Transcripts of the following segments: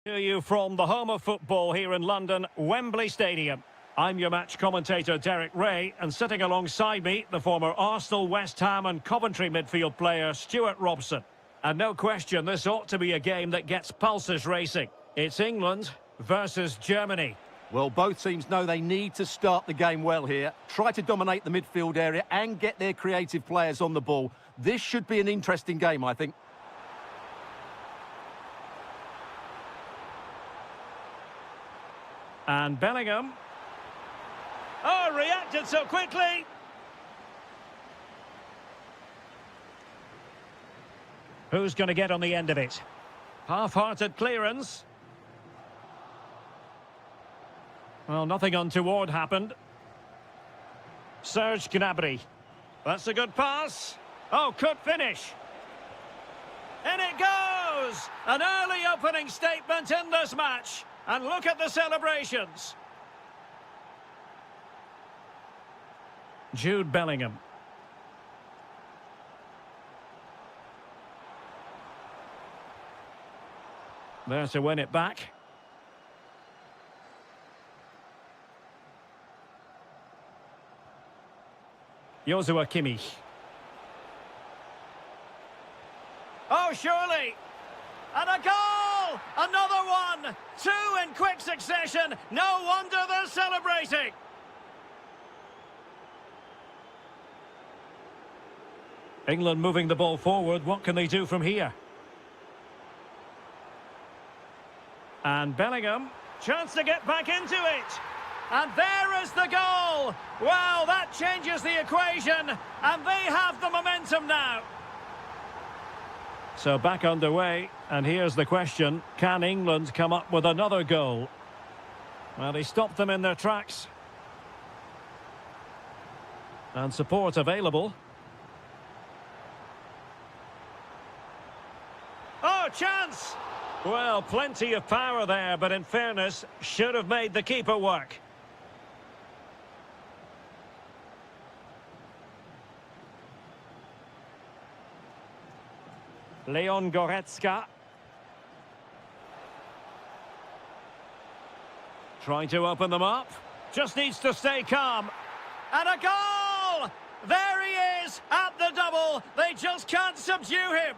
To you from the home of football here in London, Wembley Stadium. I'm your match commentator Derek Ray, and sitting alongside me, the former Arsenal, West Ham and Coventry midfield player Stuart Robson. And no question, this ought to be a game that gets pulses racing. It's England versus Germany. Well, both teams know they need to start the game well here, try to dominate the midfield area and get their creative players on the ball. This should be an interesting game, I think. And Bellingham. Oh, reacted so quickly. Who's going to get on the end of it? Half-hearted clearance. Well, nothing untoward happened. Serge Gnabry. That's a good pass. Oh, could finish. In it goes! An early opening statement in this match. And look at the celebrations. Jude Bellingham. There to win it back. Joshua Kimmich. Oh, surely! And a goal! Another one! Two in quick succession. No wonder they're celebrating. England moving the ball forward. What can they do from here? And Bellingham. Chance to get back into it. And there is the goal. Well, that changes the equation. And they have the momentum now. So back underway, and here's the question, can England come up with another goal? Well, he stopped them in their tracks. And support available. Oh, chance! Well, plenty of power there, but in fairness, should have made the keeper work. Leon Goretzka. Trying to open them up. Just needs to stay calm. And a goal! There he is at the double. They just can't subdue him.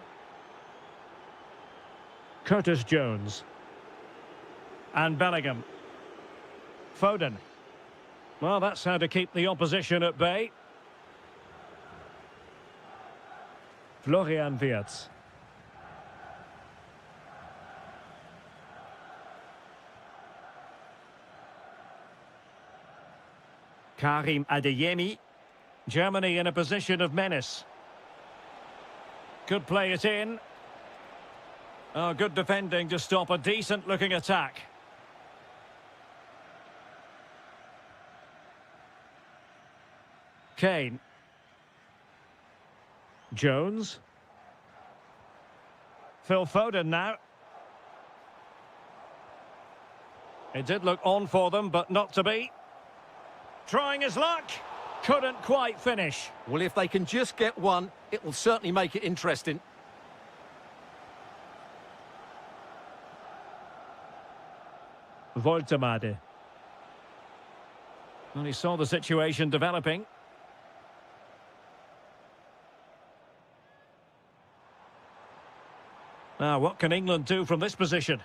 Curtis Jones. And Bellingham. Foden. Well, that's how to keep the opposition at bay. Florian Wirtz. Karim Adeyemi. Germany in a position of menace. Could play it in. Oh, good defending to stop a decent-looking attack. Kane. Jones. Phil Foden now. It did look on for them, but not to be. Trying his luck. Couldn't quite finish. Well, if they can just get one, it will certainly make it interesting. Voltemade. Well, he saw the situation developing. Now, what can England do from this position?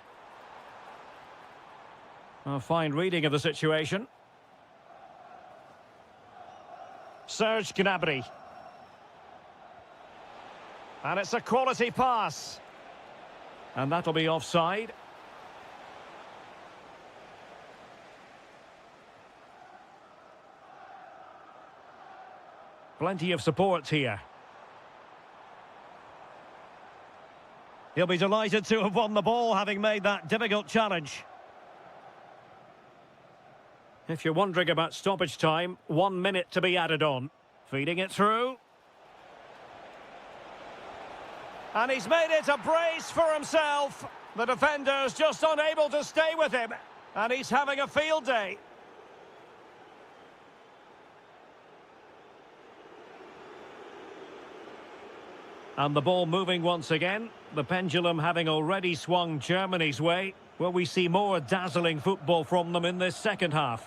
A fine reading of the situation. Serge Gnabry. And it's a quality pass. And that'll be offside. Plenty of support here. He'll be delighted to have won the ball, having made that difficult challenge. If you're wondering about stoppage time, 1 minute to be added on. Feeding it through. And he's made it a brace for himself. The defender's just unable to stay with him. And he's having a field day. And the ball moving once again. The pendulum having already swung Germany's way. Will we see more dazzling football from them in this second half?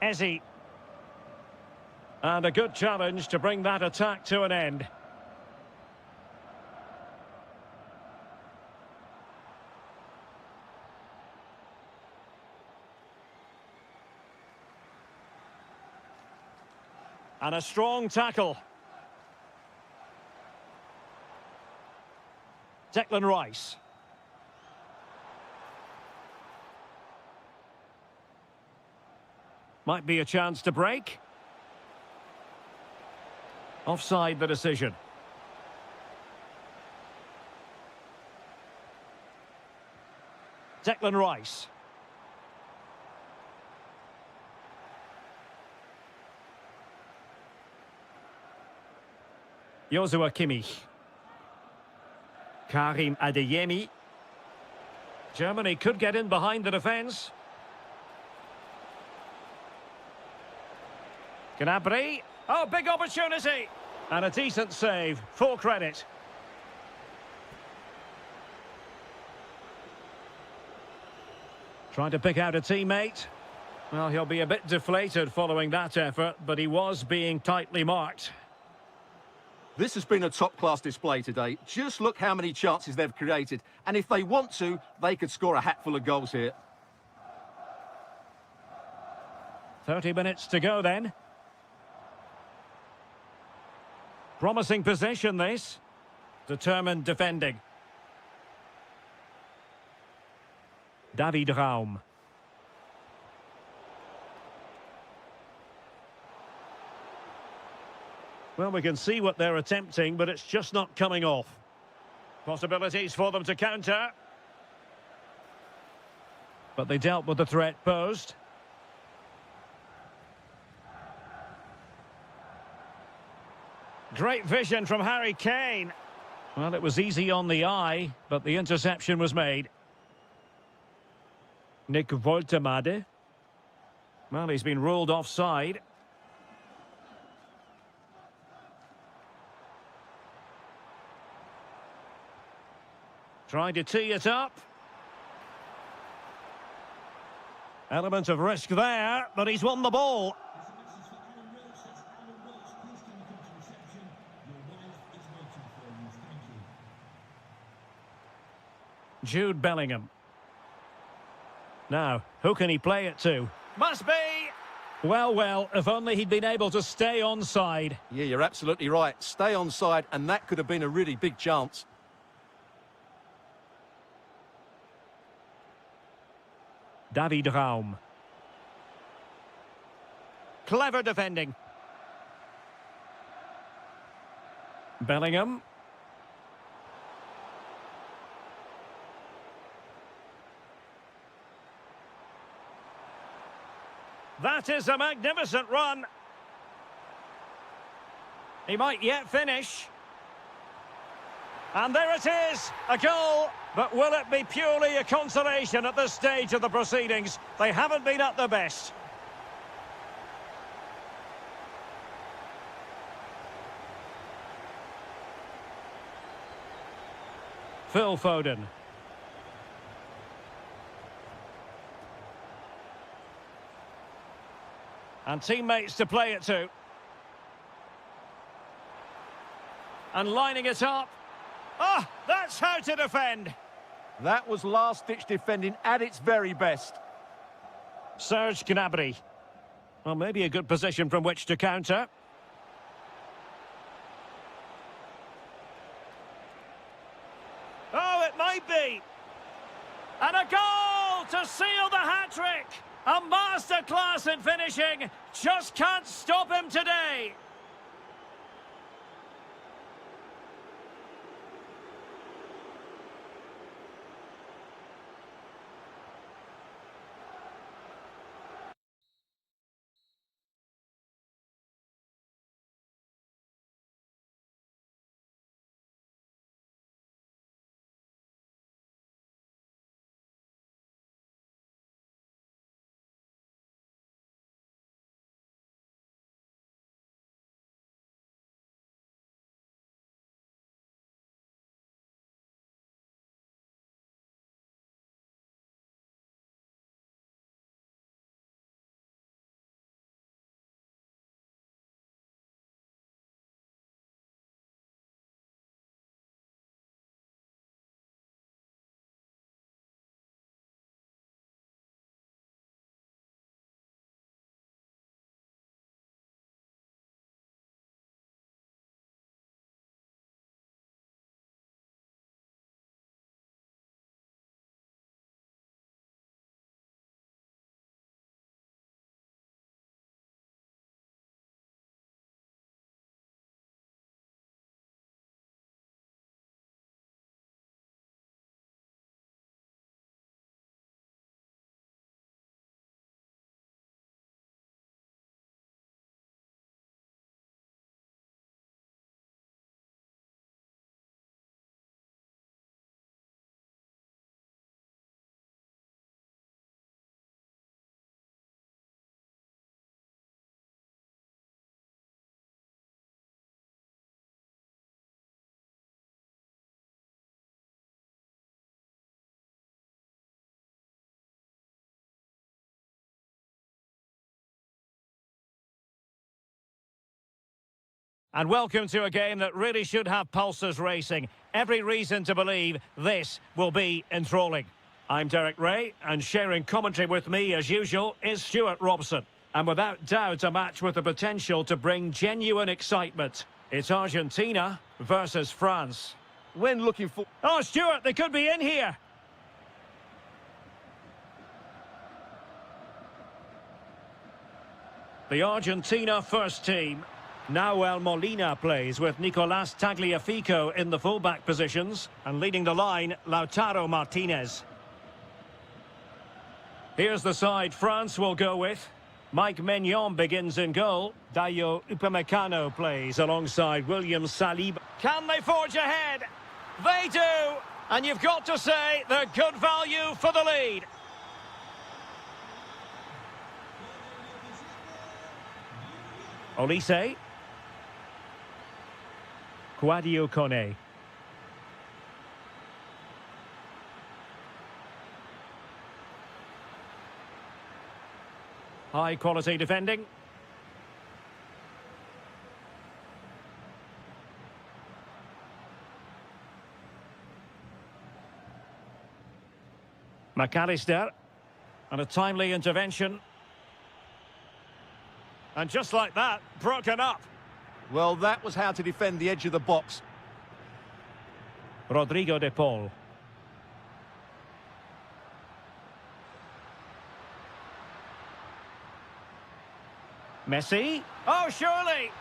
Ezzy. And a good challenge to bring that attack to an end. And a strong tackle. Declan Rice. Might be a chance to break. Offside the decision. Declan Rice. Joshua Kimmich. Karim Adeyemi. Germany could get in behind the defence. Gnabry. Oh, big opportunity. And a decent save. Full credit. Trying to pick out a teammate. Well, he'll be a bit deflated following that effort, but he was being tightly marked. This has been a top-class display today. Just look how many chances they've created. And if they want to, they could score a hatful of goals here. 30 minutes to go then. Promising possession, this. Determined defending. David Raum. Well, we can see what they're attempting, but it's just not coming off. Possibilities for them to counter. But they dealt with the threat posed. Great vision from Harry Kane. Well, it was easy on the eye, but the interception was made. Nick Woltemade. Well, he's been ruled offside. Trying to tee it up. Element of risk there, but he's won the ball. Jude Bellingham. Now, who can he play it to? Must be! Well, well, if only he'd been able to stay onside. Yeah, you're absolutely right. Stay onside, and that could have been a really big chance. David Raum. Clever defending. Bellingham. That is a magnificent run. He might yet finish. And there it is, a goal. But will it be purely a consolation at this stage of the proceedings? They haven't been at their best. Phil Foden. And teammates to play it to. And lining it up. Oh, that's how to defend. That was last-ditch defending at its very best. Serge Gnabry. Well, maybe a good position from which to counter. Oh, it might be. And a goal to seal the hat-trick. A masterclass in finishing. Just can't stop him today. And welcome to a game that really should have pulses racing. Every reason to believe this will be enthralling. I'm Derek Ray, and sharing commentary with me, as usual, is Stuart Robson. And without doubt, a match with the potential to bring genuine excitement. It's Argentina versus France. When looking for... Oh, Stuart, they could be in here. The Argentina first team. Nahuel Molina plays with Nicolás Tagliafico in the fullback positions, and leading the line, Lautaro Martinez. Here's the side France will go with. Mike Maignan begins in goal. Dayo Upamecano plays alongside William Saliba. Can they forge ahead? They do! And you've got to say they're good value for the lead. Olise. Guadio Kone. High quality defending. McAllister. And a timely intervention. And just like that, broken up. Well, that was how to defend the edge of the box. Rodrigo de Paul. Messi. Oh, surely.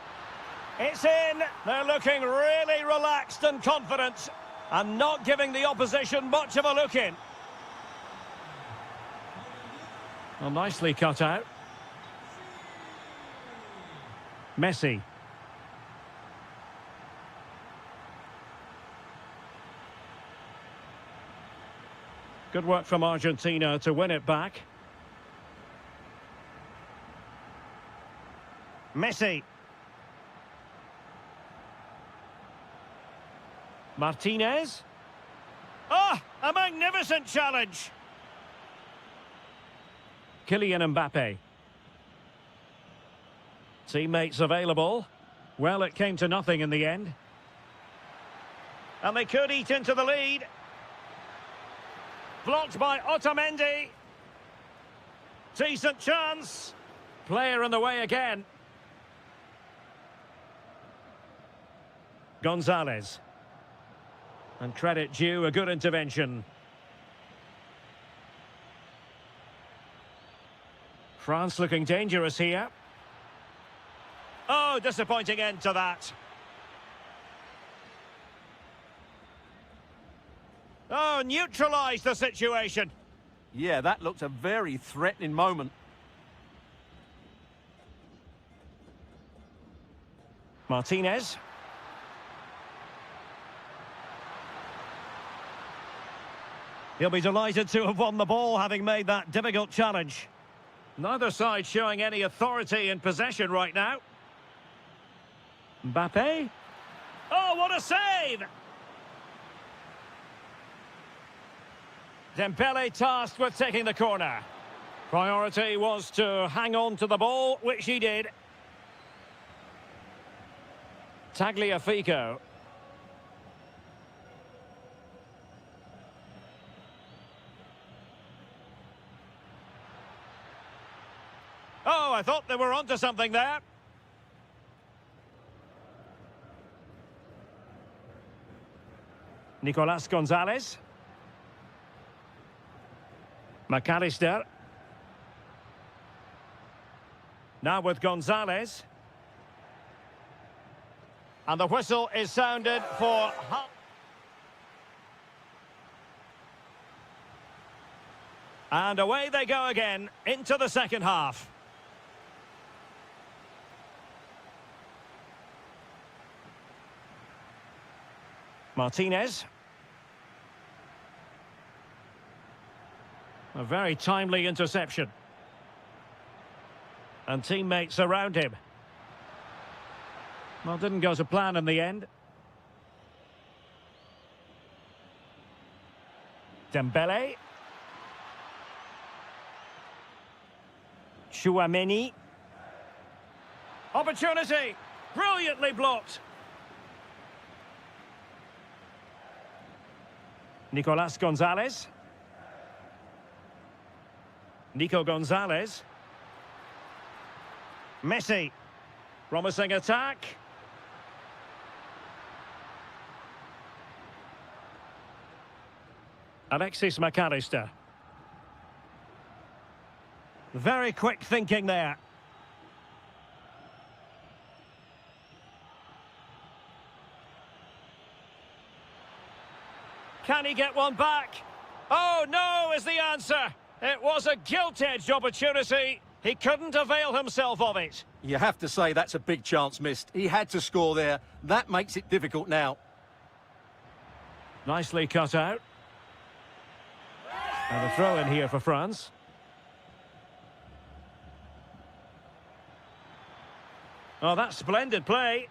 It's in. They're looking really relaxed and confident, and not giving the opposition much of a look in. Well, nicely cut out. Messi. Good work from Argentina to win it back. Messi. Martinez. Ah, a magnificent challenge. Kylian Mbappe. Teammates available. Well, it came to nothing in the end. And they could eat into the lead. Blocked by Otamendi. Decent chance. Player in the way again. Gonzalez. And credit due, a good intervention. France looking dangerous here. Oh, disappointing end to that. Oh, neutralised the situation. Yeah, that looked a very threatening moment. Martinez. He'll be delighted to have won the ball, having made that difficult challenge. Neither side showing any authority in possession right now. Mbappe. Oh, what a save! Dembele tasked with taking the corner. Priority was to hang on to the ball, which he did. Tagliafico. Oh, I thought they were onto something there. Nicolás Gonzalez. McAllister. Now with Gonzalez. And the whistle is sounded for... And away they go again into the second half. Martinez. A very timely interception. And teammates around him. Well, didn't go to plan in the end. Dembele. Chouameni. Opportunity. Brilliantly blocked. Nicolas Gonzalez. Nico Gonzalez. Messi. Promising attack. Alexis McAllister. Very quick thinking there. Can he get one back? Oh, no is the answer. It was a gilt-edged opportunity. He couldn't avail himself of it. You have to say that's a big chance missed. He had to score there. That makes it difficult now. Nicely cut out. And a throw in here for France. Oh, that's splendid play.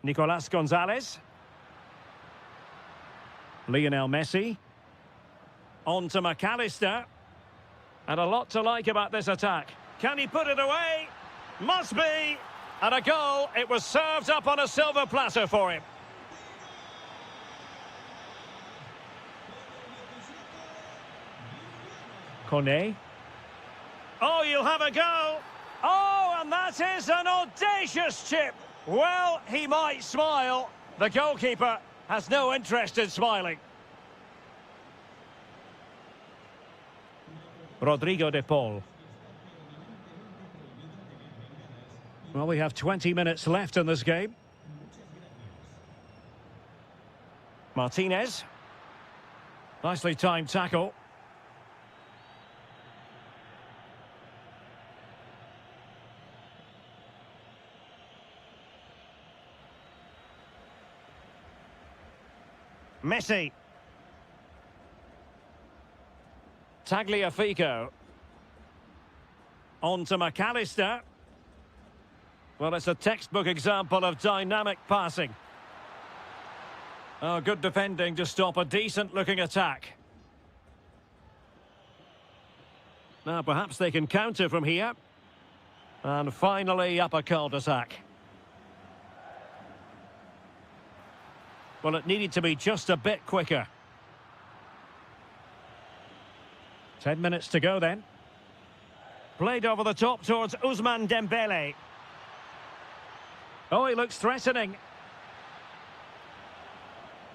Nicolas Gonzalez. Lionel Messi. On to McAllister. And a lot to like about this attack. Can he put it away? Must be. And a goal. It was served up on a silver platter for him. Kone. Oh, you'll have a go. Oh, and that is an audacious chip. Well, he might smile. The goalkeeper has no interest in smiling. Rodrigo de Paul. Well, we have 20 minutes left in this game. Martinez. Nicely timed tackle. Messi. Tagliafico. On to McAllister. Well, it's a textbook example of dynamic passing. Oh, good defending to stop a decent-looking attack. Now, perhaps they can counter from here. And finally, up a cul-de-sac. Well, it needed to be just a bit quicker. 10 minutes to go then. Played over the top towards Ousmane Dembele. Oh, he looks threatening.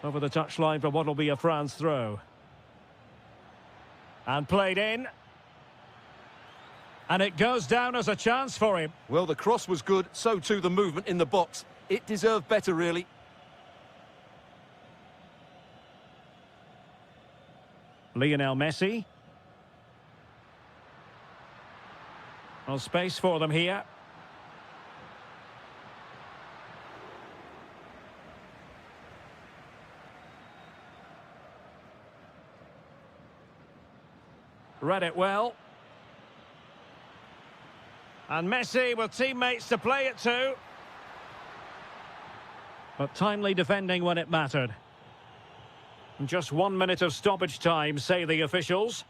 Over the touchline for what will be a France throw. And played in. And it goes down as a chance for him. Well, the cross was good, so too the movement in the box. It deserved better, really. Lionel Messi. Well, space for them here. Read it well. And Messi with teammates to play it to. But timely defending when it mattered. Just 1 minute of stoppage time, say the officials.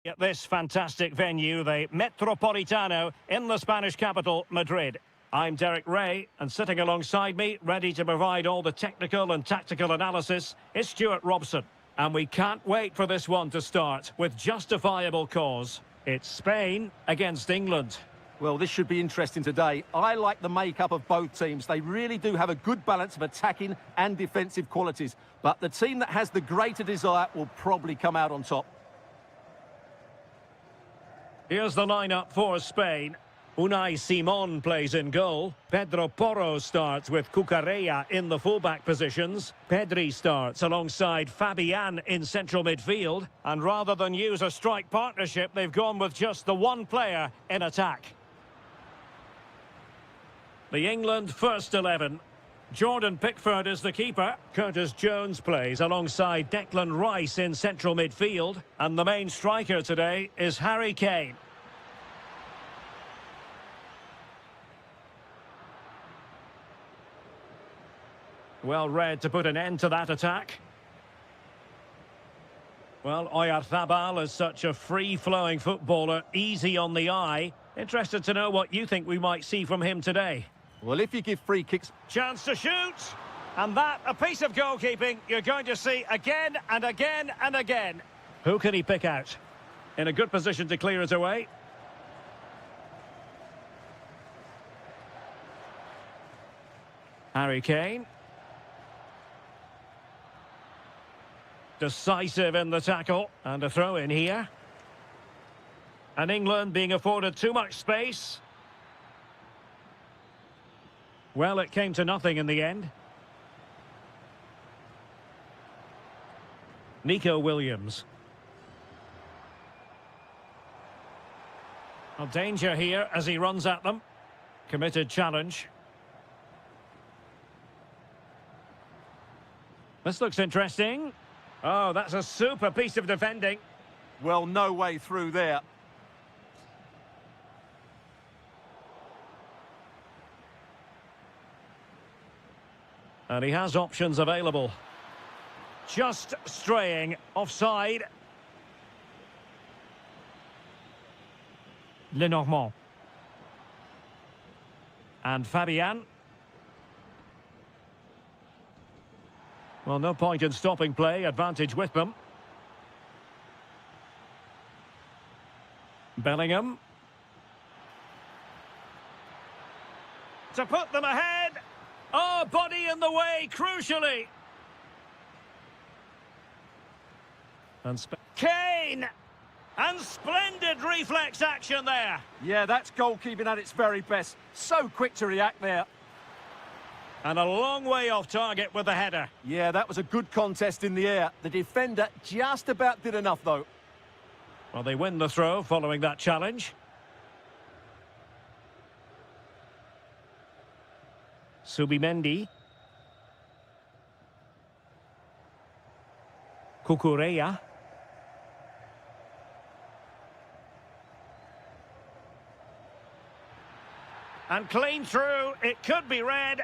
At this fantastic venue, the Metropolitano in the Spanish capital, Madrid. I'm Derek Ray, and sitting alongside me, ready to provide all the technical and tactical analysis, is Stuart Robson. And we can't wait for this one to start, with justifiable cause. It's Spain against England. Well, this should be interesting today. I like the makeup of both teams. They really do have a good balance of attacking and defensive qualities. But the team that has the greater desire will probably come out on top. Here's the lineup for Spain. Unai Simon plays in goal. Pedro Porro starts with Cucurella in the fullback positions. Pedri starts alongside Fabian in central midfield. And rather than use a strike partnership, they've gone with just the one player in attack. The England first 11. Jordan Pickford is the keeper. Curtis Jones plays alongside Declan Rice in central midfield. And the main striker today is Harry Kane. Well read to put an end to that attack. Well, Oyarzabal is such a free-flowing footballer, easy on the eye. Interested to know what you think we might see from him today. Well, if you give free kicks... Chance to shoot! And that, a piece of goalkeeping you're going to see again and again and again. Who can he pick out? In a good position to clear it away. Harry Kane. Decisive in the tackle. And a throw in here. And England being afforded too much space. Well, it came to nothing in the end. Nico Williams. Well, danger here as he runs at them. Committed challenge. This looks interesting. Oh, that's a super piece of defending. Well, no way through there. And he has options available. Just straying offside. Lenormand. And Fabian. Well, no point in stopping play. Advantage with them. Bellingham. To put them ahead. Oh, body in the way, crucially. And Kane! And splendid reflex action there. Yeah, that's goalkeeping at its very best. So quick to react there. And a long way off target with the header. Yeah, that was a good contest in the air. The defender just about did enough, though. Well, they win the throw following that challenge. Subimendi. Cucurella. And clean through, it could be red.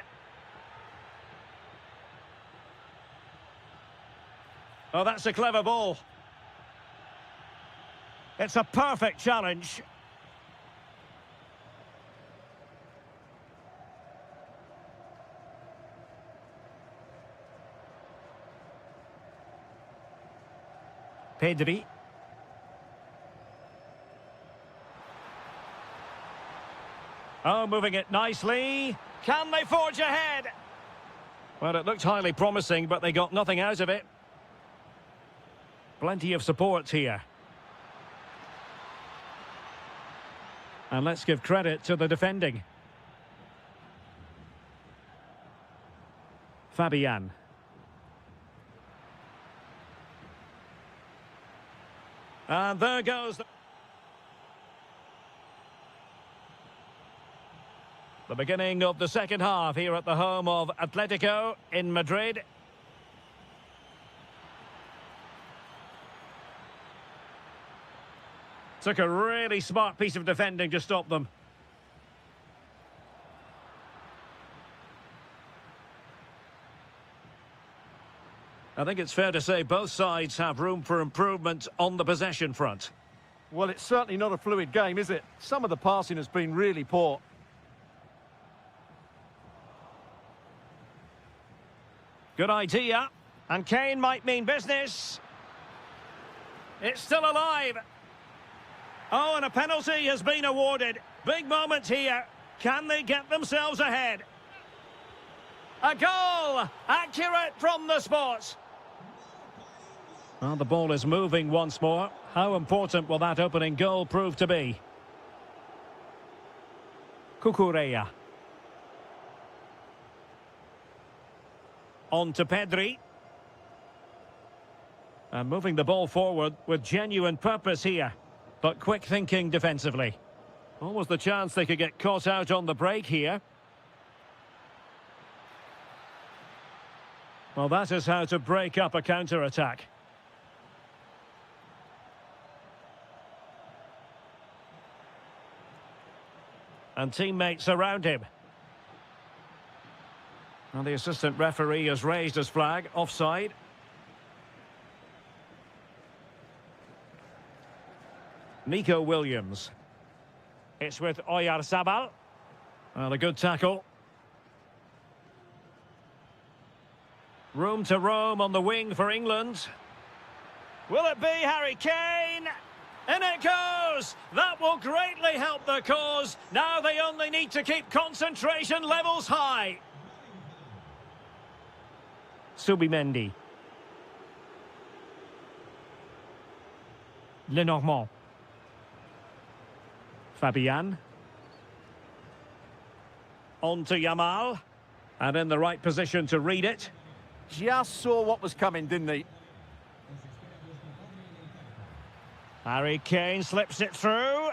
Oh, that's a clever ball. It's a perfect challenge. Pedri. Oh, moving it nicely. Can they forge ahead? Well, it looked highly promising, but they got nothing out of it. Plenty of support here. And let's give credit to the defending. Fabian. And there goes the beginning of the second half here at the home of Atletico in Madrid. Took a really smart piece of defending to stop them. I think it's fair to say both sides have room for improvement on the possession front. Well, it's certainly not a fluid game, is it? Some of the passing has been really poor. Good idea. And Kane might mean business. It's still alive. Oh, and a penalty has been awarded. Big moment here. Can they get themselves ahead? A goal! Accurate from the spot. Well, the ball is moving once more. How important will that opening goal prove to be? Cucurella. On to Pedri. And moving the ball forward with genuine purpose here. But quick thinking defensively. Almost the chance they could get caught out on the break here. Well, that is how to break up a counter-attack. And teammates around him. And the assistant referee has raised his flag, offside. Nico Williams. It's with Oyarzabal. Well, a good tackle. Room to roam on the wing for England. Will it be Harry Kane? In it goes! That will greatly help the cause. Now they only need to keep concentration levels high. Subimendi. Lenormand. Fabian. On to Yamal. And in the right position to read it. Just saw what was coming, didn't he? Harry Kane slips it through.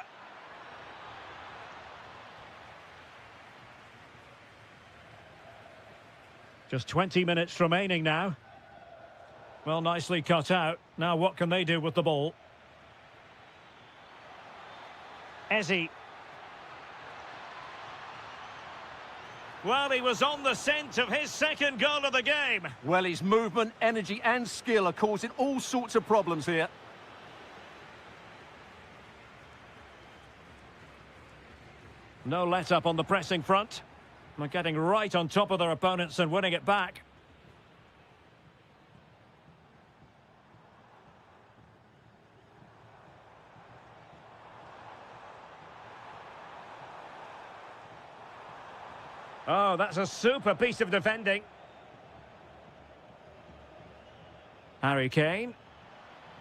Just 20 minutes remaining now. Well, nicely cut out. Now what can they do with the ball? Eze. Well, he was on the scent of his second goal of the game. Well, his movement, energy and skill are causing all sorts of problems here. No let-up on the pressing front. They're getting right on top of their opponents and winning it back. Oh, that's a super piece of defending. Harry Kane.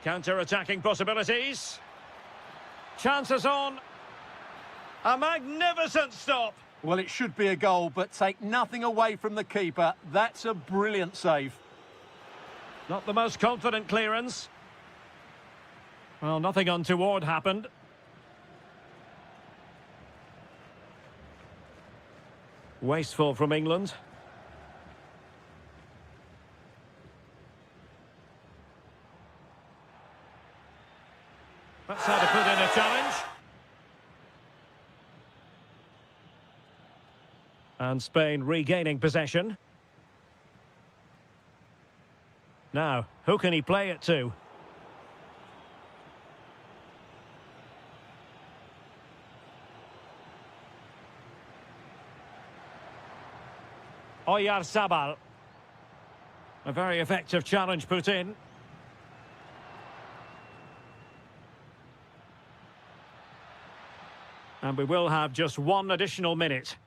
Counter-attacking possibilities. Chances on. A magnificent stop. Well, it should be a goal, but take nothing away from the keeper. That's a brilliant save. Not the most confident clearance. Well, nothing untoward happened. Wasteful from England. That's how to put in a challenge. And Spain regaining possession. Now, who can he play it to? Oyarzabal. A very effective challenge put in. And we will have just one additional minute.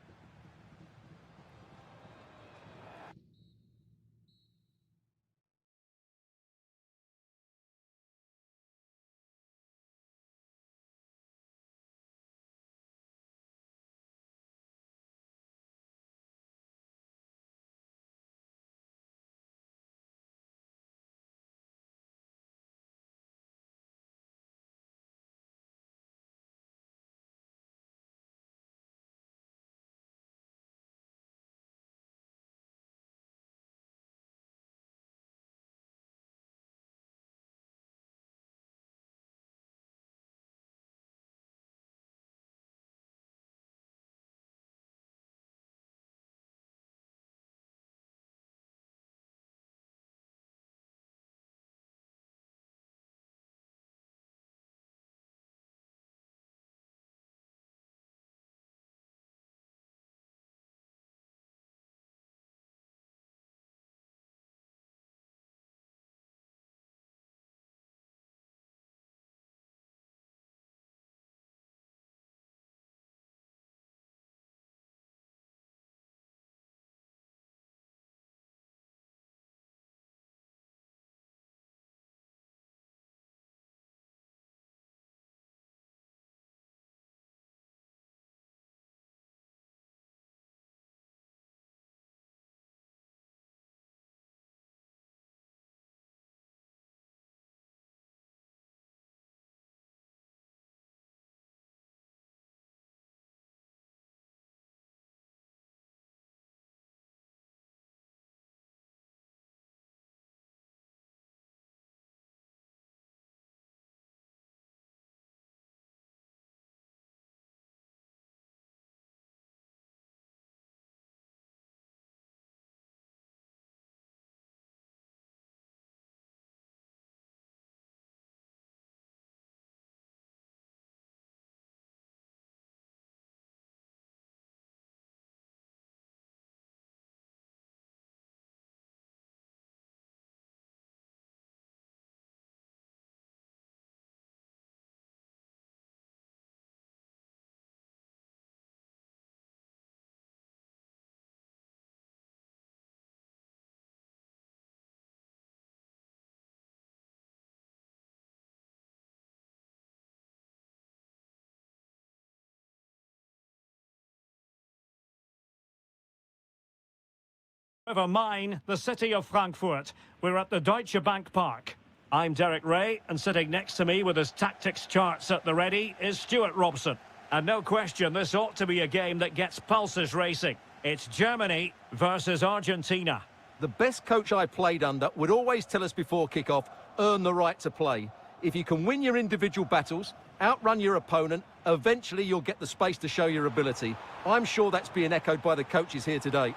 Over mine, the city of Frankfurt. We're at the Deutsche Bank Park. I'm Derek Ray, and sitting next to me with his tactics charts at the ready is Stuart Robson. And no question, this ought to be a game that gets pulses racing. It's Germany versus Argentina. The best coach I played under would always tell us before kick-off, earn the right to play. If you can win your individual battles, outrun your opponent, eventually you'll get the space to show your ability. I'm sure that's being echoed by the coaches here today.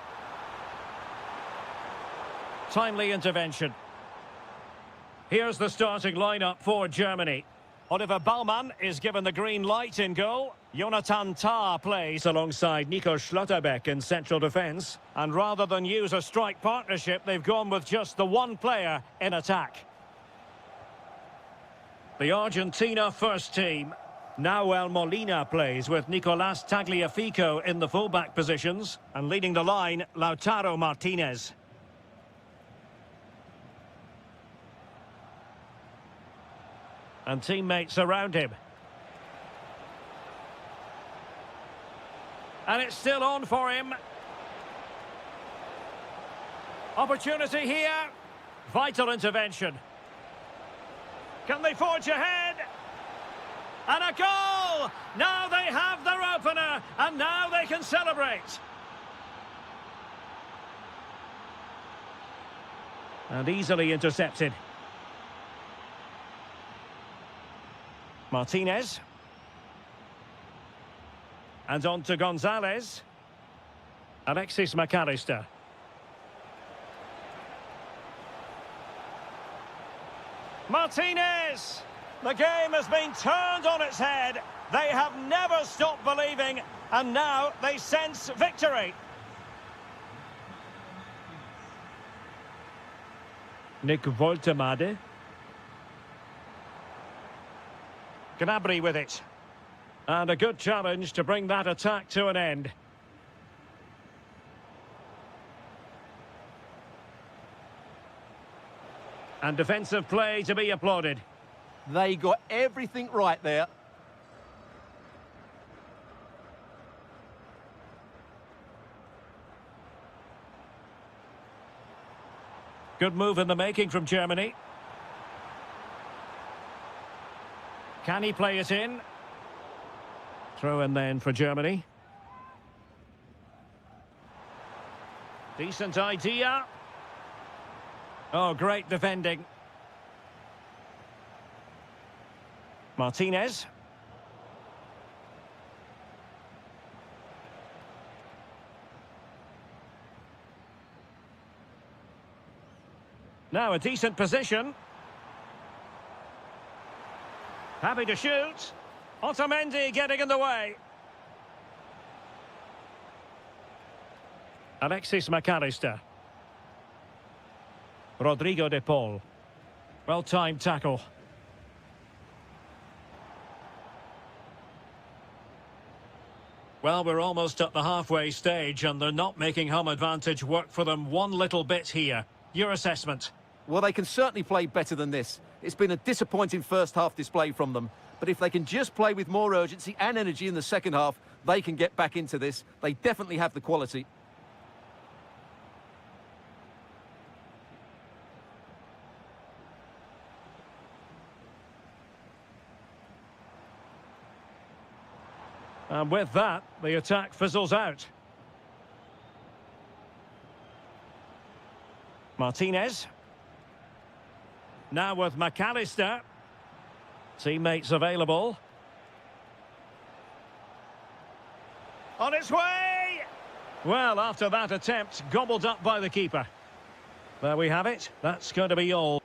Timely intervention. Here's the starting lineup for Germany. Oliver Baumann is given the green light in goal. Jonathan Tah plays alongside Nico Schlotterbeck in central defence. And rather than use a strike partnership, they've gone with just the one player in attack. The Argentina first team. Nahuel Molina plays with Nicolas Tagliafico in the fullback positions. And leading the line, Lautaro Martinez. And teammates around him. And it's still on for him. Opportunity here. Vital intervention. Can they forge ahead? And a goal! Now they have their opener, and now they can celebrate. And easily intercepted. Martinez. And on to Gonzalez. Alexis McAllister. Martinez! The game has been turned on its head. They have never stopped believing, and now they sense victory. Nick Woltemade. Gnabry with it. And a good challenge to bring that attack to an end. And defensive play to be applauded. They got everything right there. Good move in the making from Germany. Can he play it in? Throw in then for Germany. Decent idea. Oh, great defending. Martinez. Now a decent position. Happy to shoot. Otamendi getting in the way. Alexis McAllister. Rodrigo de Paul. Well-timed tackle. Well, we're almost at the halfway stage and they're not making home advantage work for them one little bit here. Your assessment? Well, they can certainly play better than this. It's been a disappointing first half display from them. But if they can just play with more urgency and energy in the second half, they can get back into this. They definitely have the quality. And with that, the attack fizzles out. Martinez. Now with McAllister. Teammates available. On its way! Well, after that attempt, gobbled up by the keeper. There we have it. That's going to be all.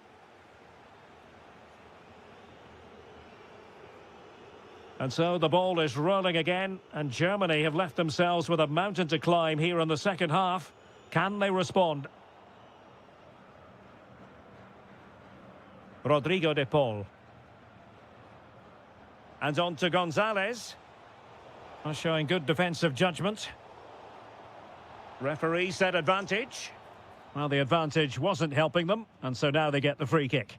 And so the ball is rolling again, and Germany have left themselves with a mountain to climb here in the second half. Can they respond? Rodrigo de Paul. And on to Gonzalez. Showing good defensive judgment. Referee said advantage. Well, the advantage wasn't helping them, and so now they get the free kick.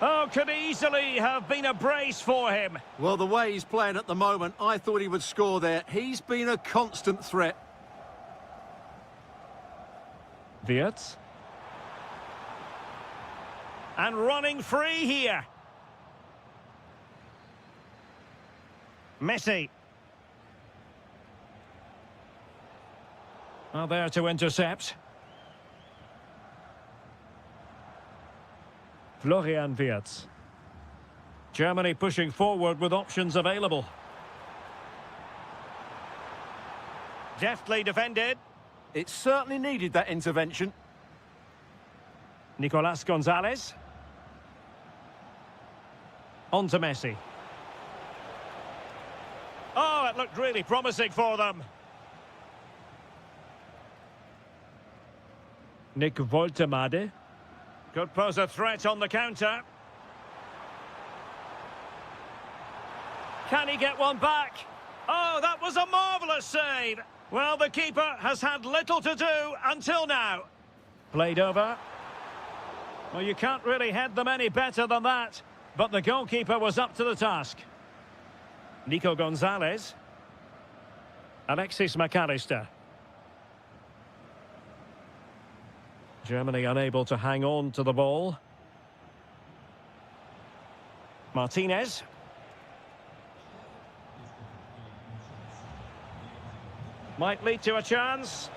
Oh, could easily have been a brace for him. Well, the way he's playing at the moment, I thought he would score there. He's been a constant threat. Wirtz. And running free here. Messi. Well, there to intercept. Florian Wirtz. Germany pushing forward with options available. Deftly defended. It certainly needed that intervention. Nicolas Gonzalez. On to Messi. Oh, it looked really promising for them. Nick Woltemade. Could pose a threat on the counter. Can he get one back? Oh, that was a marvellous save. Well, the keeper has had little to do until now. Played over. Well, you can't really head them any better than that. But the goalkeeper was up to the task. Nico Gonzalez. Alexis McAllister. Germany unable to hang on to the ball. Martinez. Might lead to a chance.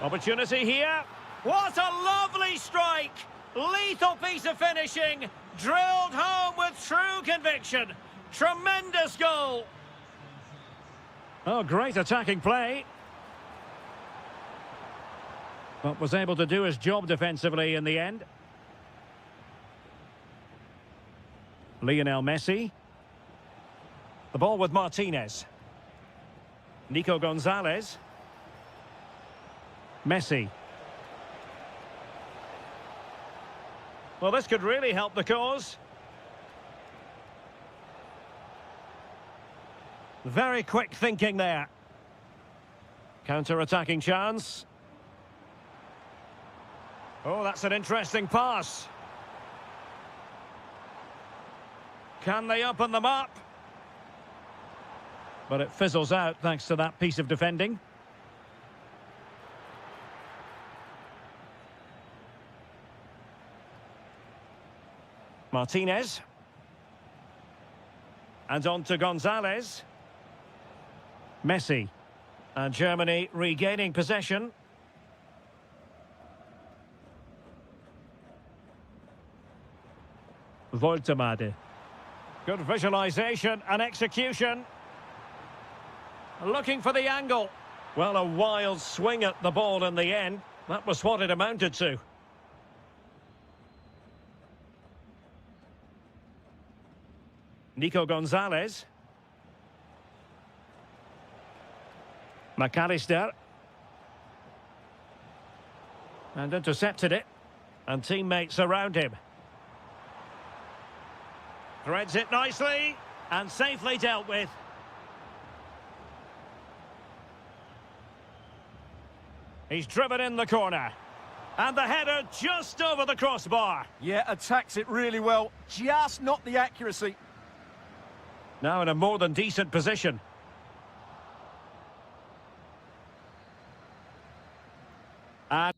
Opportunity here. What a lovely strike! Lethal piece of finishing. Drilled home with true conviction. Tremendous goal. Oh, great attacking play. But was able to do his job defensively in the end. Lionel Messi. The ball with Martinez. Nico Gonzalez. Messi. Well, this could really help the cause. Very quick thinking there. Counter-attacking chance. Oh, that's an interesting pass. Can they open them up? But it fizzles out thanks to that piece of defending. Martinez. And on to Gonzalez. Messi. And Germany regaining possession. Woltemade. Good visualization and execution. Looking for the angle. Well, a wild swing at the ball in the end. That was what it amounted to. Nico Gonzalez. McAllister. And intercepted it. And teammates around him. Threads it nicely. And safely dealt with. He's driven in the corner. And the header just over the crossbar. Yeah, attacks it really well. Just not the accuracy. Now in a more than decent position. And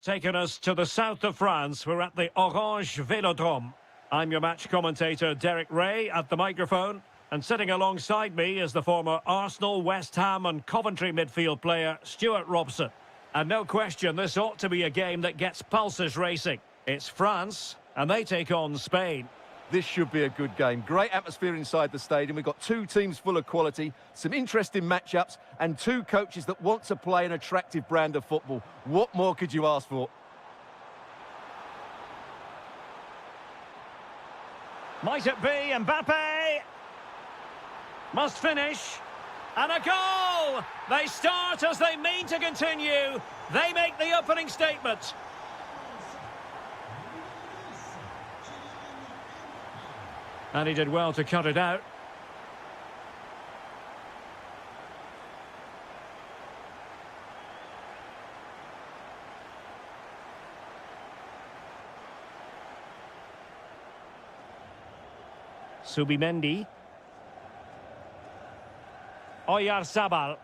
Taking us to the south of France, we're at the Orange Vélodrome. I'm your match commentator, Derek Ray, at the microphone. And sitting alongside me is the former Arsenal, West Ham and Coventry midfield player, Stuart Robson. And no question, this ought to be a game that gets pulses racing. It's France, and they take on Spain. This should be a good game. Great atmosphere inside the stadium. We've got two teams full of quality, some interesting matchups, and two coaches that want to play an attractive brand of football. What more could you ask for? Might it be Mbappe? Must finish. And a goal! They start as they mean to continue. They make the opening statement. And he did well to cut it out. Subimendi. Oyarzabal.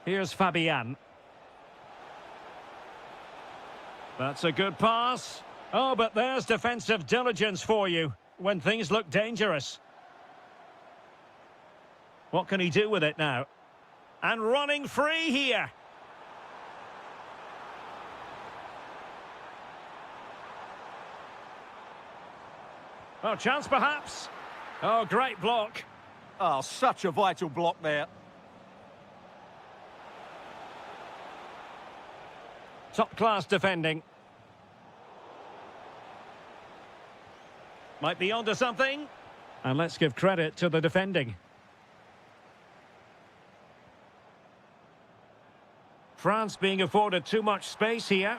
Here's Fabian. That's a good pass. Oh, but there's defensive diligence for you when things look dangerous. What can he do with it now? And running free here. Oh, chance perhaps. Oh, great block. Oh, such a vital block there. Top-class defending. Might be onto something. And let's give credit to the defending. France being afforded too much space here.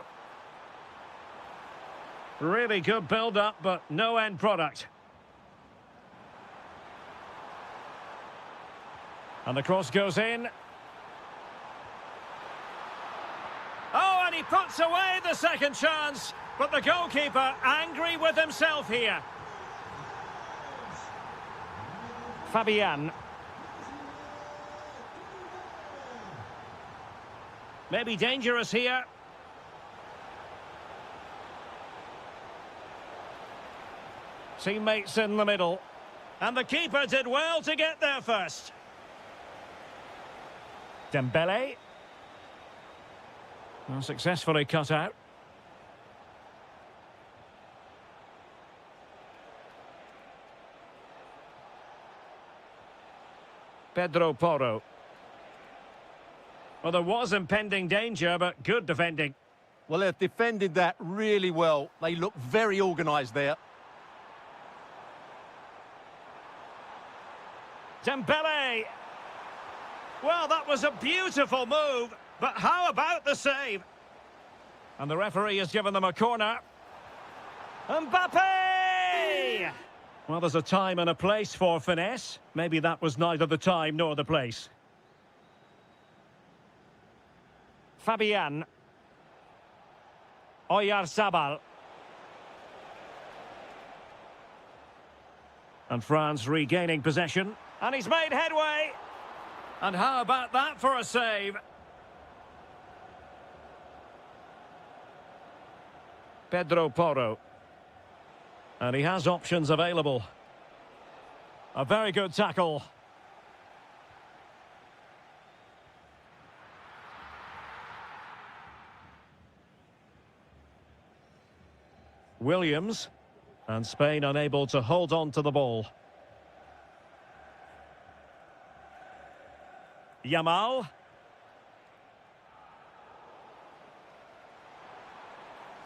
Really good build-up, but no end product. And the cross goes in. Oh, and he puts away the second chance. But the goalkeeper angry with himself here. Fabian. Maybe dangerous here. Teammates in the middle. And the keeper did well to get there first. Dembele. Well, successfully cut out. Pedro Porro. Well, there was impending danger, but good defending. Well, they've defended that really well. They look very organised there. Dembele. Well, that was a beautiful move, but how about the save? And the referee has given them a corner. Mbappe! Well, there's a time and a place for finesse. Maybe that was neither the time nor the place. Fabian. Oyarzabal. And France regaining possession. And he's made headway. And how about that for a save? Pedro Porro. And he has options available. A very good tackle. Williams. And Spain unable to hold on to the ball. Yamal.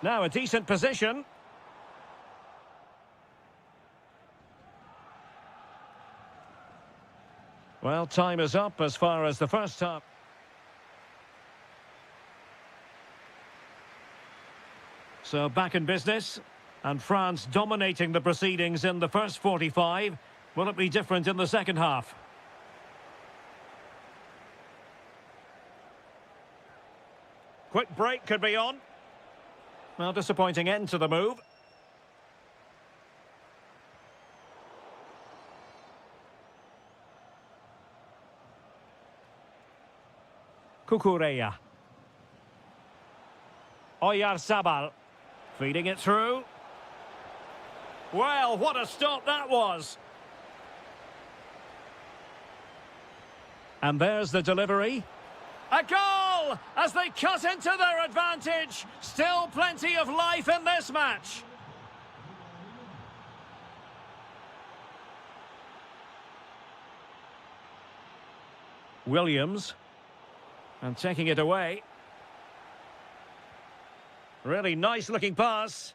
Now a decent position. Well, time is up as far as the first half. So back in business, and France dominating the proceedings in the first 45. Will it be different in the second half? Quick break could be on. Well, disappointing end to the move. Cucurella. Oyarzabal. Feeding it through. Well, what a stop that was. And there's the delivery. A goal as they cut into their advantage. Still plenty of life in this match. Williams. And taking it away. Really nice looking pass.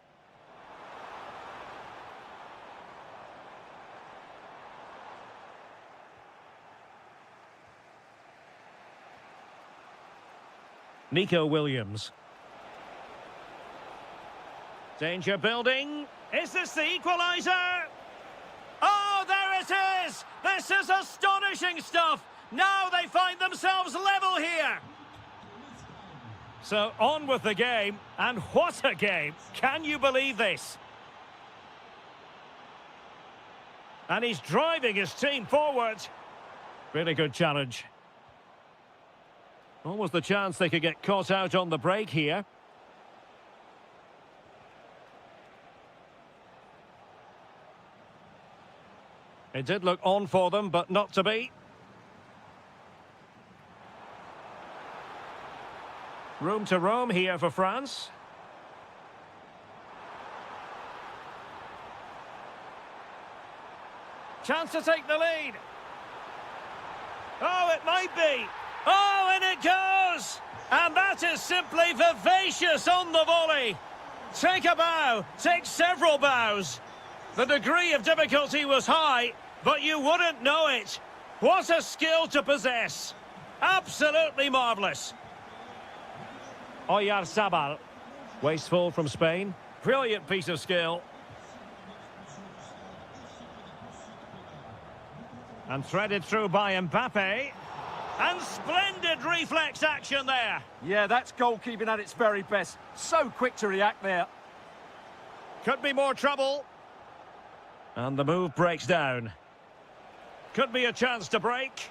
Nico Williams. Danger building. Is this the equaliser? Oh, there it is! This is astonishing stuff! Now they find themselves level here! So on with the game, and what a game! Can you believe this? And he's driving his team forward. Really good challenge. Almost the chance they could get caught out on the break here. It did look on for them, but not to be. Room to roam here for France. Chance to take the lead. Oh, it might be. Oh, and it goes! And that is simply vivacious on the volley. Take a bow, take several bows. The degree of difficulty was high, but you wouldn't know it. What a skill to possess. Absolutely marvellous. Oyarzabal. Wasteful from Spain. Brilliant piece of skill. And threaded through by Mbappe. And splendid reflex action there. Yeah, that's goalkeeping at its very best. So quick to react there. Could be more trouble. And the move breaks down. Could be a chance to break.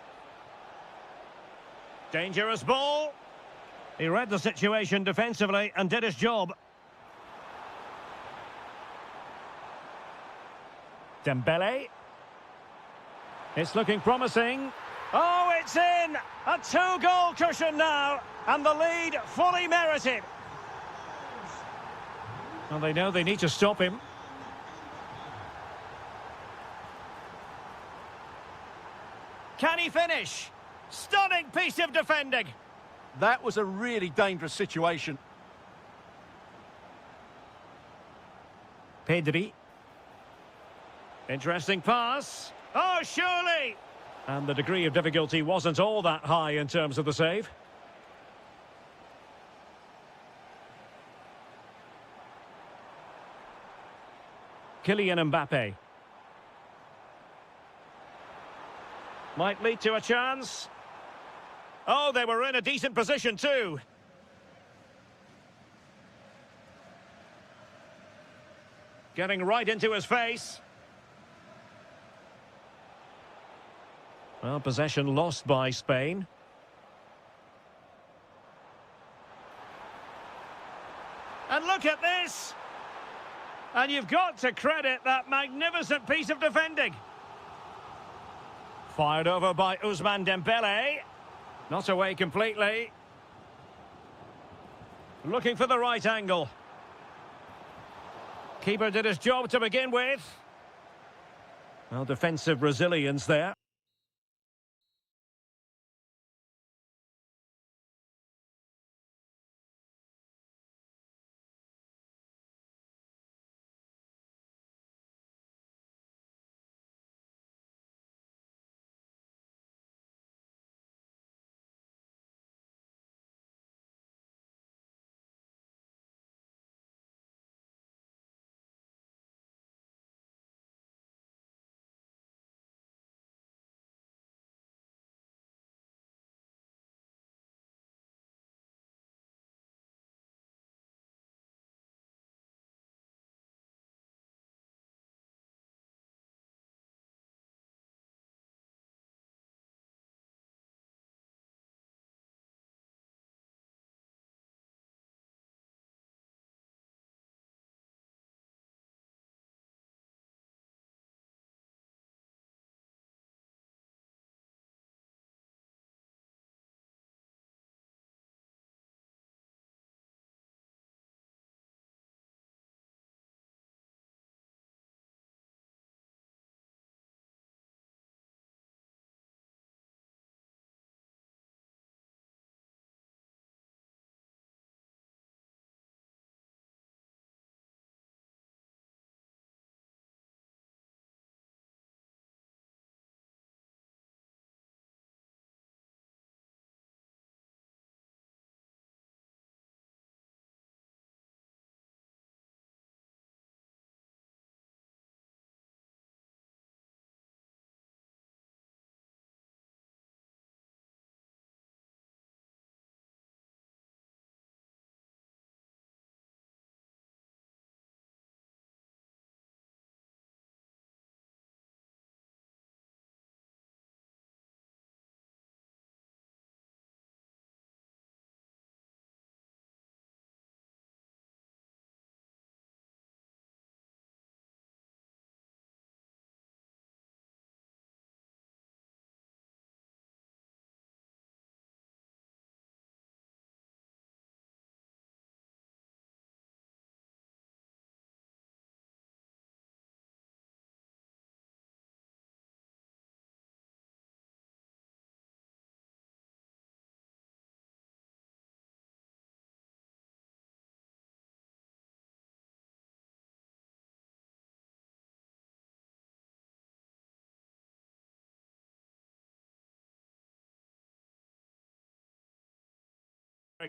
Dangerous ball. He read the situation defensively and did his job. Dembele. It's looking promising. Oh, it's in! A two-goal cushion now, and the lead fully merited. Well, they know they need to stop him. Can he finish? Stunning piece of defending. That was a really dangerous situation. Pedri. Interesting pass. Oh, surely! And the degree of difficulty wasn't all that high in terms of the save. Kylian Mbappe. Might lead to a chance. Oh, they were in a decent position too. Getting right into his face. Well, possession lost by Spain. And look at this! And you've got to credit that magnificent piece of defending. Fired over by Ousmane Dembele. Not away completely. Looking for the right angle. Keeper did his job to begin with. Well, defensive resilience there.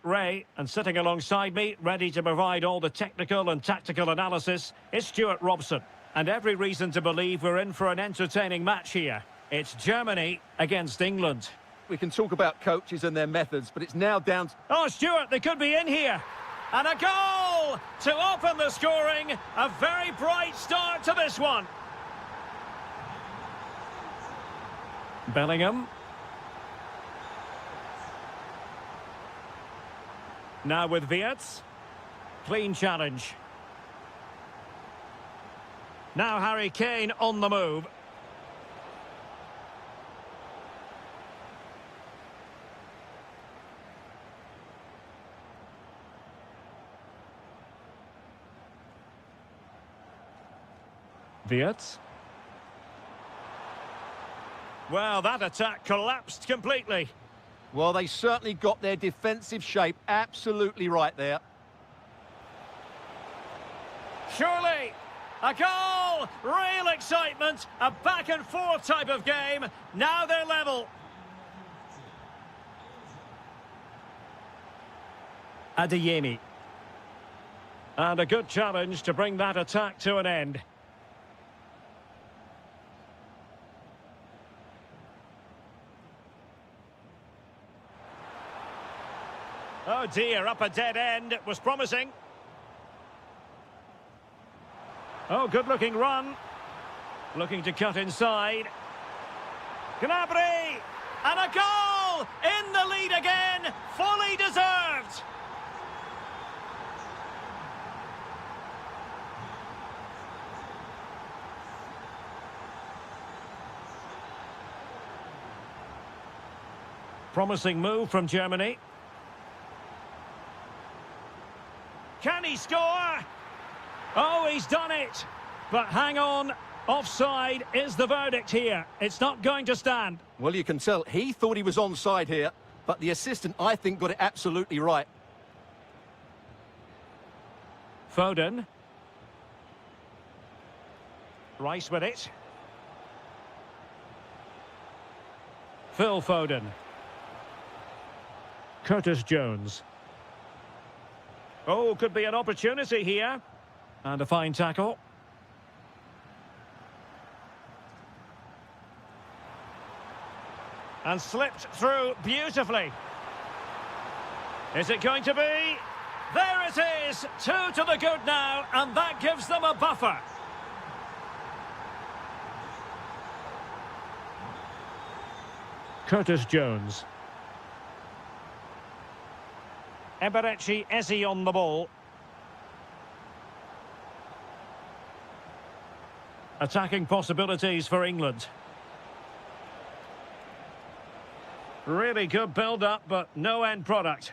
Ray, and sitting alongside me, ready to provide all the technical and tactical analysis, is Stuart Robson. And every reason to believe we're in for an entertaining match here. It's Germany against England. We can talk about coaches and their methods, but it's now down to... Oh, Stuart, they could be in here. And a goal to open the scoring. A very bright start to this one. Bellingham. Now with Wirtz. Clean challenge. Now Harry Kane on the move. Wirtz. Well, that attack collapsed completely. Well, they certainly got their defensive shape absolutely right there. Surely, a goal! Real excitement, a back-and-forth type of game. Now they're level. Adeyemi. And a good challenge to bring that attack to an end. Oh dear, up a dead end. It was promising. Oh, good-looking run. Looking to cut inside. Gnabry! And a goal! In the lead again! Fully deserved! Promising move from Germany. Can he score? Oh, he's done it. But hang on. Offside is the verdict here. It's not going to stand. Well, you can tell he thought he was onside here, but the assistant, I think, got it absolutely right. Foden. Rice with it. Phil Foden. Curtis Jones. Oh, could be an opportunity here. And a fine tackle. And slipped through beautifully. Is it going to be? There it is! 2 to the good now, and that gives them a buffer. Curtis Jones. Eberechi Eze on the ball. Attacking possibilities for England. Really good build-up, but no end product.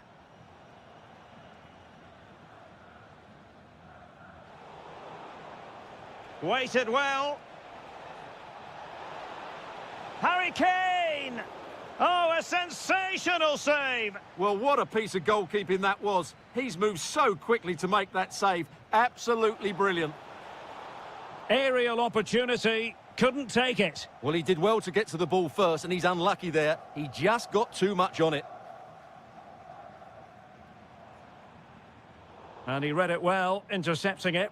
Waited well. Harry Kane! Oh, a sensational save! Well, what a piece of goalkeeping that was. He's moved so quickly to make that save. Absolutely brilliant. Aerial opportunity, couldn't take it. Well, he did well to get to the ball first, and he's unlucky there. He just got too much on it. And he read it well, intercepting it.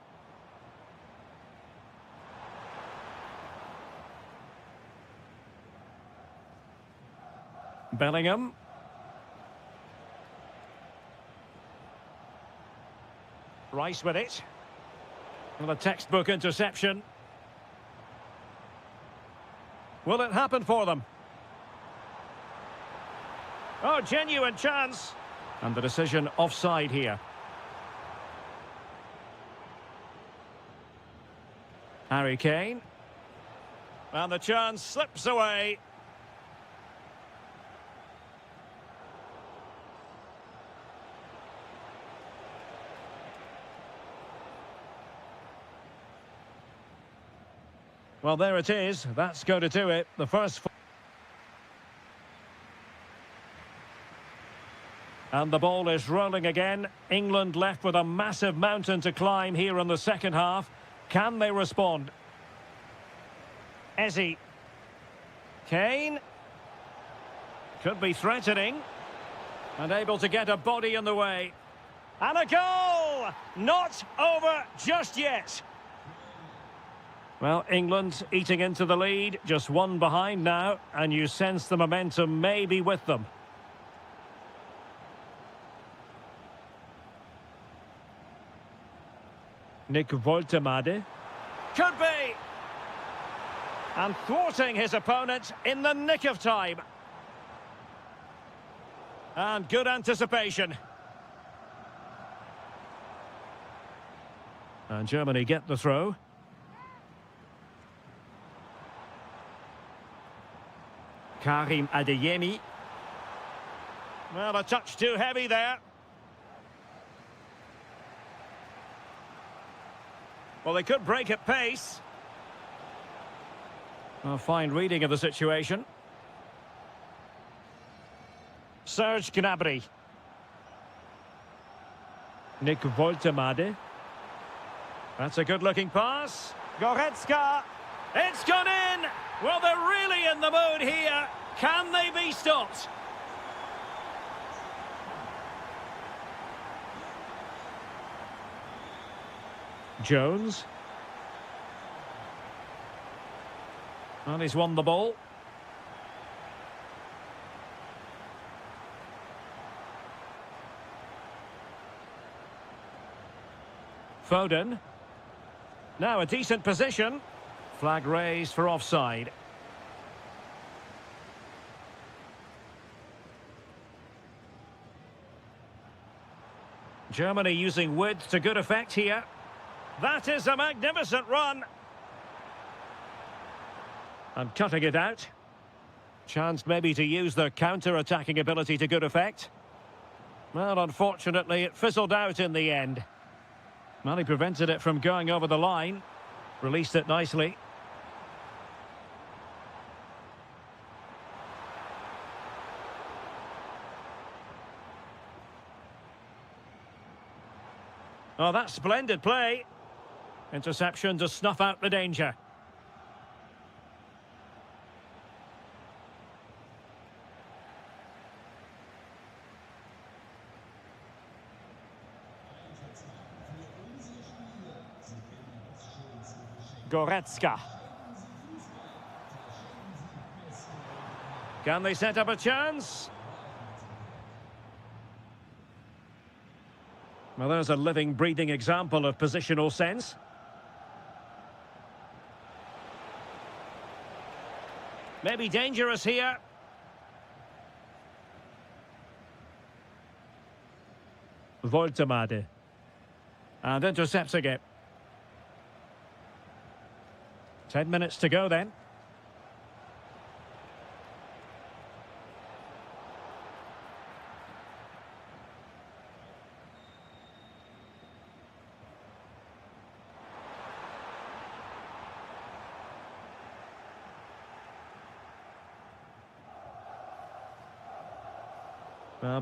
Bellingham. Rice with it. Well, a textbook interception. Will it happen for them? Oh, genuine chance. And the decision offside here. Harry Kane. And the chance slips away. Well, there it is. That's going to do it. The first... And the ball is rolling again. England left with a massive mountain to climb here in the second half. Can they respond? Eze. Kane. Could be threatening. And able to get a body in the way. And a goal! Not over just yet. Well, England eating into the lead, just one behind now, and you sense the momentum may be with them. Nick Woltemade. Could be! And thwarting his opponent in the nick of time. And good anticipation. And Germany get the throw. Karim Adeyemi. Well, a touch too heavy there. Well, they could break at pace. A fine reading of the situation. Serge Gnabry. Nick Woltemade. That's a good-looking pass. Goretzka. It's gone in! Well, they're really in the mood here. Can they be stopped? Jones. And he's won the ball. Foden. Now a decent position. Flag raised for offside. Germany using width to good effect here. That is a magnificent run. And cutting it out. Chance maybe to use their counter-attacking ability to good effect. Well, unfortunately, it fizzled out in the end. Well, he prevented it from going over the line. Released it nicely. Oh, that's splendid play. Interception to snuff out the danger. Goretzka. Can they set up a chance? Well, there's a living, breathing example of positional sense. Maybe dangerous here. Woltemade. And intercepting it. 10 minutes to go then.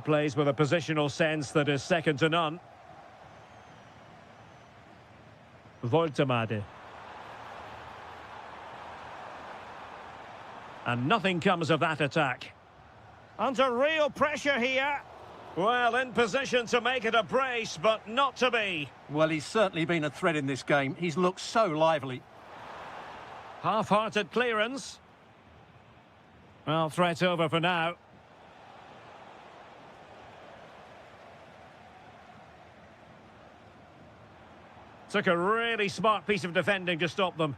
Plays with a positional sense that is second to none. Woltemade. And nothing comes of that attack. Under real pressure here. Well, in position to make it a brace, but not to be. Well, he's certainly been a threat in this game. He's looked so lively. Half-hearted clearance. Well, threat over for now. Took a really smart piece of defending to stop them.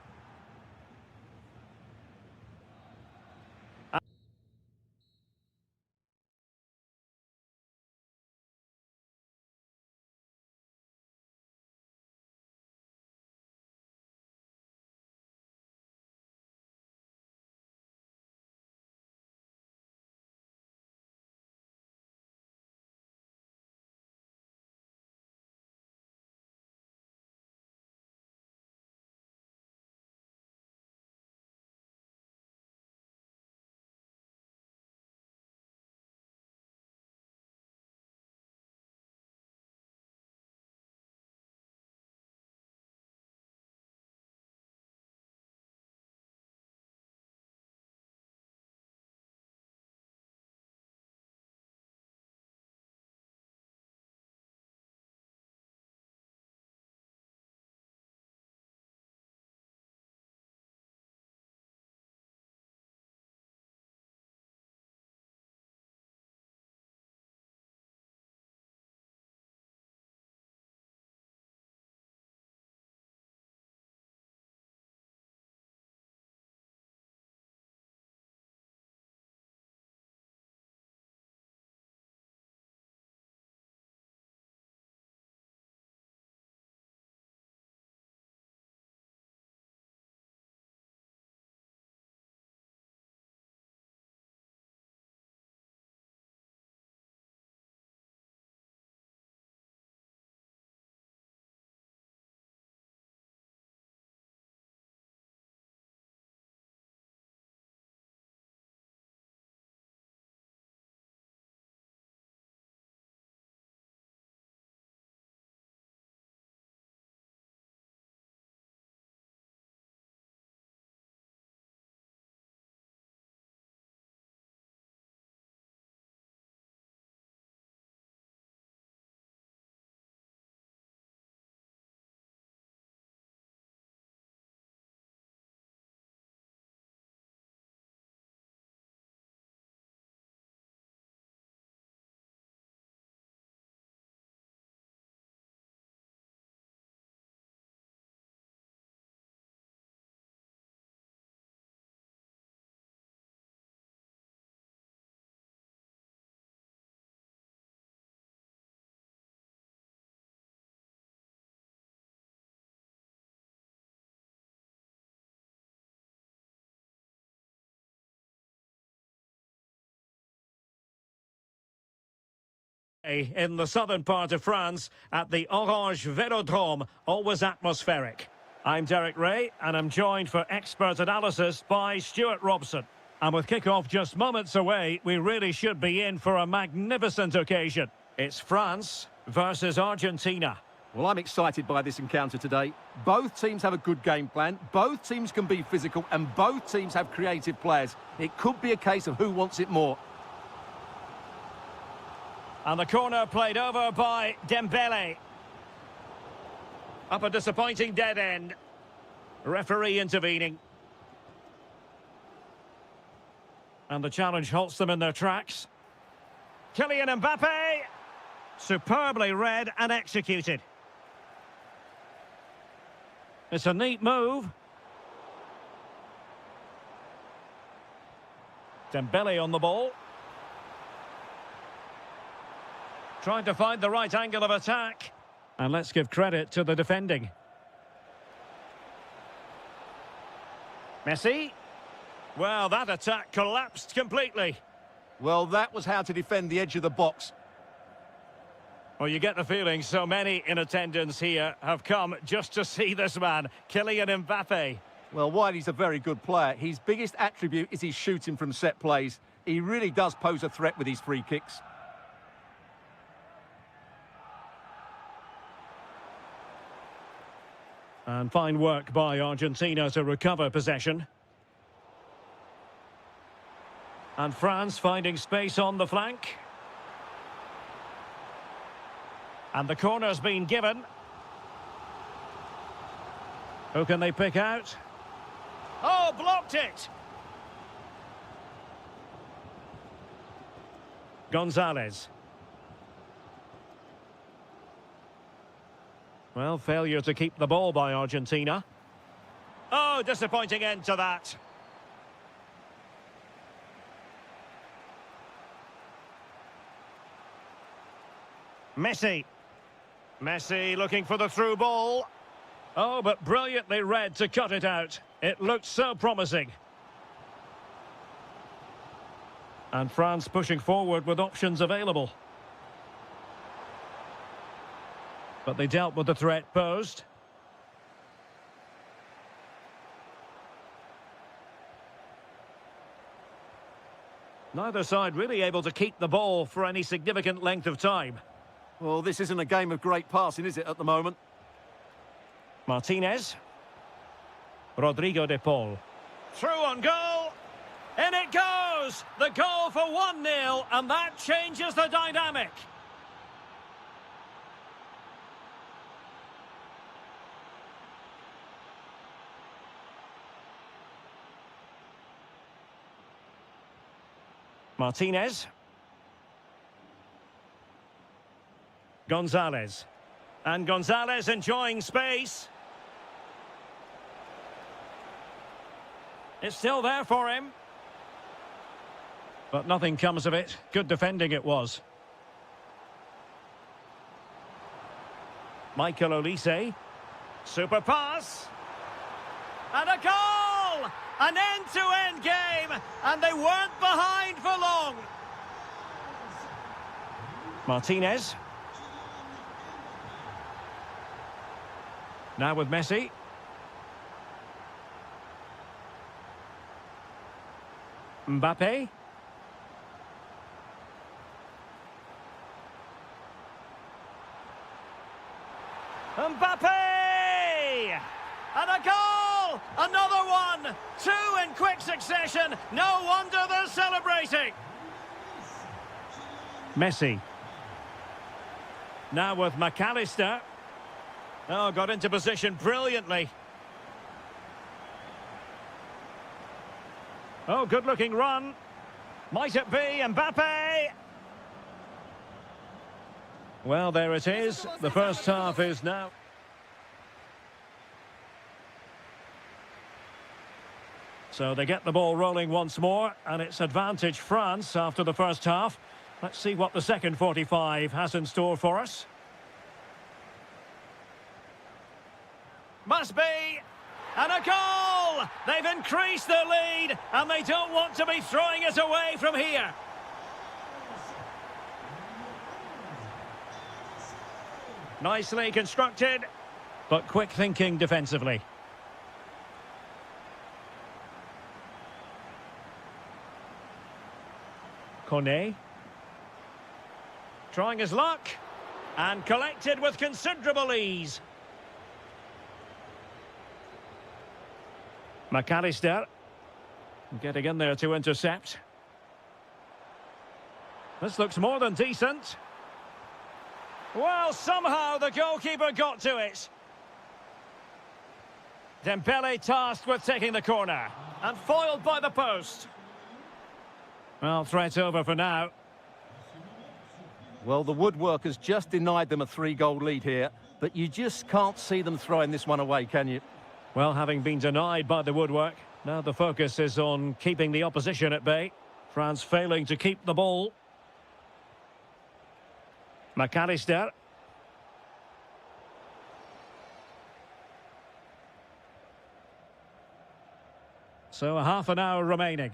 In the southern part of France at the Orange Velodrome, always atmospheric. I'm Derek Ray and I'm joined for expert analysis by Stuart Robson. And with kick-off just moments away, we really should be in for a magnificent occasion. It's France versus Argentina. Well, I'm excited by this encounter today. Both teams have a good game plan, both teams can be physical, and both teams have creative players. It could be a case of who wants it more. And the corner played over by Dembele. Up a disappointing dead end. Referee intervening. And the challenge halts them in their tracks. Kylian Mbappe. Superbly read and executed. It's a neat move. Dembele on the ball. Trying to find the right angle of attack. And let's give credit to the defending. Messi. Well, that attack collapsed completely. Well, that was how to defend the edge of the box. Well, you get the feeling so many in attendance here have come just to see this man, Kylian Mbappe. Well, while he's a very good player, his biggest attribute is his shooting from set plays. He really does pose a threat with his free kicks. And fine work by Argentina to recover possession. And France finding space on the flank. And the corner's been given. Who can they pick out? Oh, blocked it! Gonzalez. Well, failure to keep the ball by Argentina. Oh, disappointing end to that. Messi. Messi looking for the through ball. Oh, but brilliantly read to cut it out. It looked so promising. And France pushing forward with options available. But they dealt with the threat posed. Neither side really able to keep the ball for any significant length of time. Well, this isn't a game of great passing, is it, at the moment? Martinez. Rodrigo de Paul. Through on goal. In it goes! The goal for 1-0, and that changes the dynamic. Martinez. Gonzalez. And Gonzalez enjoying space. It's still there for him. But nothing comes of it. Good defending it was. Michael Olise. Super pass. And a goal! An end-to-end game, and they weren't behind for long. Martinez. Now with Messi. Mbappe. Mbappe! And a goal! Another one! Two in quick succession. No wonder they're celebrating. Messi. Now with McAllister. Oh, got into position brilliantly. Oh, good-looking run. Might it be Mbappe? Well, there it is. The first half is now. So they get the ball rolling once more, and it's advantage France after the first half. Let's see what the second 45 has in store for us. Must be. And a goal! They've increased their lead, and they don't want to be throwing it away from here. Nicely constructed, but quick thinking defensively. Kone. Trying his luck. And collected with considerable ease. McAllister. Getting in there to intercept. This looks more than decent. Well, somehow the goalkeeper got to it. Dembele tasked with taking the corner. And foiled by the post. Well, threat over for now. Well, the woodworkers just denied them a 3-goal lead here, but you just can't see them throwing this one away, can you? Well, having been denied by the woodwork, now the focus is on keeping the opposition at bay. France failing to keep the ball. McAllister. So a half an hour remaining.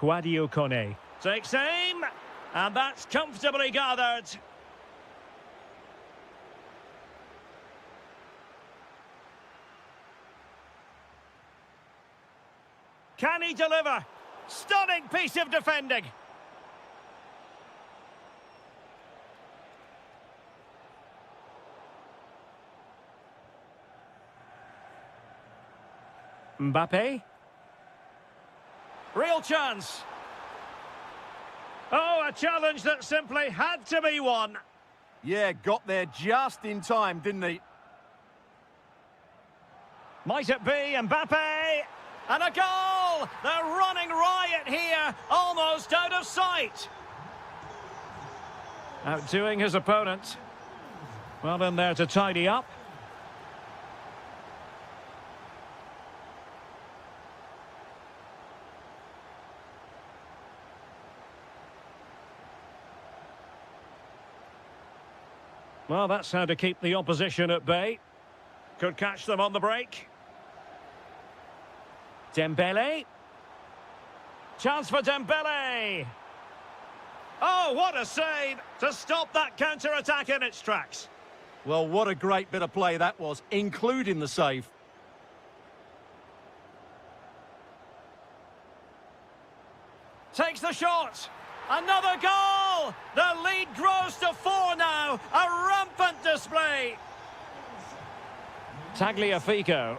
Kwadwo Kone takes aim, and that's comfortably gathered. Can he deliver? Stunning piece of defending. Mbappe. Real chance. Oh, a challenge that simply had to be won. Yeah, got there just in time, didn't he? Might it be Mbappe? And a goal! They're running riot here, almost out of sight. Outdoing his opponent. Well in there to tidy up. Well, that's how to keep the opposition at bay. Could catch them on the break. Dembele. Chance for Dembele. Oh, what a save to stop that counter-attack in its tracks. Well, what a great bit of play that was, including the save. Takes the shot. Another goal! The lead grows to 4 now. A rampant display. Tagliafico.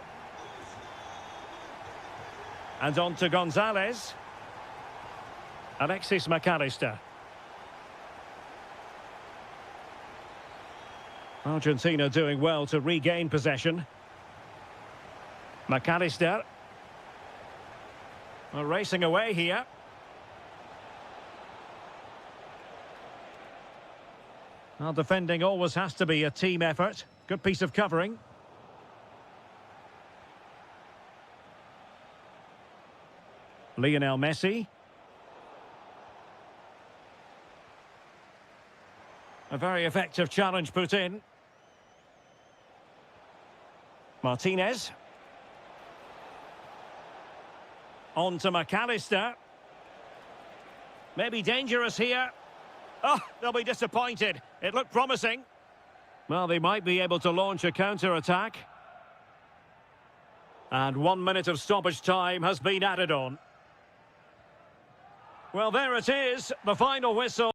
And on to Gonzalez. Alexis McAllister. Argentina doing well to regain possession. McAllister. Well, racing away here. Well, defending always has to be a team effort. Good piece of covering. Lionel Messi. A very effective challenge put in. Martinez. On to McAllister. Maybe dangerous here. Oh, they'll be disappointed. It looked promising. Well, they might be able to launch a counter-attack. And 1 minute of stoppage time has been added on. Well, there it is, the final whistle.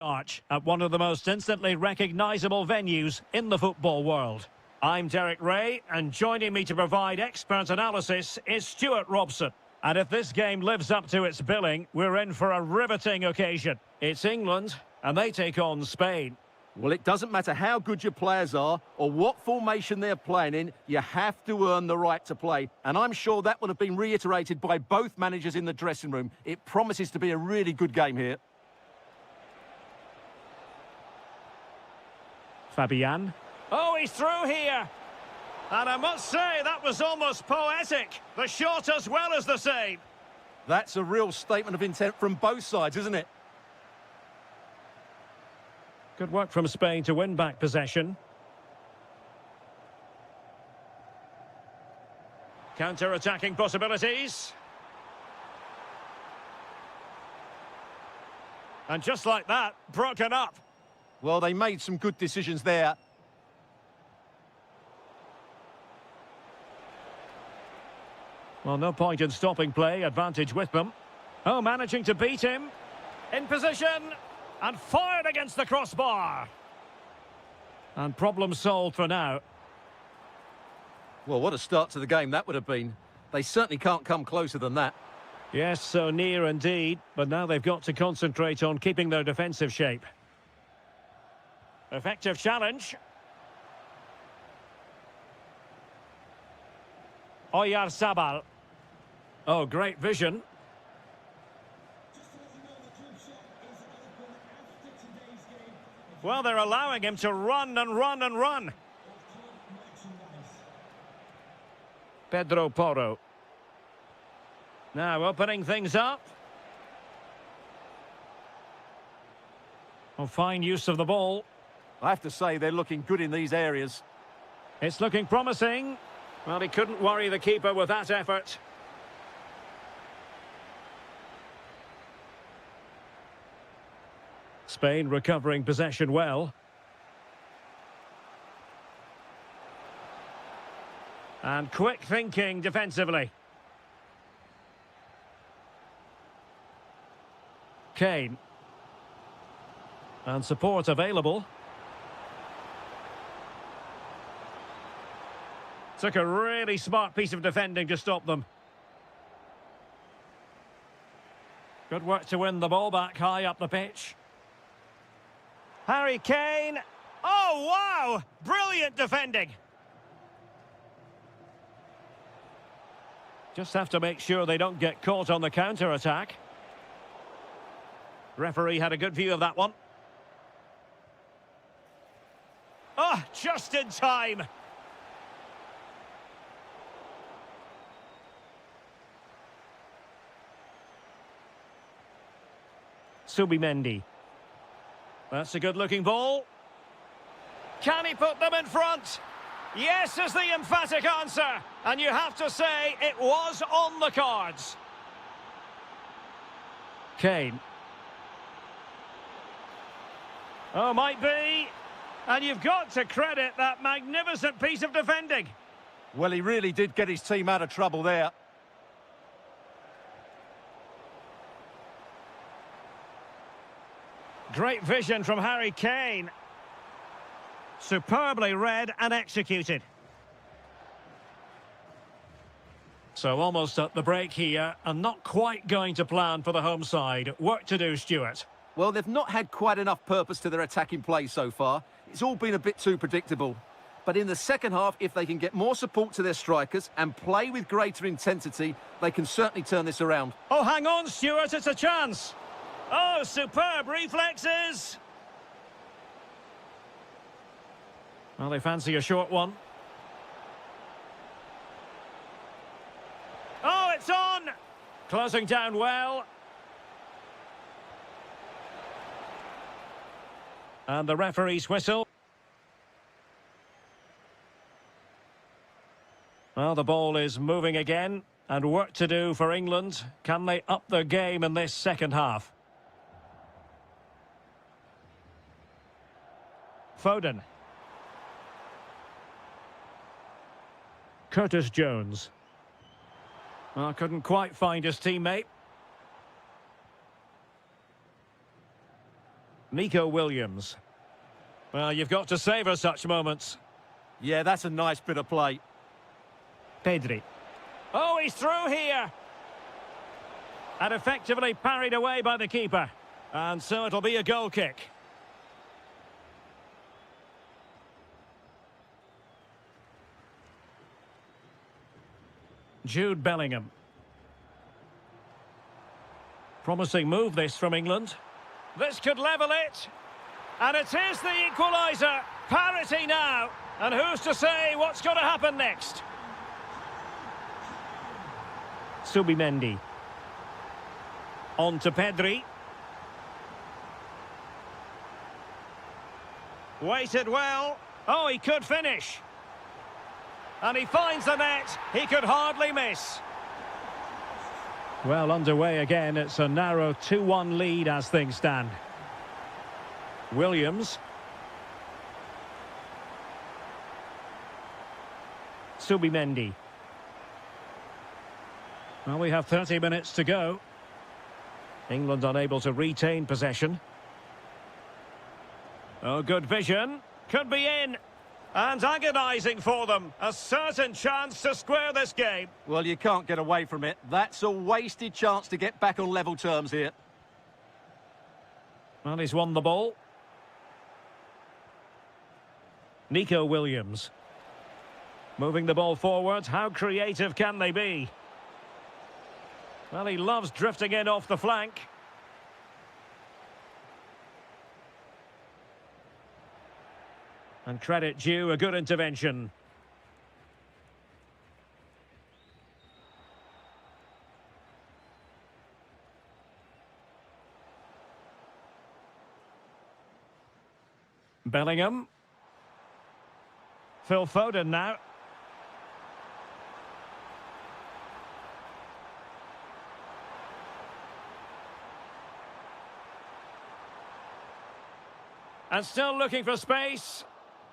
Arch at one of the most instantly recognisable venues in the football world. I'm Derek Ray, and joining me to provide expert analysis is Stuart Robson. And if this game lives up to its billing, we're in for a riveting occasion. It's England, and they take on Spain. Well, it doesn't matter how good your players are or what formation they're playing in, you have to earn the right to play. And I'm sure that will have been reiterated by both managers in the dressing room. It promises to be a really good game here. Fabian. Oh, he's through here. And I must say, that was almost poetic. The shot as well as the save. That's a real statement of intent from both sides, isn't it? Good work from Spain to win back possession. Counter-attacking possibilities. And just like that, broken up. Well, they made some good decisions there. Well, no point in stopping play, advantage with them. Oh, managing to beat him. In position. And fired against the crossbar. And problem solved for now. Well, what a start to the game that would have been. They certainly can't come closer than that. Yes, so near indeed. But now they've got to concentrate on keeping their defensive shape. Effective challenge. Oyarzabal. Oh, great vision. Well, they're allowing him to run and run and run. Pedro Porro. Now opening things up. Oh, fine use of the ball. I have to say, they're looking good in these areas. It's looking promising. Well, he couldn't worry the keeper with that effort. Spain recovering possession well. And quick thinking defensively. Kane. And support available. Took a really smart piece of defending to stop them. Good work to win the ball back high up the pitch. Harry Kane. Oh, wow! Brilliant defending. Just have to make sure they don't get caught on the counter-attack. Referee had a good view of that one. Oh, just in time. Subimendi. That's a good-looking ball. Can he put them in front? Yes is the emphatic answer. And you have to say it was on the cards. Kane. Oh, might be. And you've got to credit that magnificent piece of defending. Well, he really did get his team out of trouble there. Great vision from Harry Kane. Superbly read and executed. So almost at the break here, and not quite going to plan for the home side. Work to do, Stuart. Well, they've not had quite enough purpose to their attacking play so far. It's all been a bit too predictable. But in the second half, if they can get more support to their strikers and play with greater intensity, they can certainly turn this around. Oh, hang on, Stuart, it's a chance. Oh, superb reflexes. Well, they fancy a short one. Oh, it's on! Closing down well. And the referee's whistle. Well, the ball is moving again, and work to do for England. Can they up their game in this second half? Foden. Curtis Jones. Well, couldn't quite find his teammate. Nico Williams. Well, you've got to savour such moments. Yeah, that's a nice bit of play. Pedri. Oh, he's through here. And effectively parried away by the keeper. And so it'll be a goal kick. Jude Bellingham. Promising move this from England. This could level it. And it is the equaliser. Parity now. And who's to say what's going to happen next? Subimendi. On to Pedri. Waited well. Oh, he could finish. And he finds the net. He could hardly miss. Well, underway again. It's a narrow 2-1 lead as things stand. Williams. Subimendi. Well, we have 30 minutes to go. England unable to retain possession. Oh, good vision. Could be in. And agonising for them. A certain chance to square this game. Well, you can't get away from it. That's a wasted chance to get back on level terms here. Well, he's won the ball. Nico Williams. Moving the ball forward. How creative can they be? Well, he loves drifting in off the flank. And credit due, a good intervention. Bellingham. Phil Foden now. And still looking for space.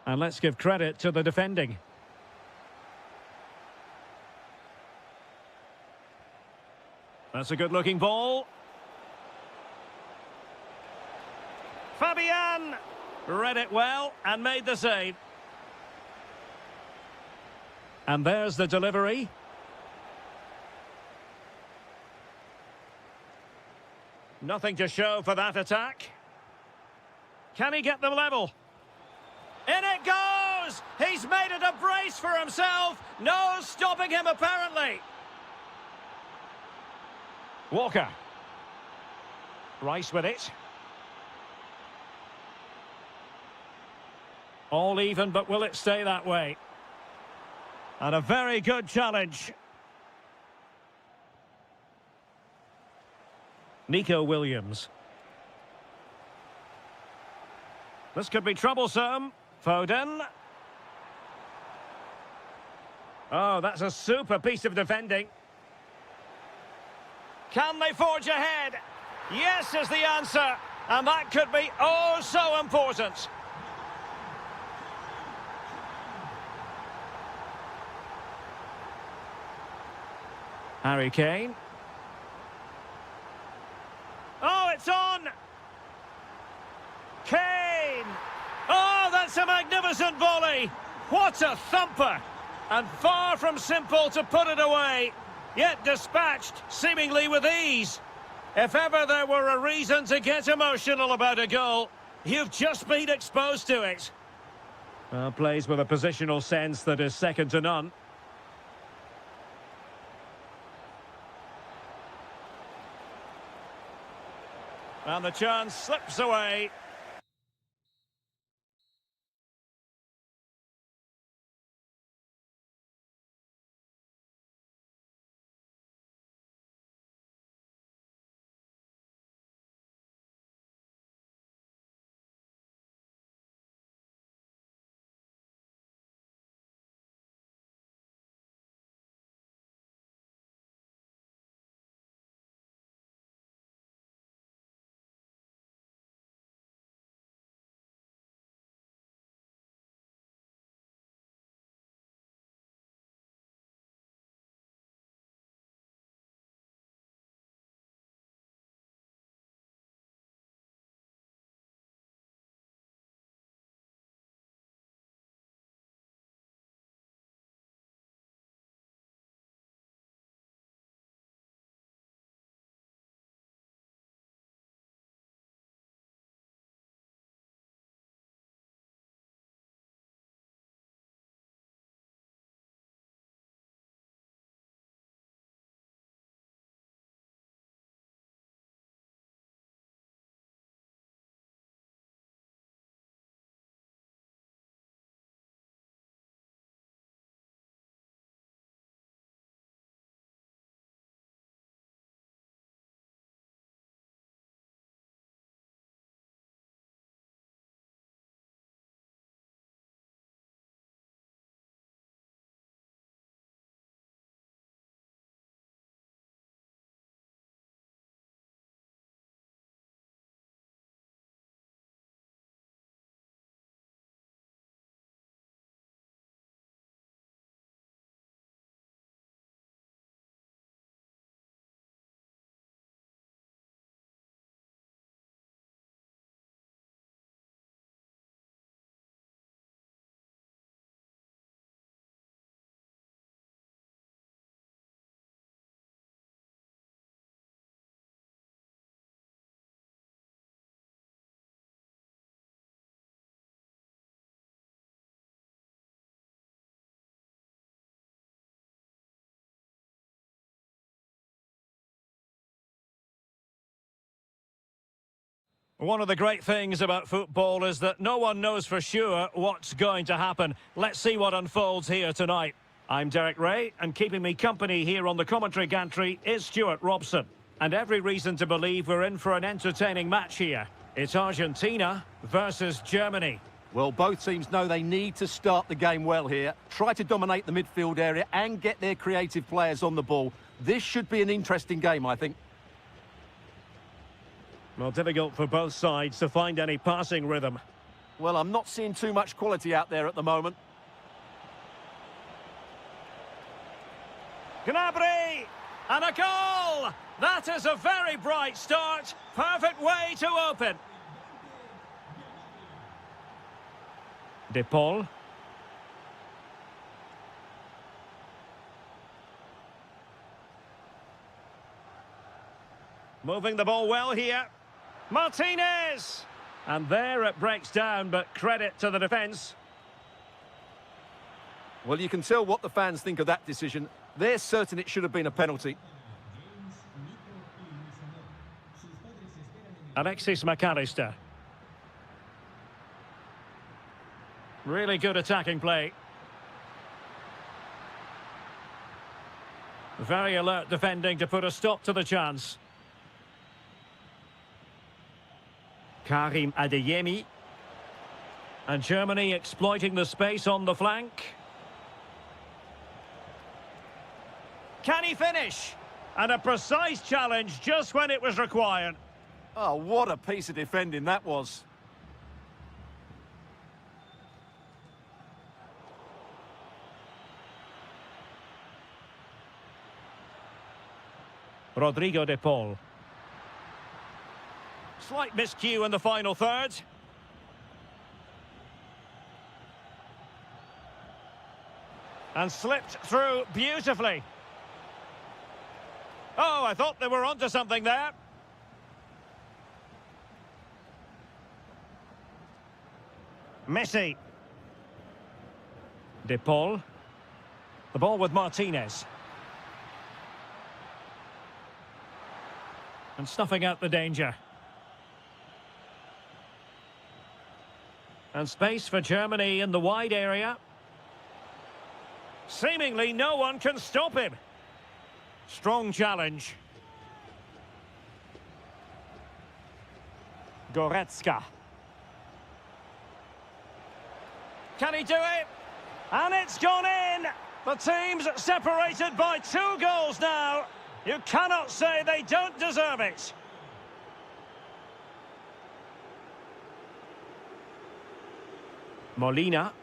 And let's give credit to the defending. That's a good-looking ball. Fabian read it well and made the save. And there's the delivery. Nothing to show for that attack. Can he get them level? In it goes! He's made it a brace for himself. No stopping him, apparently. Walker. Rice with it. All even, but will it stay that way? And a very good challenge. Nico Williams. This could be troublesome. Foden. Oh, that's a super piece of defending. Can they forge ahead? Yes is the answer. And that could be oh so important. Harry Kane. Oh, it's on! Kane! Oh, that's a magnificent volley! What a thumper! And far from simple to put it away, yet dispatched seemingly with ease. If ever there were a reason to get emotional about a goal, you've just been exposed to it. Well, plays with a positional sense that is second to none. And the chance slips away. One of the great things about football is that no one knows for sure what's going to happen. Let's see what unfolds here tonight. I'm Derek Ray, and keeping me company here on the commentary gantry is Stuart Robson. And every reason to believe we're in for an entertaining match here. It's Argentina versus Germany. Well, both teams know they need to start the game well here. Try to dominate the midfield area and get their creative players on the ball. This should be an interesting game, I think. Well, difficult for both sides to find any passing rhythm. Well, I'm not seeing too much quality out there at the moment. Gnabry! And a goal! That is a very bright start. Perfect way to open. De Paul. Moving the ball well here. Martinez! And there it breaks down, but credit to the defence. Well, you can tell what the fans think of that decision. They're certain it should have been a penalty. Alexis McAllister. Really good attacking play. Very alert defending to put a stop to the chance. Karim Adeyemi. And Germany exploiting the space on the flank. Can he finish? And a precise challenge just when it was required. Oh, what a piece of defending that was. Rodrigo de Paul. Slight miscue in the final third. And slipped through beautifully. Oh, I thought they were onto something there. Messi. De Paul. The ball with Martinez. And snuffing out the danger. And space for Germany in the wide area. Seemingly no one can stop him. Strong challenge. Goretzka. Can he do it? And it's gone in! The team's separated by 2 goals now. You cannot say they don't deserve it. Molina.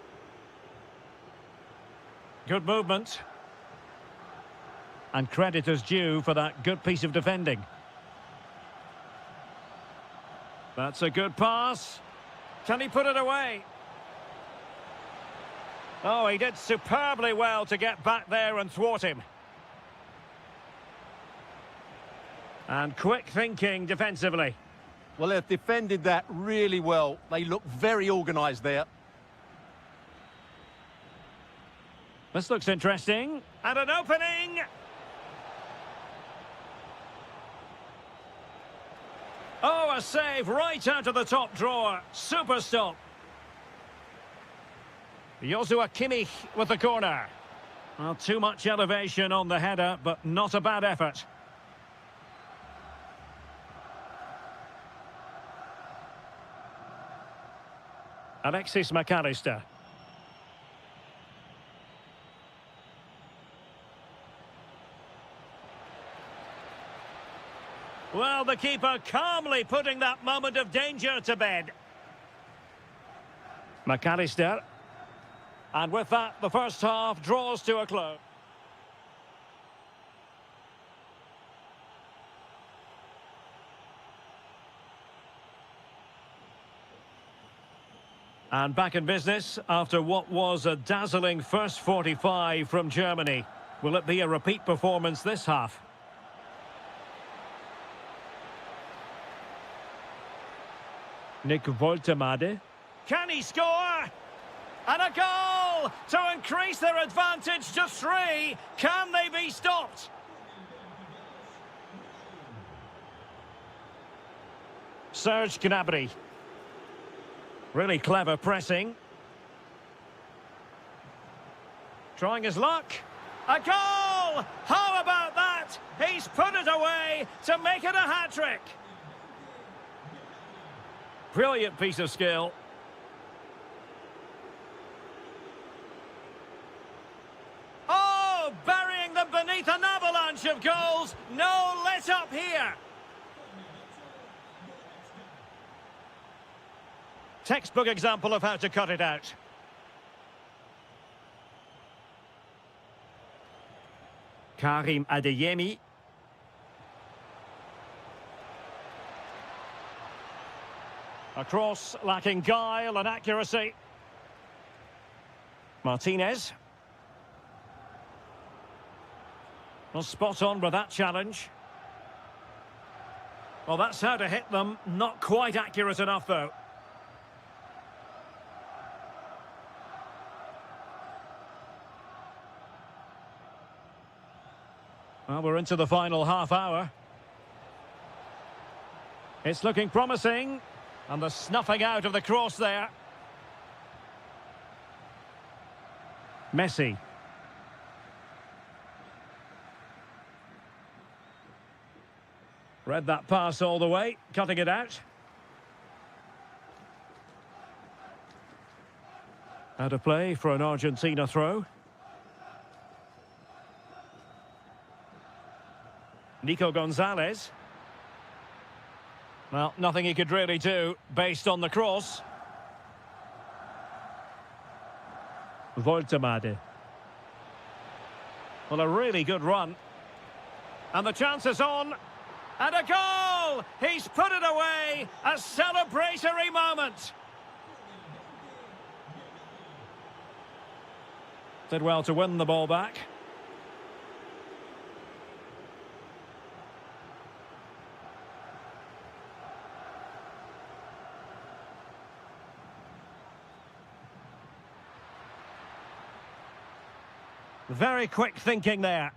Good movement. And credit is due for that good piece of defending. That's a good pass. Can he put it away? Oh, he did superbly well to get back there and thwart him. And quick thinking defensively. Well, they've defended that really well. They look very organised there. This looks interesting. And an opening! Oh, a save right out of the top drawer. Super stop. Joshua Kimmich with the corner. Well, too much elevation on the header, but not a bad effort. Alexis McAllister. Well, the keeper calmly putting that moment of danger to bed. McAllister. And with that, the first half draws to a close. And back in business after what was a dazzling first 45 from Germany. Will it be a repeat performance this half? Nick Woltemade. Can he score? And a goal to increase their advantage to 3. Can they be stopped? Serge Gnabry. Really clever pressing. Trying his luck. A goal! How about that? He's put it away to make it a hat-trick. Brilliant piece of skill. Oh, burying them beneath an avalanche of goals. No let up here. Textbook example of how to cut it out. Karim Adeyemi. A cross lacking guile and accuracy. Martinez. Well, spot on with that challenge. Well, that's how to hit them. Not quite accurate enough, though. Well, we're into the final half hour. It's looking promising. And the snuffing out of the cross there. Messi. Read that pass all the way, cutting it out. Out of play for an Argentina throw. Nico Gonzalez. Well, nothing he could really do based on the cross. Voltemade. Well, a really good run. And the chance is on. And a goal! He's put it away. A celebratory moment. Did well to win the ball back. Very quick thinking there.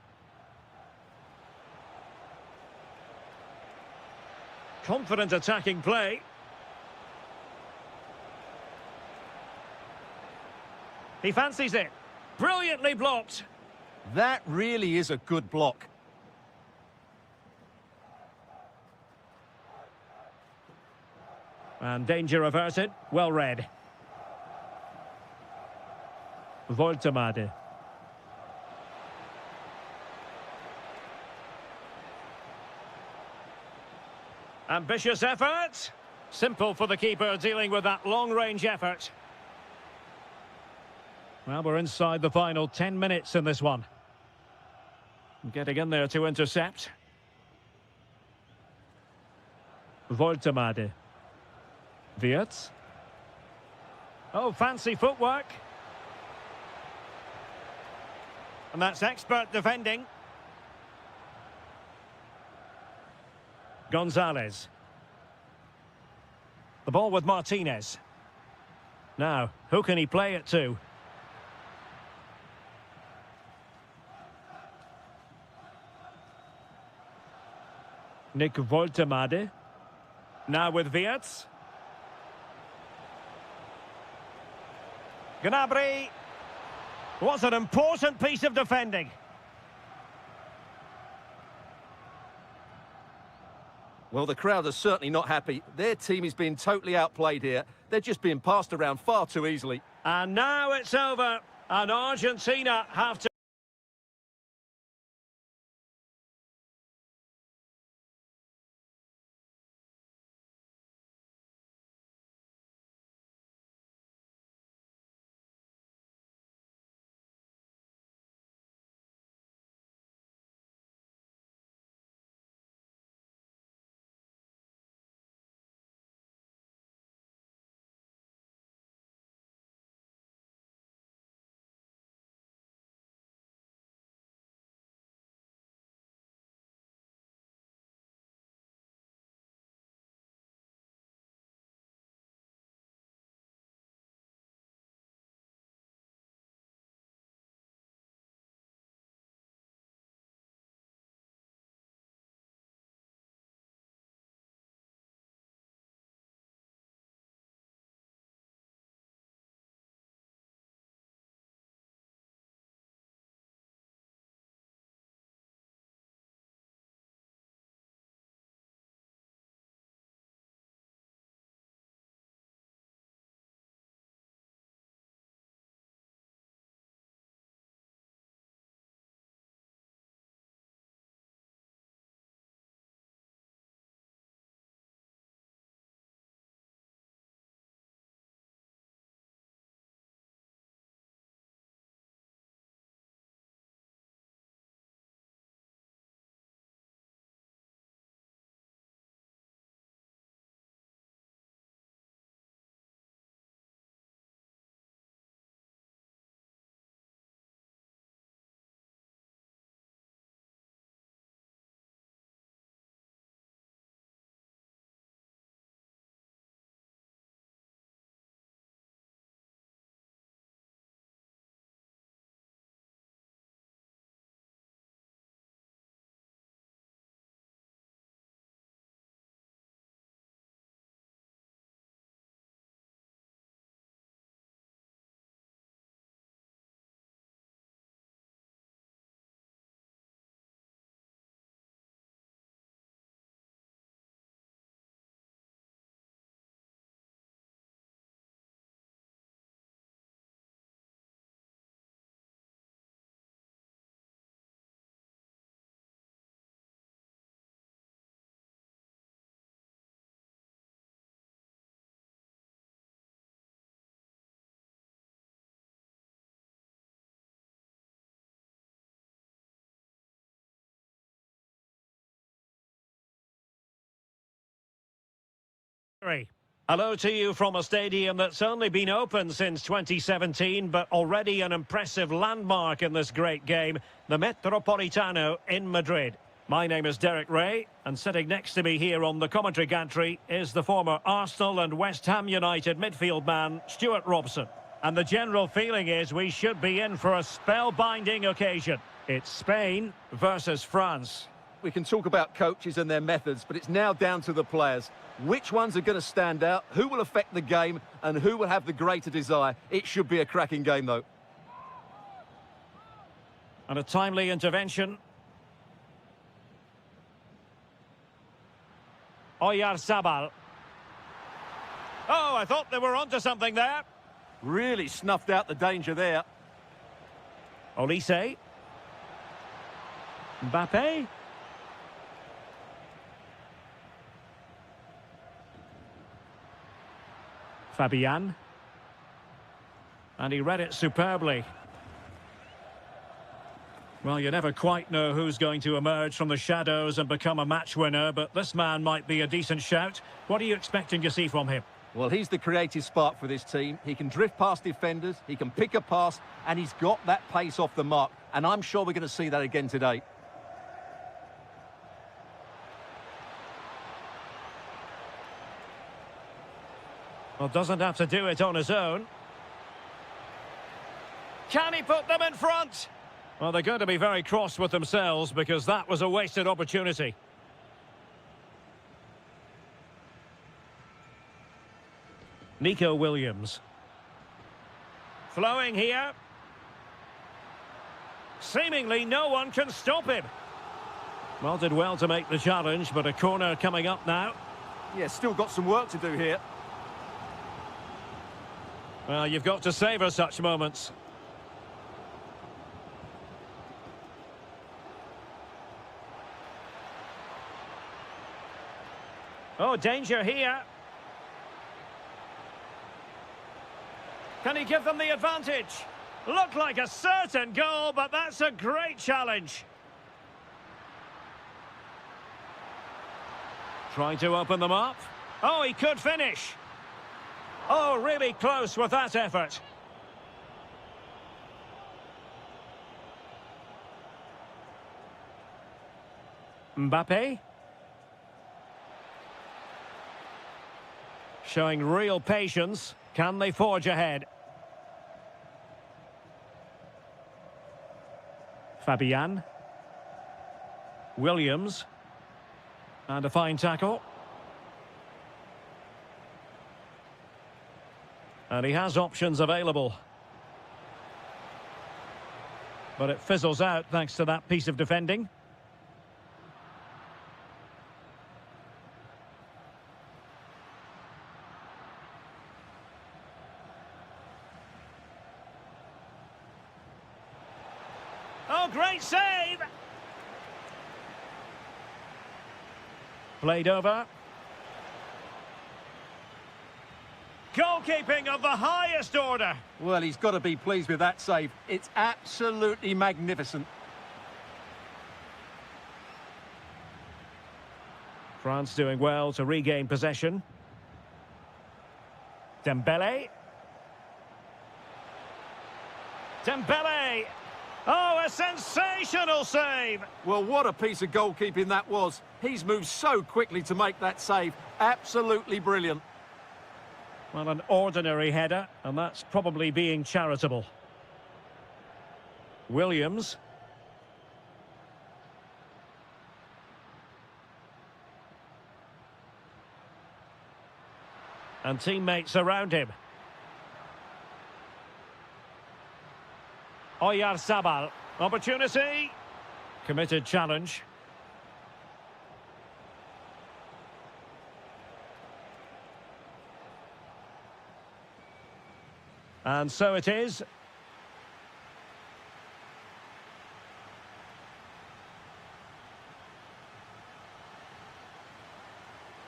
Confident attacking play. He fancies it. Brilliantly blocked. That really is a good block. And danger averted. Well read. Voltemade. Ambitious effort. Simple for the keeper dealing with that long-range effort. Well, we're inside the final 10 minutes in this one. Getting in there to intercept. Voltemade. Wirtz. Oh, fancy footwork. And that's expert defending. Gonzalez. The ball with Martinez. Now, who can he play it to? Nick Voltemade. Now with Wirtz. Gnabry. What an important piece of defending. Well, the crowd are certainly not happy. Their team is being totally outplayed here. They're just being passed around far too easily. And now it's over. And Argentina have to Hello to you from a stadium that's only been open since 2017, but already an impressive landmark in this great game, the Metropolitano in Madrid. My name is Derek Ray, and sitting next to me here on the commentary gantry is the former Arsenal and West Ham United midfield man, Stuart Robson. And the general feeling is we should be in for a spellbinding occasion. It's Spain versus France. We can talk about coaches and their methods, but it's now down to the players. Which ones are going to stand out, who will affect the game, and who will have the greater desire? It should be a cracking game, though. And a timely intervention. Oyarzabal. Oh, I thought they were onto something there. Really snuffed out the danger there. Olise. Mbappe. Fabian. And he read it superbly. Well, you never quite know who's going to emerge from the shadows and become a match winner, but this man might be a decent shout. What are you expecting to see from him? Well, he's the creative spark for this team. He can drift past defenders, he can pick a pass, and he's got that pace off the mark. And I'm sure we're going to see that again today. Well, doesn't have to do it on his own. Can he put them in front? Well, they're going to be very cross with themselves because that was a wasted opportunity. Nico Williams. Flowing here. Seemingly no one can stop him. Well, did well to make the challenge, but a corner coming up now. Yeah, still got some work to do here. Well, you've got to savour such moments. Oh, danger here. Can he give them the advantage? Looked like a certain goal, but that's a great challenge. Trying to open them up. Oh, he could finish. Oh, really close with that effort. Mbappe. Showing real patience. Can they forge ahead? Fabian. Williams. And a fine tackle. And he has options available. But it fizzles out thanks to that piece of defending. Oh, great save! Played over. Goalkeeping of the highest order. Well, he's got to be pleased with that save. It's absolutely magnificent. France doing well to regain possession. Dembele. Dembele! Oh, a sensational save! Well, what a piece of goalkeeping that was. He's moved so quickly to make that save. Absolutely brilliant. Well, an ordinary header, and that's probably being charitable. Williams. And teammates around him. Oyarzabal. Opportunity. Committed challenge. And so it is.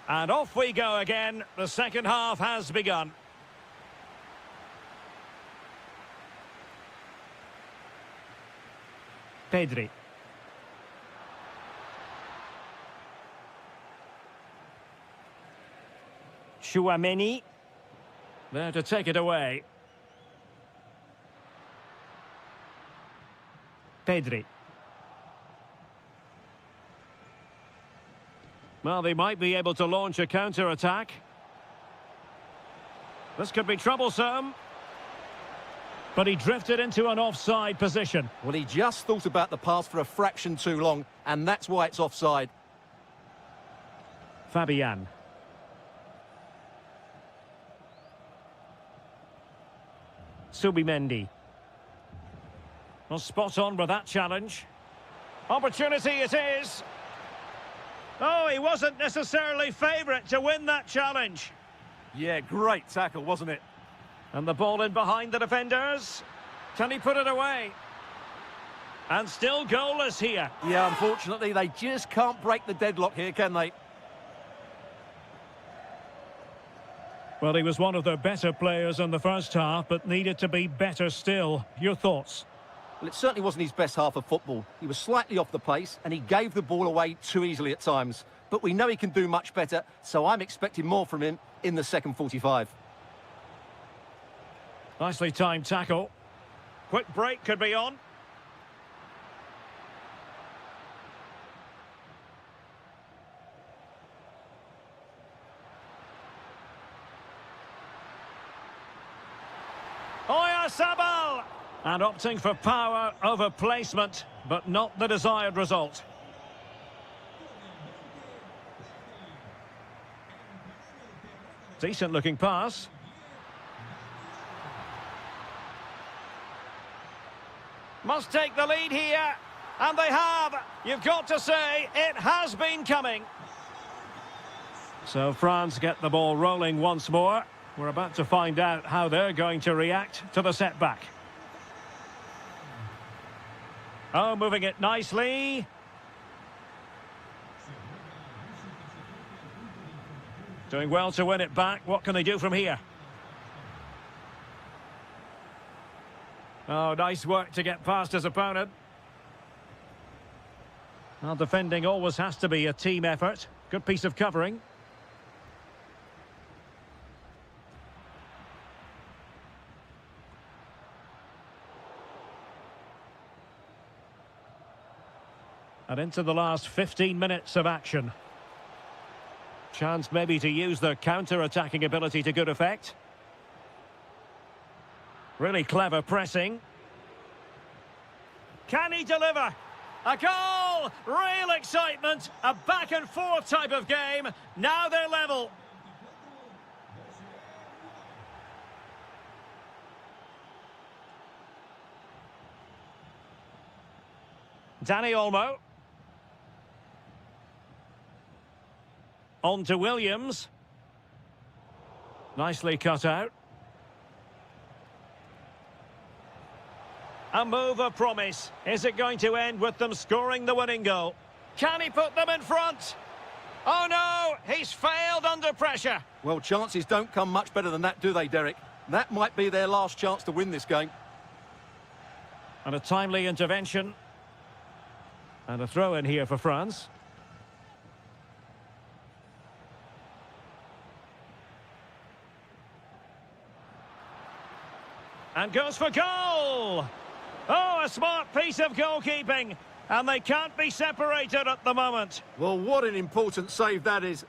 And off we go again. The second half has begun. Pedri. Chouameni. There to take it away. Pedri. Well, they might be able to launch a counter-attack. This could be troublesome. But he drifted into an offside position. Well, he just thought about the pass for a fraction too long, and that's why it's offside. Fabian. Subimendi. Well, spot on with that challenge. Opportunity it is. Oh, he wasn't necessarily favourite to win that challenge. Yeah, great tackle, wasn't it? And the ball in behind the defenders. Can he put it away? And still goalless here. Yeah, unfortunately, they just can't break the deadlock here, can they? Well, he was one of their better players in the first half, but needed to be better still. Your thoughts? Well, it certainly wasn't his best half of football. He was slightly off the pace, and he gave the ball away too easily at times. But we know he can do much better, so I'm expecting more from him in the second 45. Nicely timed tackle. Quick break could be on. Oyarzabal! And opting for power over placement, but not the desired result. Decent looking pass. Must take the lead here, and they have. You've got to say, it has been coming. So France get the ball rolling once more. We're about to find out how they're going to react to the setback. Oh, moving it nicely. Doing well to win it back. What can they do from here? Oh, nice work to get past his opponent. Well, defending always has to be a team effort. Good piece of covering. And into the last 15 minutes of action. Chance maybe to use their counter-attacking ability to good effect. Really clever pressing. Can he deliver? A goal! Real excitement. A back-and-forth type of game. Now they're level. Danny Olmo. On to Williams. Nicely cut out. A move of promise. Is it going to end with them scoring the winning goal? Can he put them in front? Oh no, he's failed under pressure. Well, chances don't come much better than that, do they, Derek? That might be their last chance to win this game. And a timely intervention. And a throw in here for France. And goes for goal! Oh, a smart piece of goalkeeping. And they can't be separated at the moment. Well, what an important save that is.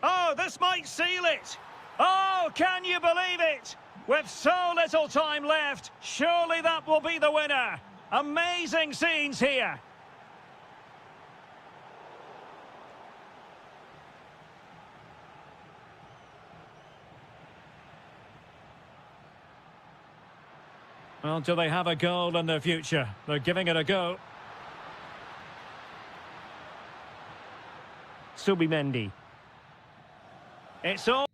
Oh, this might seal it. Oh, can you believe it? With so little time left, surely that will be the winner. Amazing scenes here. Well, do they have a goal in their future? They're giving it a go. Subimendi. It's all...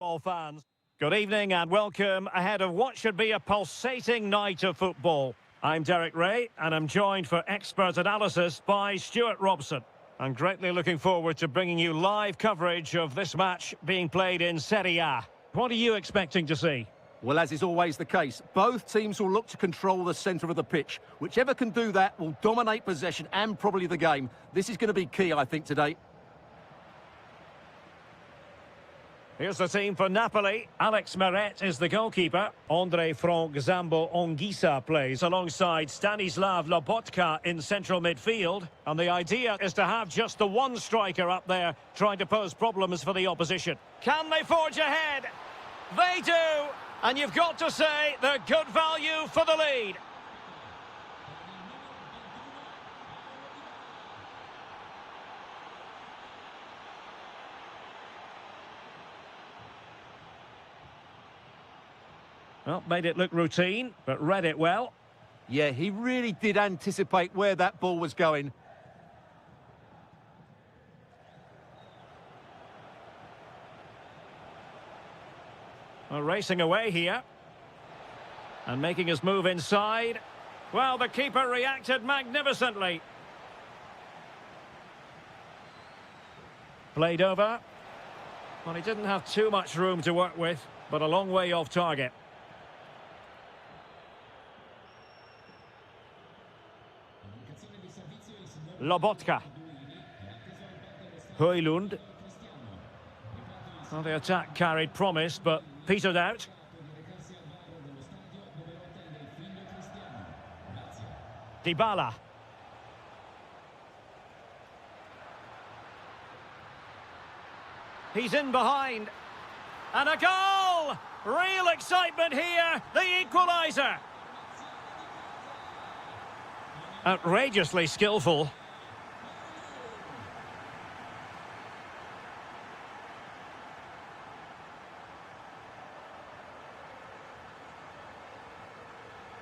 All fans, good evening and welcome ahead of what should be a pulsating night of football. I'm Derek Ray and I'm joined for expert analysis by Stuart Robson. I'm greatly looking forward to bringing you live coverage of this match being played in Serie A. What are you expecting to see? Well, as is always the case, both teams will look to control the centre of the pitch. Whichever can do that will dominate possession and probably the game. This is going to be key, I think, today. Here's the team for Napoli. Alex Meret is the goalkeeper. Andre Frank Zambo Ongisa plays alongside Stanislav Lobotka in central midfield. And the idea is to have just the one striker up there trying to pose problems for the opposition. Can they forge ahead? They do! And you've got to say they're good value for the lead. Well, made it look routine, but read it well. Yeah, he really did anticipate where that ball was going. Well, racing away here. And making his move inside. Well, the keeper reacted magnificently. Played over. Well, he didn't have too much room to work with, but a long way off target. Lobotka. Højlund. Well, the attack carried promise, but petered out. Dybala. He's in behind. And a goal! Real excitement here, the equaliser. Outrageously skillful.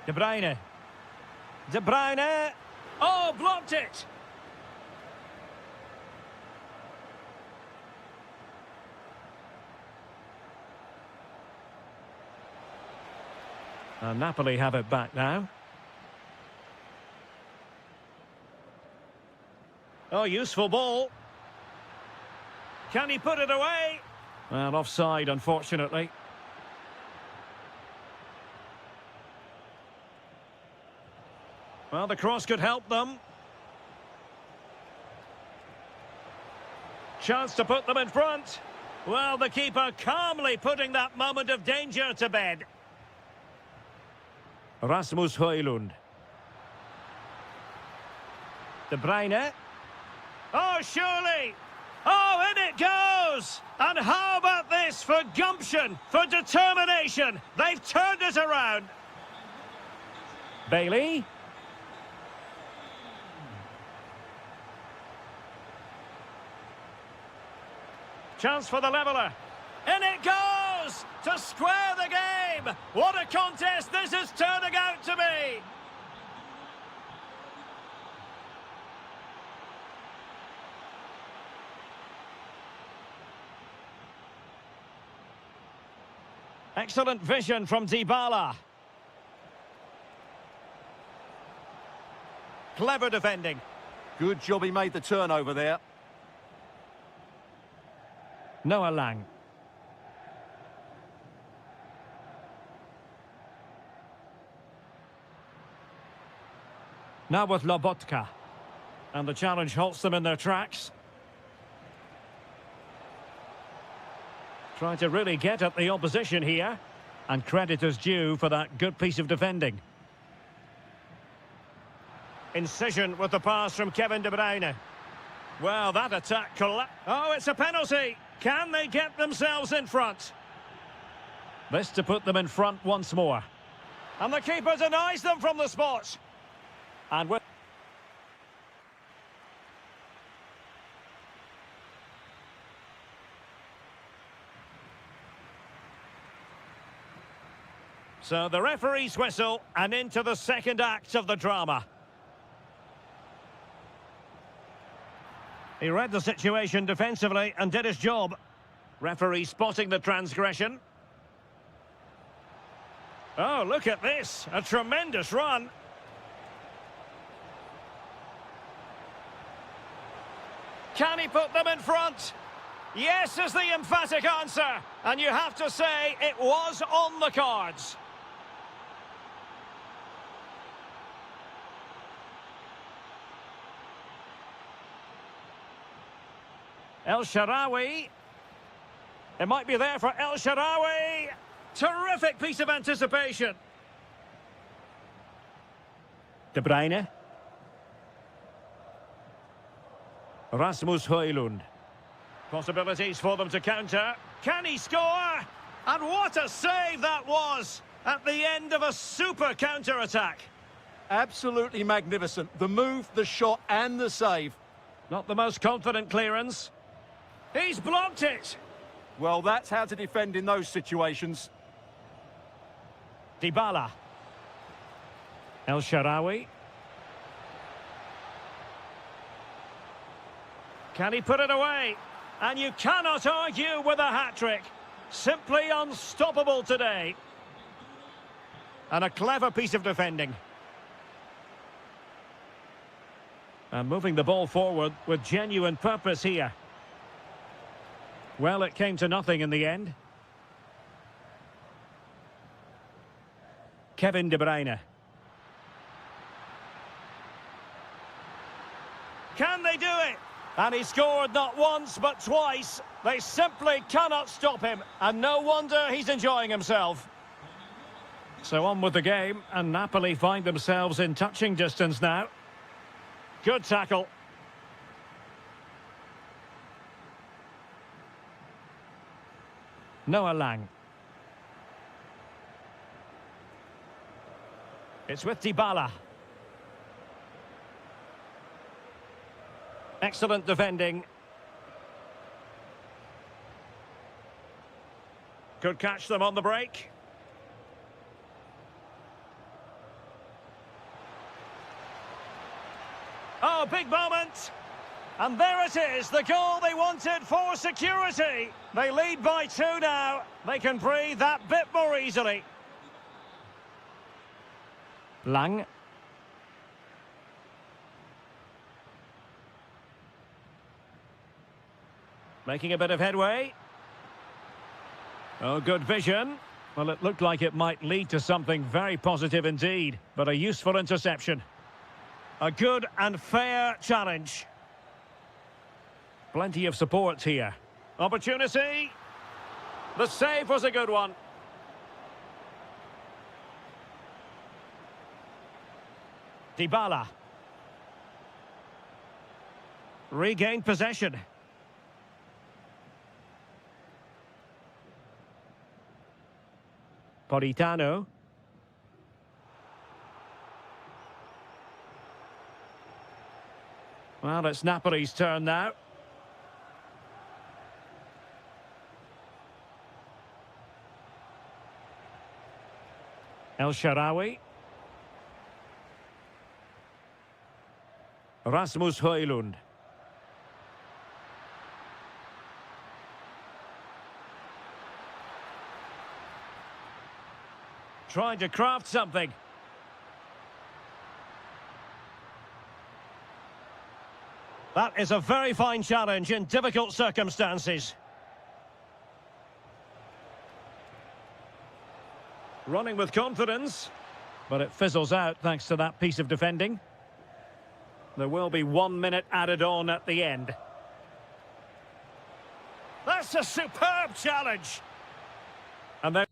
De Bruyne. De Bruyne. Oh, blocked it. And Napoli have it back now. Oh, useful ball. Can he put it away? Well, offside, unfortunately. Well, the cross could help them. Chance to put them in front. Well, the keeper calmly putting that moment of danger to bed. Rasmus Højlund. De Bruyne. Oh, surely. Oh, in it goes. And how about this for gumption, for determination? They've turned it around. Bailey. Chance for the leveller. In it goes! To square the game! What a contest this is turning out to be! Excellent vision from Dybala. Clever defending. Good job he made the turnover there. Noah Lang. Now with Lobotka. And the challenge halts them in their tracks. Trying to really get at the opposition here. And credit is due for that good piece of defending. Incision with the pass from Kevin De Bruyne. Well, that attack collapsed. Oh, it's a penalty. Can they get themselves in front? This to put them in front once more. And the keeper denies them from the spot. And with... So the referee's whistle and into the second act of the drama. He read the situation defensively and did his job. Referee spotting the transgression. Oh, look at this. A tremendous run. Can he put them in front? Yes is the emphatic answer. And you have to say it was on the cards. El Shaarawy. It might be there for El Shaarawy. Terrific piece of anticipation. De Bruyne. Rasmus Højlund. Possibilities for them to counter. Can he score? And what a save that was at the end of a super counter-attack. Absolutely magnificent. The move, the shot and the save. Not the most confident clearance. He's blocked it. Well, that's how to defend in those situations. Dybala. El Shaarawy. Can he put it away? And you cannot argue with a hat-trick. Simply unstoppable today. And a clever piece of defending. And moving the ball forward with genuine purpose here. Well, it came to nothing in the end. Kevin De Bruyne. Can they do it? And he scored not once but twice. They simply cannot stop him. And no wonder he's enjoying himself. So on with the game, and Napoli find themselves in touching distance now. Good tackle. Noah Lang. It's with Dybala. Excellent defending. Could catch them on the break. Oh, big moment. And there it is, the goal they wanted for security. They lead by 2 now. They can breathe that bit more easily. Lang. Making a bit of headway. Oh, good vision. Well, it looked like it might lead to something very positive indeed, but a useful interception. A good and fair challenge. Plenty of support here. Opportunity. The save was a good one. Dybala. Regained possession. Politano. Well, it's Napoli's turn now. El Shaarawy. Rasmus Højlund. Trying to craft something. That is a very fine challenge in difficult circumstances. Running with confidence, but it fizzles out thanks to that piece of defending. There will be 1 minute added on at the end. That's a superb challenge. And then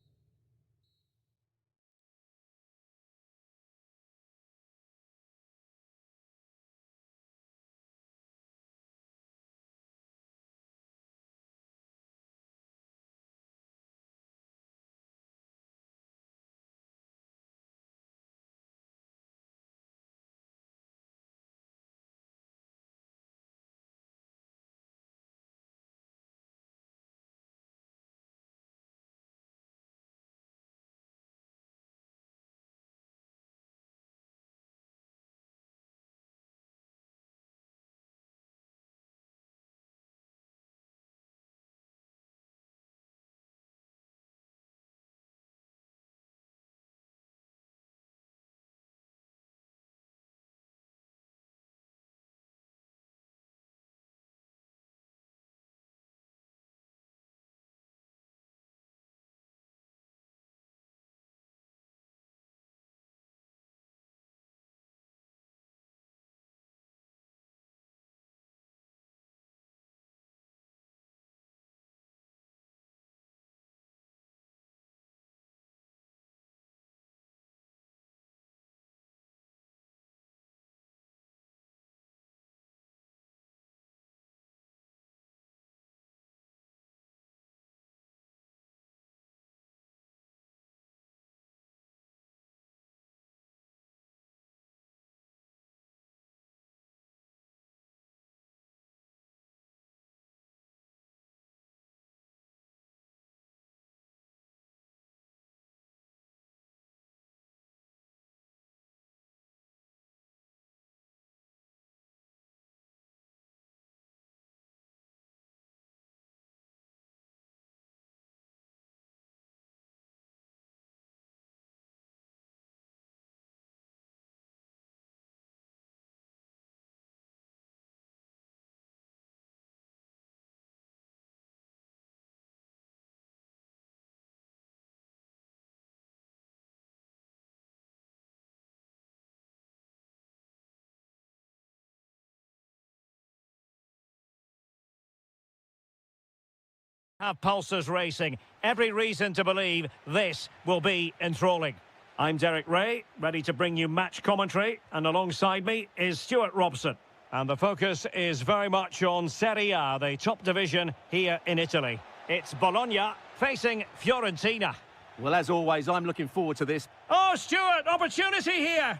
Have pulses racing. Every reason to believe this will be enthralling. I'm Derek Ray, ready to bring you match commentary, and alongside me is Stuart Robson. And the focus is very much on Serie A, the top division here in Italy. It's Bologna facing Fiorentina. Well, as always, I'm looking forward to this. Oh, Stuart, opportunity here!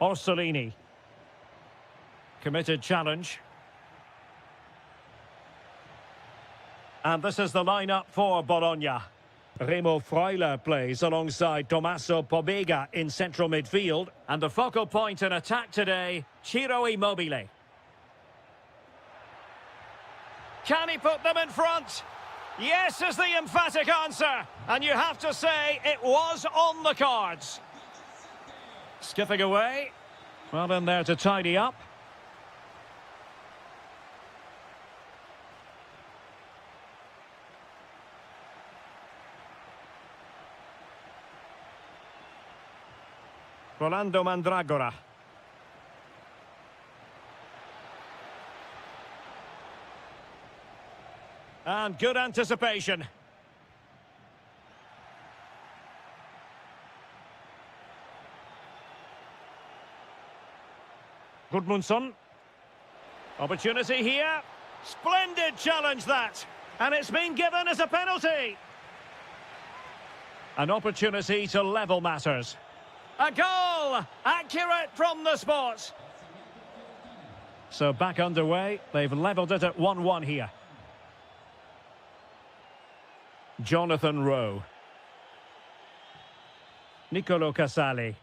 Orsolini. Committed challenge. And this is the lineup for Bologna. Remo Freuler plays alongside Tommaso Pobega in central midfield. And the focal point in attack today, Ciro Immobile. Can he put them in front? Yes is the emphatic answer. And you have to say it was on the cards. Skipping away. Well in there to tidy up. Rolando Mandragora. And good anticipation. Gudmundsson. Opportunity here. Splendid challenge that. And it's been given as a penalty. An opportunity to level matters. A goal! Accurate from the spot. So back underway. They've levelled it at 1-1 here. Jonathan Rowe. Nicolo Casali.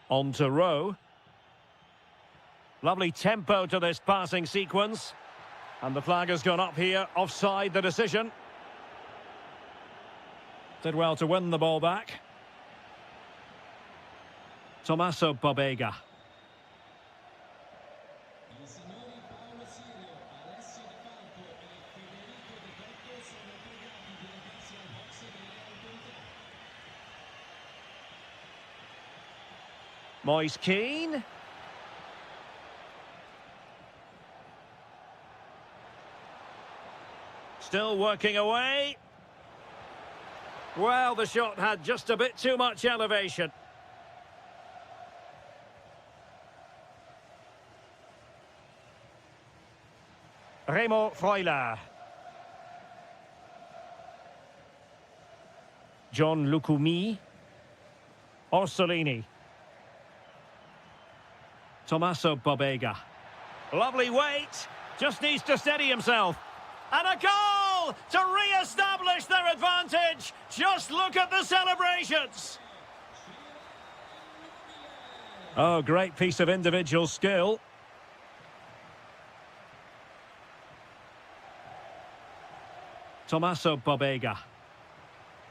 On to Rowe. Lovely tempo to this passing sequence. And the flag has gone up here. Offside the decision. Did well to win the ball back. Tommaso Pobega. Moise Keane. Still working away. Well, the shot had just a bit too much elevation. Remo Freuler. John Lucumi. Orsolini. Tommaso Pobega. Lovely weight. Just needs to steady himself. And a goal to re-establish their advantage. Just look at the celebrations. Oh, great piece of individual skill. Tommaso Pobega.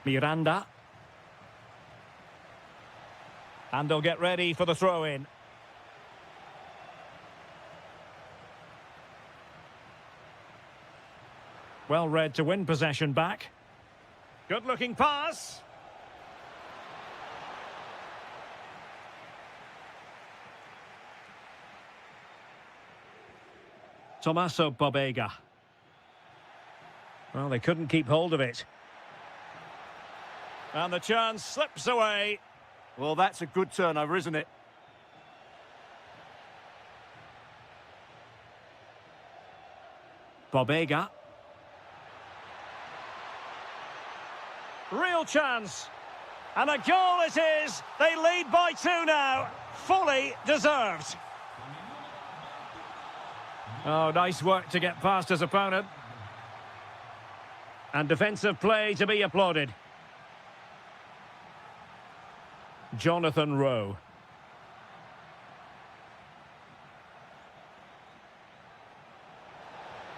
Miranda. And they'll get ready for the throw-in. Well read to win possession back. Good-looking pass. Tommaso Pobega. Well, they couldn't keep hold of it. And the chance slips away. Well, that's a good turnover, isn't it? Pobega. Real chance. And a goal it is. They lead by 2 now. Fully deserved. Oh, nice work to get past his opponent. And defensive play to be applauded. Jonathan Rowe.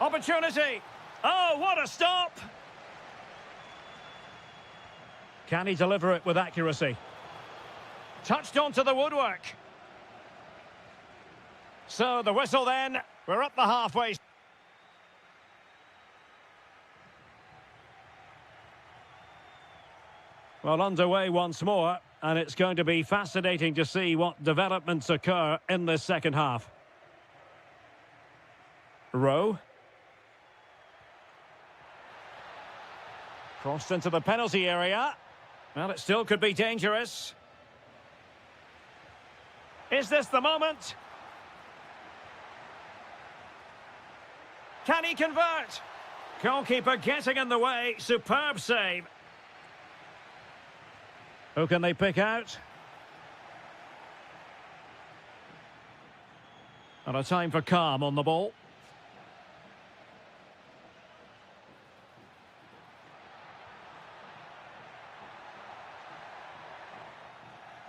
Opportunity. Oh, what a stop. Can he deliver it with accuracy? Touched onto the woodwork. So the whistle then. We're up the halfway. Well, underway once more, and it's going to be fascinating to see what developments occur in this second half. Rowe. Crossed into the penalty area. Well, it still could be dangerous. Is this the moment? Can he convert? Goalkeeper getting in the way. Superb save. Who can they pick out? And a time for calm on the ball.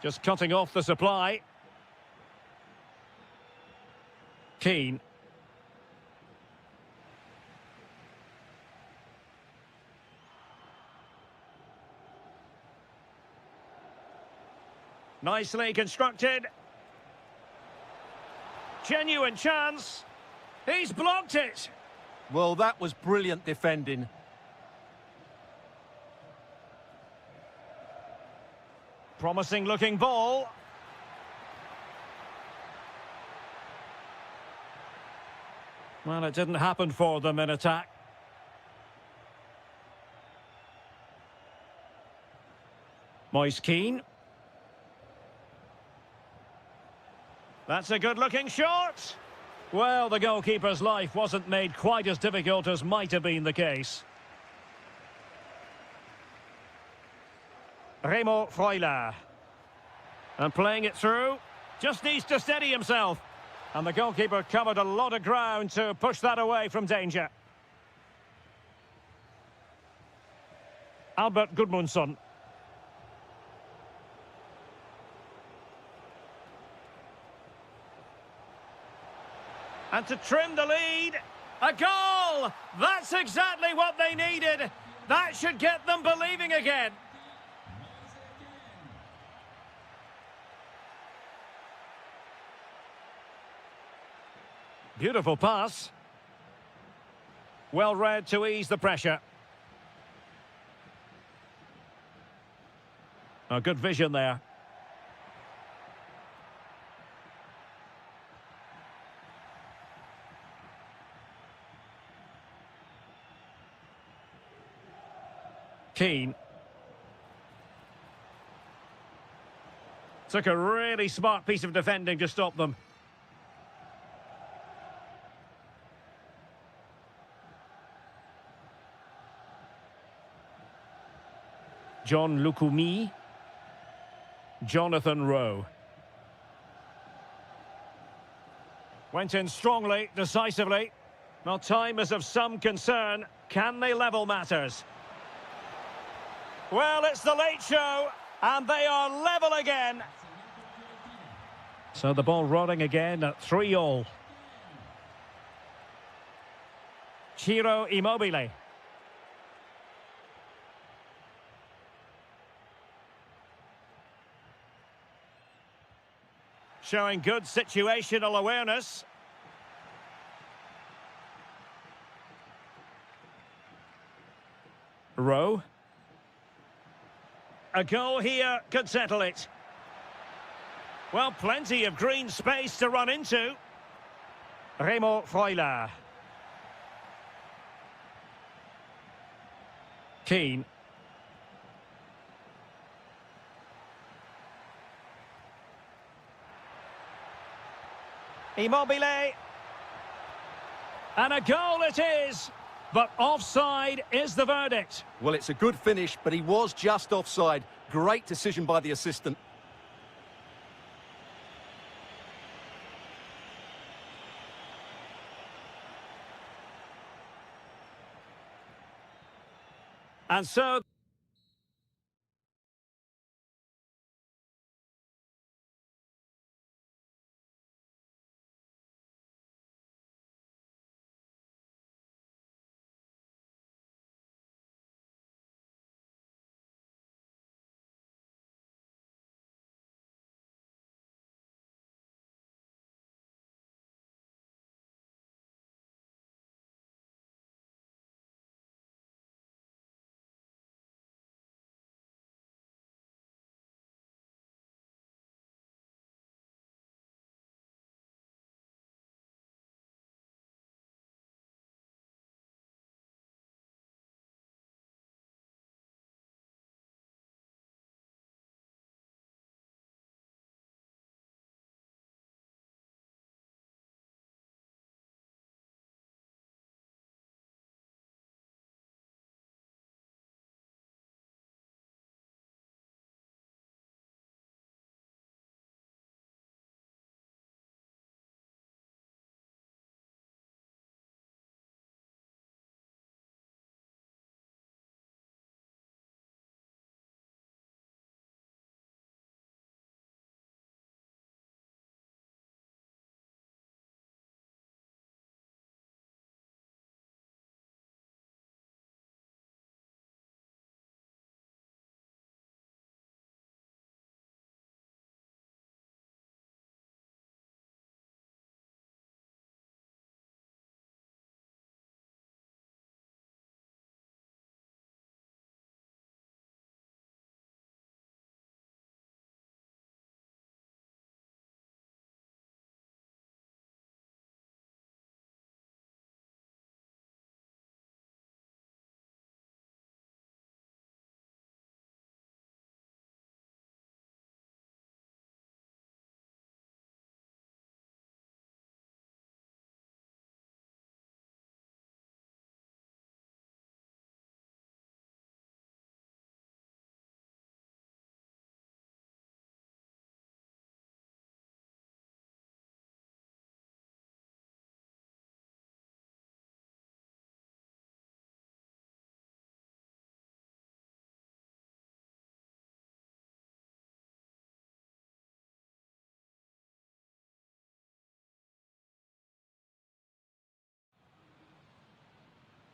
Just cutting off the supply. Keane. Nicely constructed. Genuine chance. He's blocked it. Well, that was brilliant defending. Promising looking ball. Well, it didn't happen for them in attack. Moise Keane. That's a good-looking shot. Well, the goalkeeper's life wasn't made quite as difficult as might have been the case. Remo Freuler. And playing it through. Just needs to steady himself. And the goalkeeper covered a lot of ground to push that away from danger. Albert Gudmundsson. And to trim the lead, a goal! That's exactly what they needed. That should get them believing again. Beautiful pass. Well read to ease the pressure. A good vision there. Keane. Took a really smart piece of defending to stop them. John Lukumi. Jonathan Rowe. Went in strongly, decisively. Well, time is of some concern. Can they level matters? Well, it's the late show, and they are level again. So the ball rolling again at 3-3. Ciro Immobile. Showing good situational awareness. Rowe. A goal here could settle it. Well, plenty of green space to run into. Remo Freuler. Keane. Immobile. And a goal it is. But offside is the verdict. Well, it's a good finish, but he was just offside. Great decision by the assistant. And so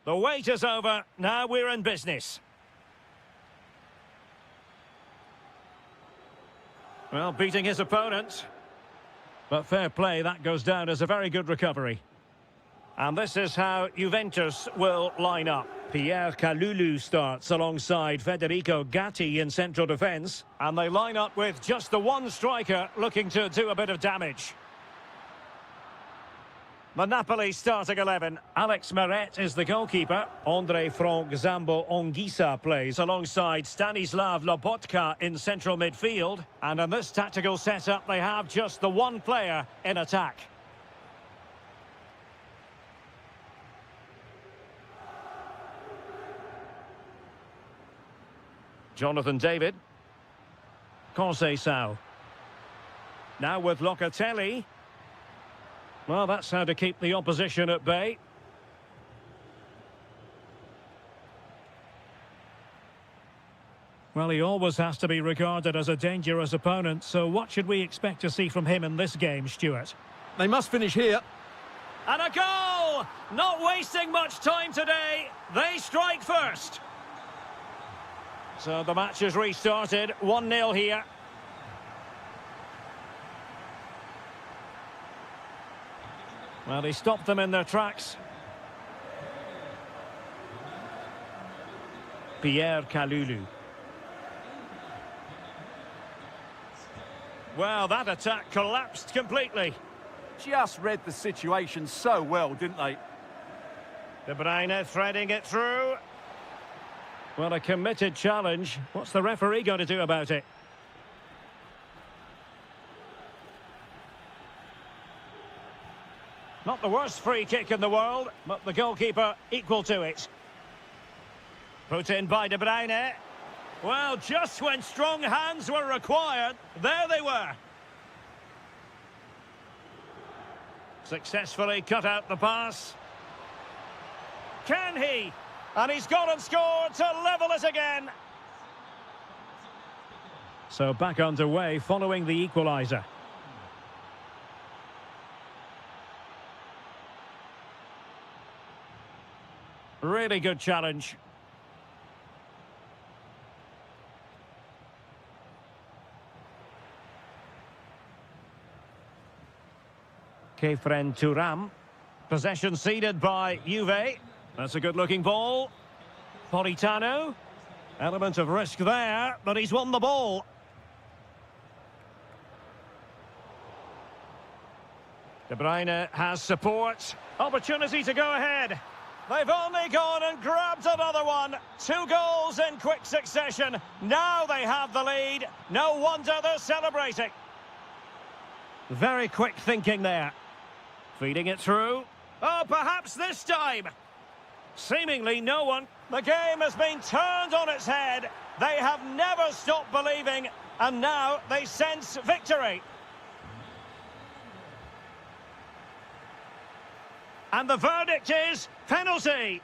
The wait is over. Now we're in business. Well, beating his opponent. But fair play, that goes down as a very good recovery. And this is how Juventus will line up. Pierre Kalulu starts alongside Federico Gatti in central defence. And they line up with just the one striker looking to do a bit of damage. The Napoli starting 11. Alex Meret is the goalkeeper. Andre Frank Zambo Ongisa plays alongside Stanislav Lobotka in central midfield. And in this tactical setup, they have just the one player in attack. Jonathan David. Conceição. Now with Locatelli. Well, that's how to keep the opposition at bay. Well, he always has to be regarded as a dangerous opponent, so what should we expect to see from him in this game, Stuart? They must finish here. And a goal! Not wasting much time today. They strike first. So the match is restarted. 1-0 here. Well, he stopped them in their tracks. Pierre Kalulu. Well, that attack collapsed completely. Just read the situation so well, didn't they? De Bruyne threading it through. Well, a committed challenge. What's the referee going to do about it? Not the worst free kick in the world, but the goalkeeper equal to it. Put in by De Bruyne. Well, just when strong hands were required, there they were. Successfully cut out the pass. Can he? And he's gone and scored to level it again. So back underway following the equaliser. Really good challenge. Kefren Thuram. Possession ceded by Juve. That's a good-looking ball. Politano. Element of risk there, but he's won the ball. De Bruyne has support. Opportunity to go ahead. They've only gone and grabbed another one. 2 goals in quick succession. Now they have the lead. No wonder they're celebrating. Very quick thinking there. Feeding it through. Oh, perhaps this time. Seemingly no one. The game has been turned on its head. They have never stopped believing, and now they sense victory. And the verdict is penalty.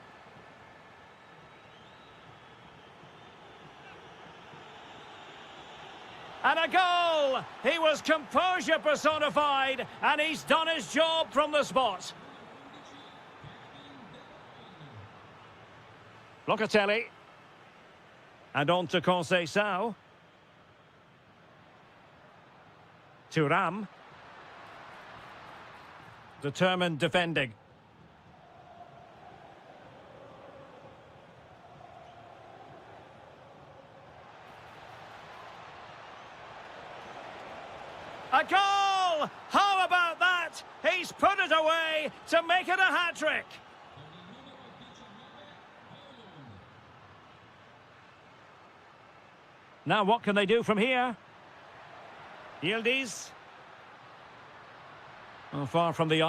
And a goal! He was composure personified, and he's done his job from the spot. Locatelli. And on to Conceição. Thuram. Determined defending. A goal! How about that? He's put it away to make it a hat-trick. Now what can they do from here? Yildiz. Oh, far from the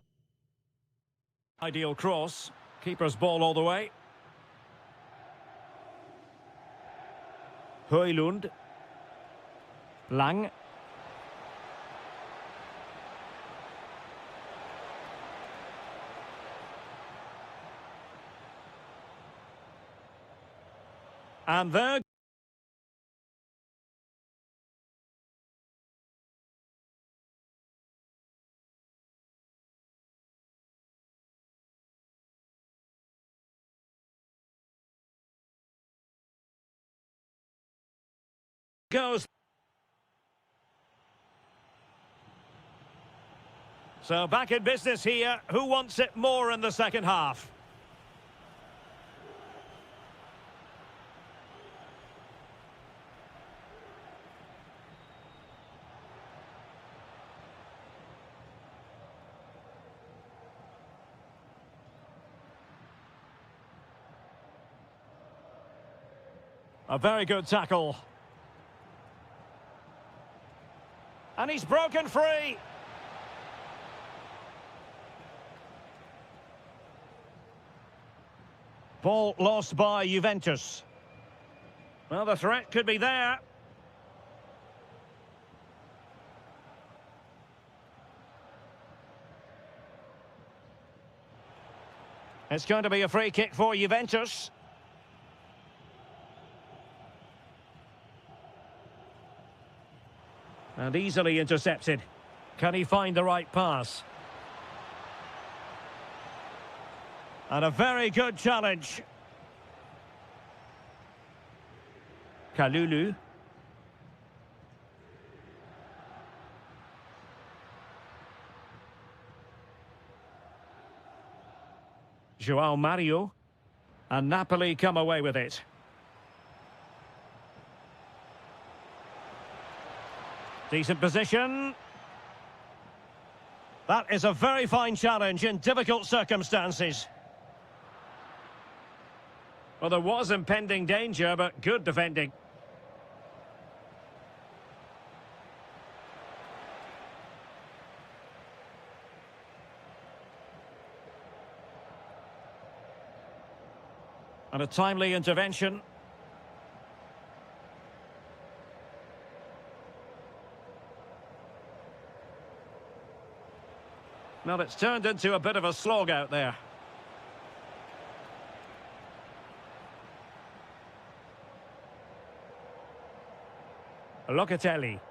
ideal cross. Keeper's ball all the way. Højlund. Lang. And there Goes. So back in business here. Who wants it more in the second half? A very good tackle. And he's broken free. Ball lost by Juventus. Well, the threat could be there. It's going to be a free kick for Juventus. And easily intercepted. Can he find the right pass? And a very good challenge. Kalulu. João Mario. And Napoli come away with it. Decent position. That is a very fine challenge in difficult circumstances. Well, there was impending danger, but good defending. And a timely intervention. Well, it's turned into a bit of a slog out there. Locatelli.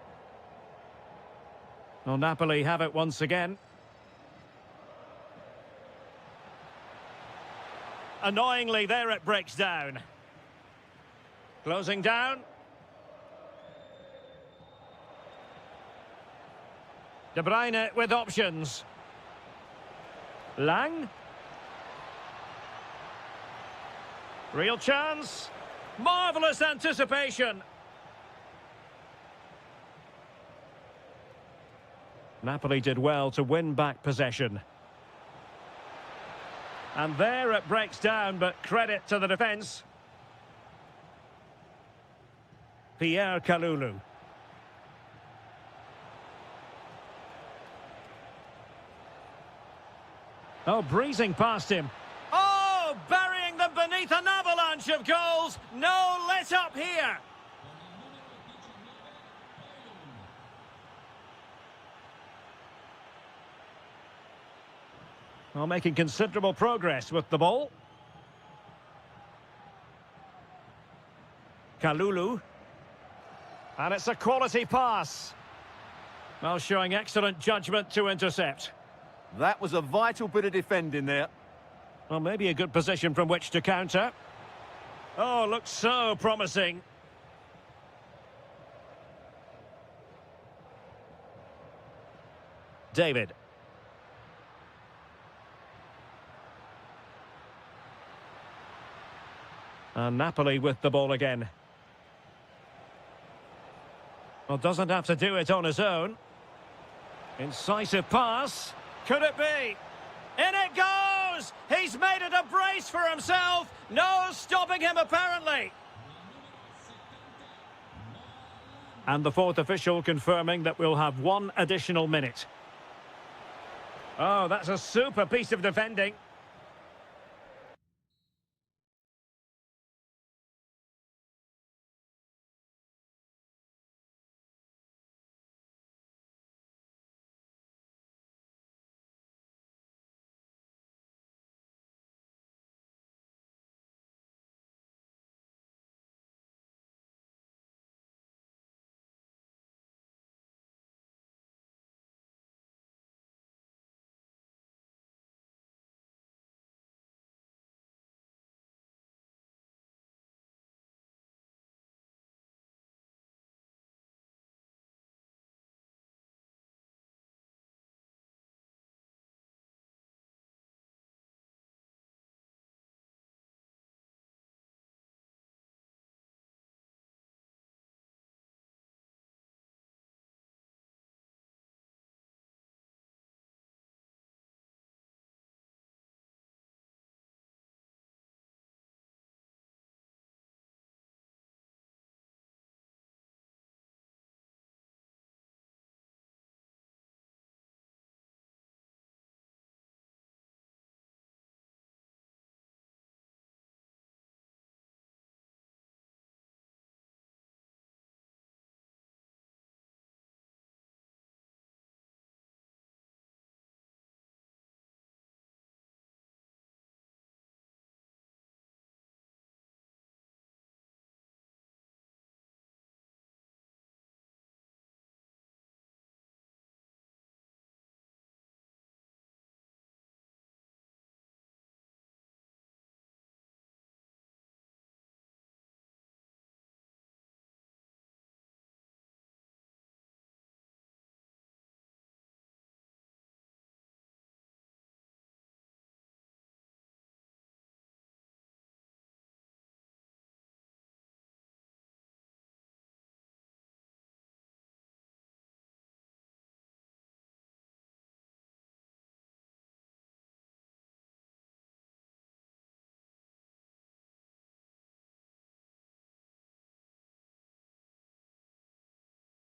Well, Napoli have it once again. Annoyingly, there it breaks down. Closing down. De Bruyne with options. Lang. Real chance. Marvellous anticipation. Napoli did well to win back possession. And there it breaks down, but credit to the defence. Pierre Kalulu. Oh, breezing past him. Oh, burying them beneath an avalanche of goals. No let up here. Well, making considerable progress with the ball. Kalulu. And it's a quality pass. Well, showing excellent judgment to intercept. That was a vital bit of defending there. Well, maybe a good position from which to counter. Oh, looks so promising. David. And Napoli with the ball again. Well, doesn't have to do it on his own. Incisive pass. Could it be? In it goes! He's made it a brace for himself. No stopping him, apparently. And the fourth official confirming that we'll have one additional minute. Oh, that's a super piece of defending.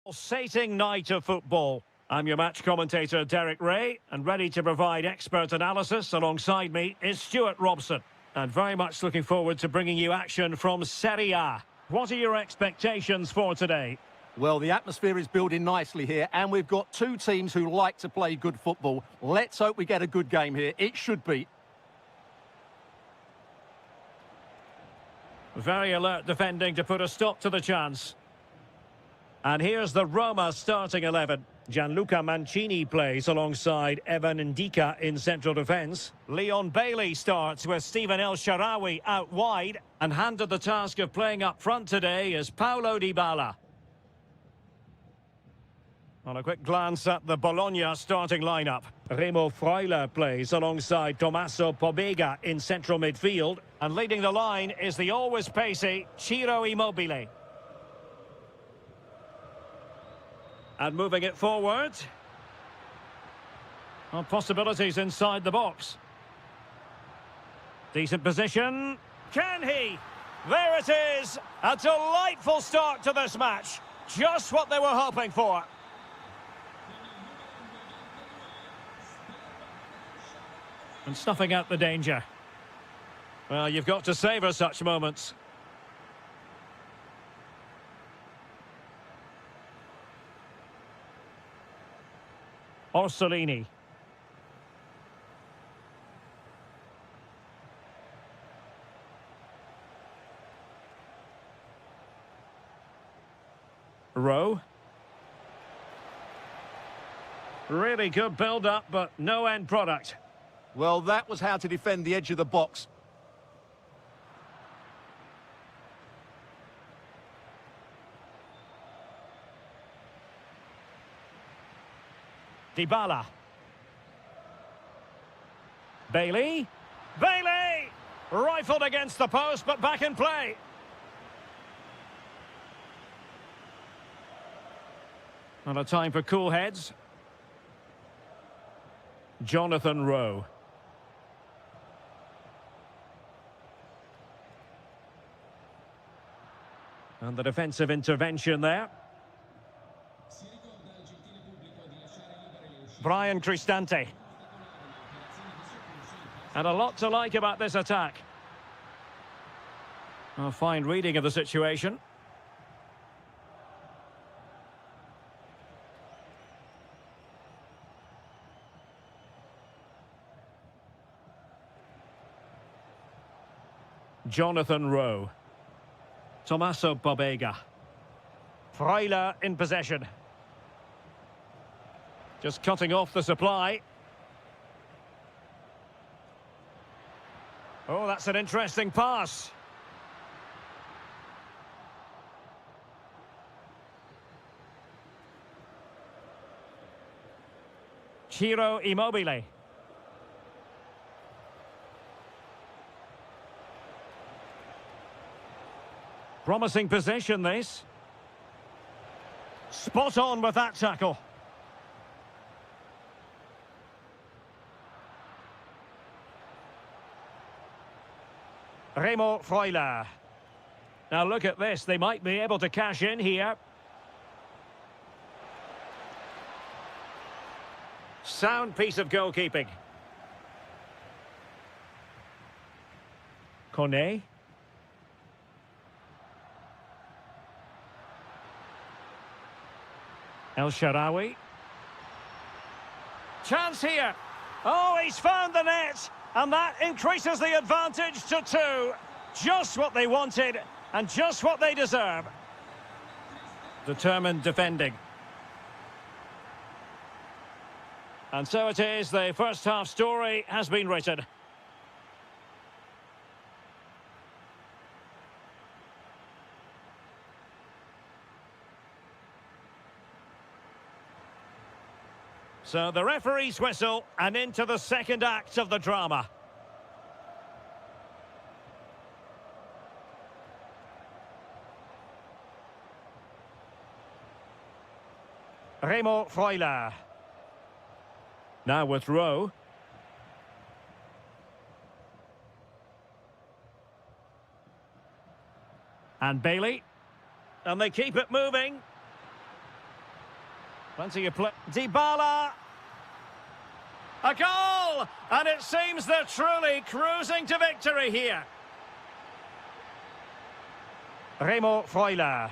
Pulsating night of football. I'm your match commentator, Derek Ray, and ready to provide expert analysis alongside me is Stuart Robson. And very much looking forward to bringing you action from Serie A. What are your expectations for today? Well, the atmosphere is building nicely here, and we've got two teams who like to play good football. Let's hope we get a good game here. It should be. Very alert defending to put a stop to the chance. And here's the Roma starting 11. Gianluca Mancini plays alongside Evan Ndika in central defence. Leon Bailey starts with Stephen El Shaarawy out wide. And handed the task of playing up front today is Paulo Dybala. On a quick glance at the Bologna starting lineup. Remo Freuler plays alongside Tommaso Pobega in central midfield. And leading the line is the always pacey Ciro Immobile. And moving it forward. On possibilities inside the box. Decent position. Can he? There it is. A delightful start to this match. Just what they were hoping for. And snuffing out the danger. Well, you've got to savour such moments. Orsolini. Rowe. Really good build-up, but no end product. Well, that was how to defend the edge of the box. Dybala. Bailey. Bailey! Rifled against the post, but back in play. Not a time for cool heads. Jonathan Rowe. And the defensive intervention there. Brian Cristante. And a lot to like about this attack. A fine reading of the situation. Jonathan Rowe. Tommaso Pobega. Freuler in possession. Just cutting off the supply. Oh, that's an interesting pass. Ciro Immobile. Promising possession, this. Spot on with that tackle. Remo Freuler. Now look at this, they might be able to cash in here. Sound piece of goalkeeping. Kone. El Shaarawy. Chance here. Oh, he's found the net. And that increases the advantage to 2. Just what they wanted and just what they deserve. Determined defending. And so it is, the first half story has been written. So the referee's whistle and into the second act of the drama. Remo Freuler. Now with Rowe. And Bailey. And they keep it moving. Plenty of play. Dybala. A goal! And it seems they're truly cruising to victory here. Remo Freuler.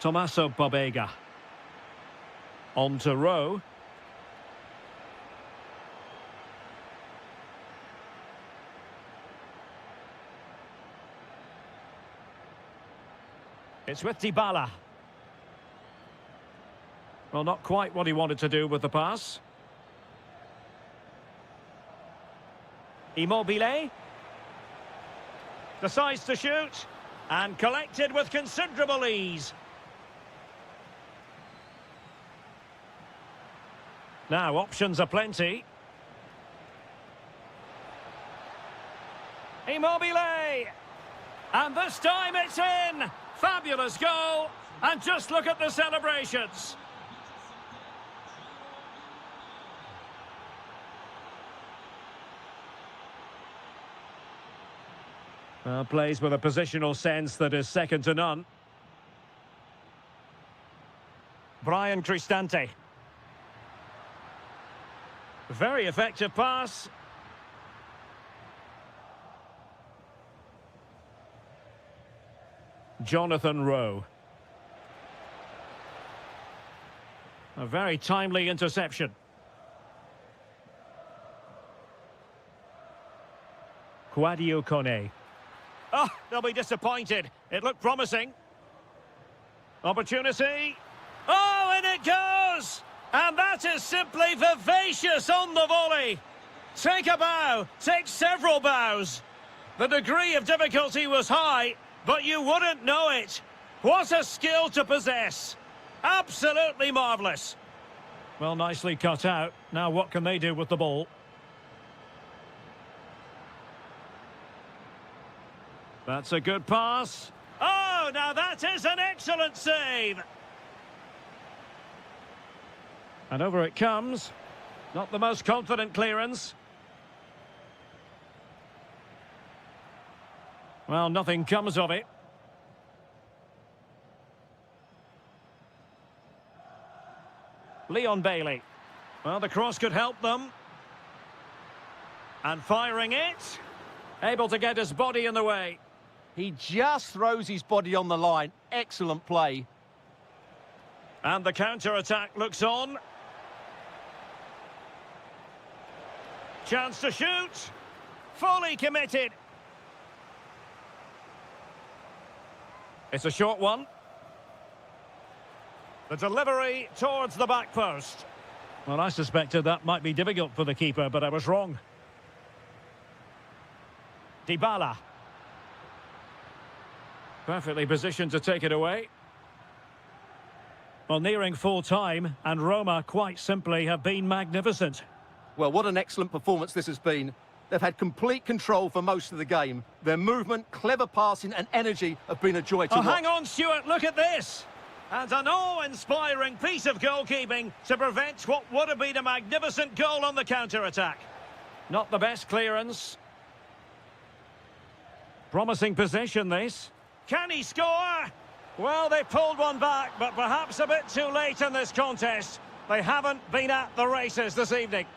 Tommaso Babega. On to Rowe. It's with Dybala. Well, not quite what he wanted to do with the pass. Immobile. Decides to shoot. And collected with considerable ease. Now, options are plenty. Immobile! And this time it's in! Fabulous goal! And just look at the celebrations! Plays with a positional sense that is second to none. Brian Cristante. Very effective pass. Jonathan Rowe. A very timely interception. Quadio Kone. Oh, they'll be disappointed. It looked promising. Opportunity. Oh, and it goes! And that is simply vivacious on the volley. Take a bow, take several bows. The degree of difficulty was high, but you wouldn't know it. What a skill to possess. Absolutely marvellous. Well, nicely cut out. Now what can they do with the ball? That's a good pass. Oh, now that is an excellent save. And over it comes. Not the most confident clearance. Well, nothing comes of it. Leon Bailey. Well, the cross could help them. And firing it. Able to get his body in the way. He just throws his body on the line. Excellent play. And the counter-attack looks on. Chance to shoot. Fully committed. It's a short one. The delivery towards the back post. Well, I suspected that might be difficult for the keeper, but I was wrong. Dybala. Perfectly positioned to take it away. Well, nearing full time, and Roma quite simply have been magnificent. Well, what an excellent performance this has been. They've had complete control for most of the game. Their movement, clever passing and energy have been a joy to watch. Hang on, Stuart, look at this. And an awe-inspiring piece of goalkeeping to prevent what would have been a magnificent goal on the counter-attack. Not the best clearance. Promising possession, this. Can he score? Well, they pulled one back, but perhaps a bit too late in this contest. They haven't been at the races this evening.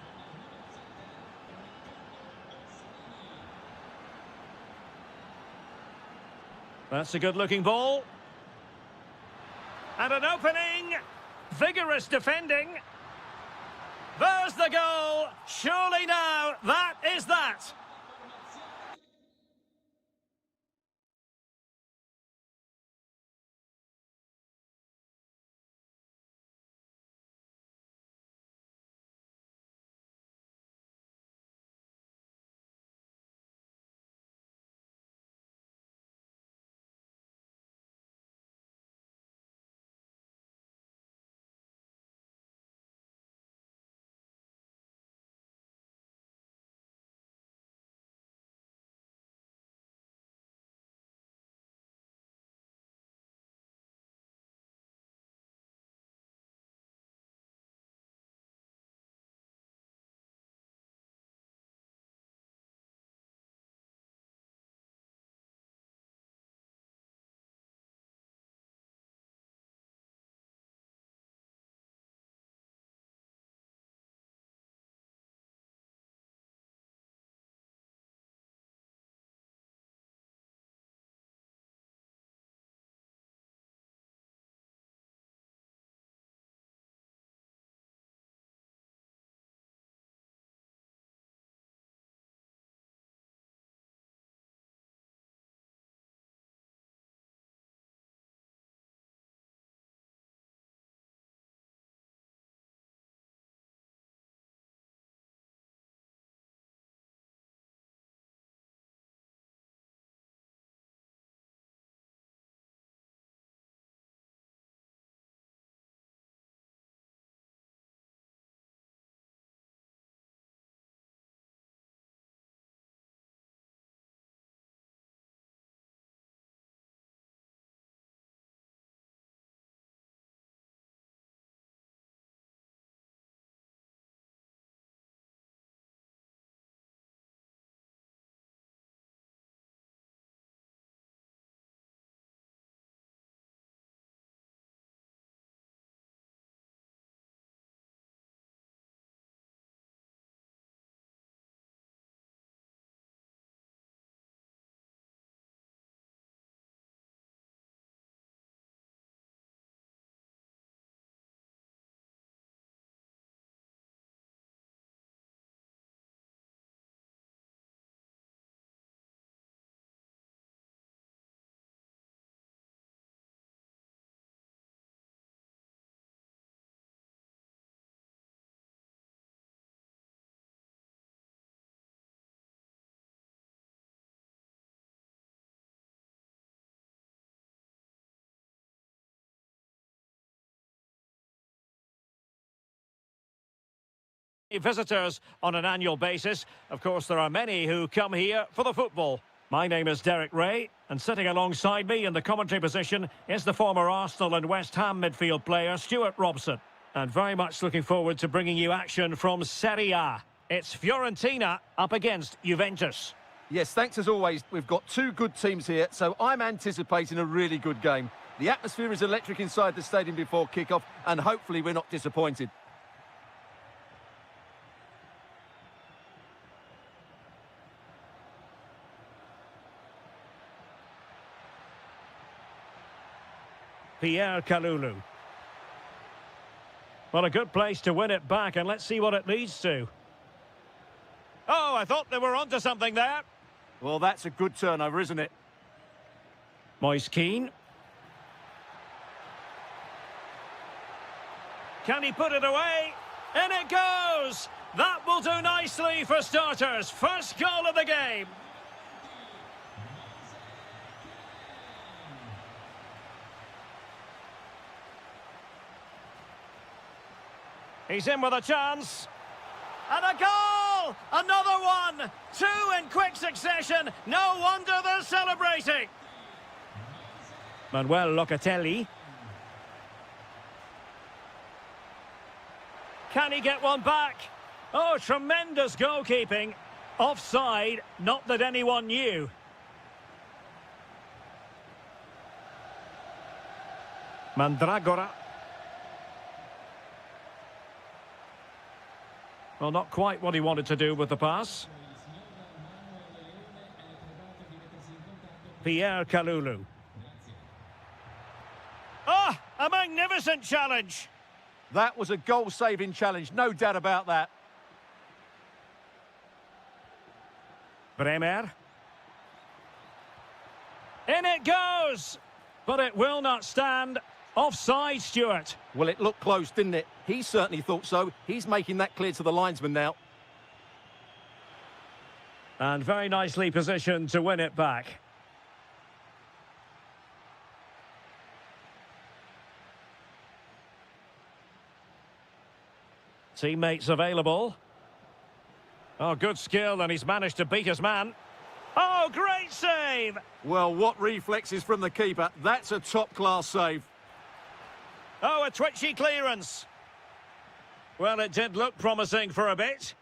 That's a good-looking ball. And an opening. Vigorous defending. There's the goal. Surely now, that is that. Visitors on an annual basis. Of course, there are many who come here for the football. My name is Derek Ray, and sitting alongside me in the commentary position is the former Arsenal and West Ham midfield player, Stuart Robson. And very much looking forward to bringing you action from Serie A. It's Fiorentina up against Juventus. Yes, thanks as always. We've got two good teams here, so I'm anticipating a really good game. The atmosphere is electric inside the stadium before kick-off, and hopefully we're not disappointed. Pierre Kalulu. Well, a good place to win it back, and let's see what it leads to. Oh, I thought they were onto something there. Well, that's a good turnover, isn't it? Moise Keane. Can he put it away? In it goes! That will do nicely for starters. First goal of the game. He's in with a chance. And a goal! Another one! Two in quick succession. No wonder they're celebrating. Manuel Locatelli. Can he get one back? Oh, tremendous goalkeeping. Offside, not that anyone knew. Mandragora. Well, not quite what he wanted to do with the pass. Pierre Kalulu. Ah, a magnificent challenge. That was a goal-saving challenge, no doubt about that. Bremer. In it goes! But it will not stand. Offside, Stuart. Well, it looked close, didn't it? He certainly thought so. He's making that clear to the linesman now. And very nicely positioned to win it back. Teammates available. Oh, good skill, and he's managed to beat his man. Oh, great save! Well, what reflexes from the keeper. That's a top-class save. Oh, a twitchy clearance. Well, it did look promising for a bit.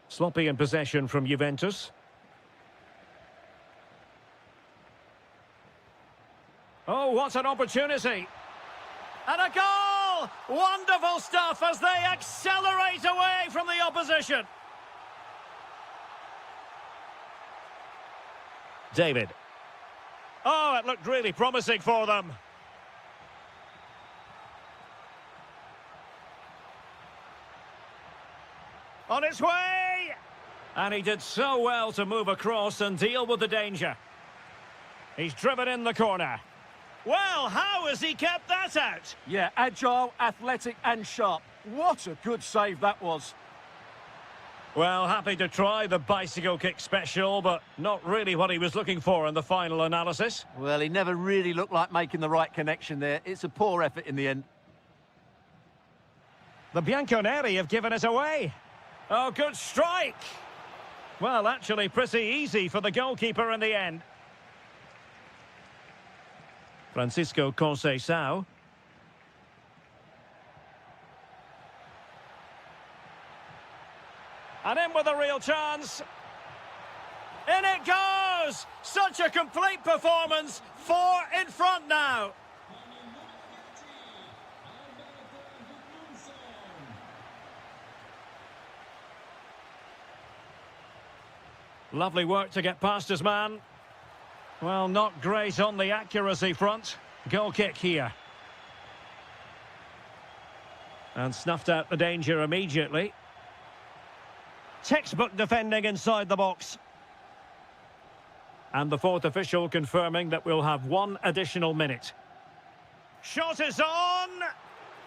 Sloppy in possession from Juventus. Oh, what an opportunity. And a goal! Wonderful stuff as they accelerate away from the opposition. David. Oh, it looked really promising for them. On its way! And he did so well to move across and deal with the danger. He's driven in the corner. Well, how has he kept that out? Yeah, agile, athletic and sharp. What a good save that was. Well, happy to try the bicycle kick special, but not really what he was looking for in the final analysis. Well, he never really looked like making the right connection there. It's a poor effort in the end. The Bianconeri have given it away. Oh, good strike. Well, actually pretty easy for the goalkeeper in the end. Francisco Conceição. And in with a real chance. In it goes! Such a complete performance. 4 in front now. Lovely work to get past his man. Well, not great on the accuracy front. Goal kick here. And snuffed out the danger immediately. Textbook defending inside the box. And the fourth official confirming that we'll have 1 additional minute. Shot is on!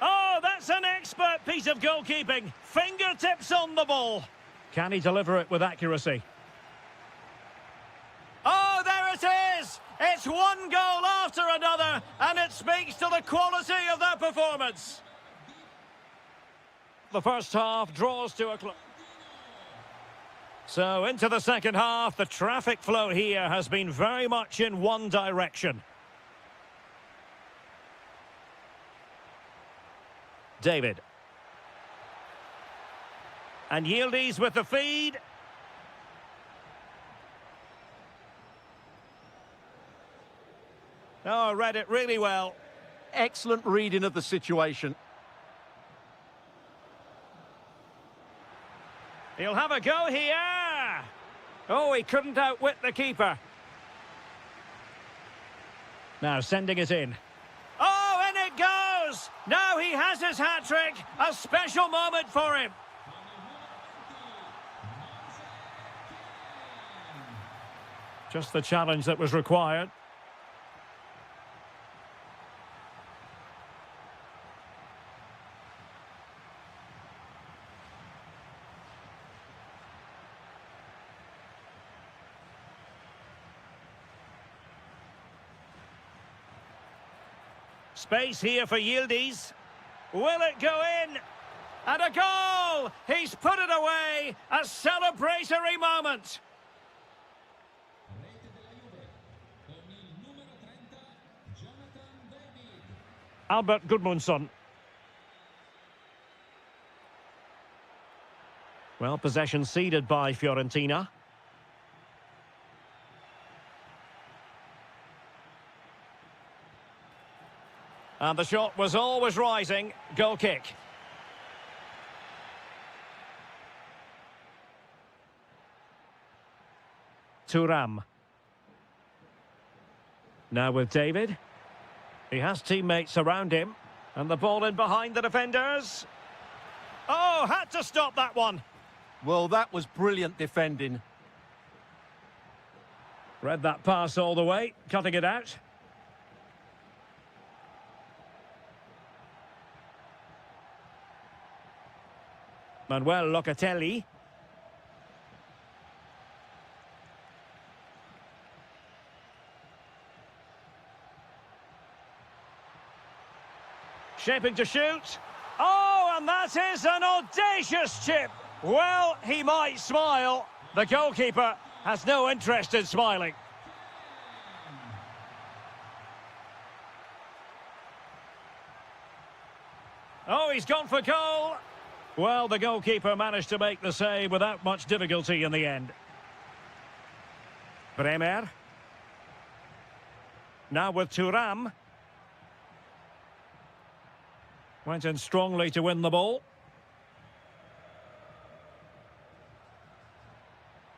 Oh, that's an expert piece of goalkeeping. Fingertips on the ball. Can he deliver it with accuracy? Oh, there it is! It's 1 goal after another, and it speaks to the quality of their performance. the first half draws to a close. So into the second half, the traffic flow here has been very much in one direction. David. And Yildiz with the feed. Oh, read it really well. Excellent reading of the situation. He'll have a go here. Oh, he couldn't outwit the keeper. Now sending it in. Oh, and it goes! Now he has his hat-trick. A special moment for him. Just the challenge that was required. Space here for Yildiz. Will it go in? And a goal! He's put it away. A celebratory moment. Albert Gudmundsson. Well, possession ceded by Fiorentina. And the shot was always rising. Goal kick. Thuram. Now with David. He has teammates around him. And the ball in behind the defenders. Oh, had to stop that one. Well, that was brilliant defending. Read that pass all the way, cutting it out. Manuel Locatelli. Shaping to shoot. Oh, and that is an audacious chip. Well, he might smile. The goalkeeper has no interest in smiling. Oh, he's gone for goal. Well, the goalkeeper managed to make the save without much difficulty in the end. Bremer. Now with Thuram. Went in strongly to win the ball.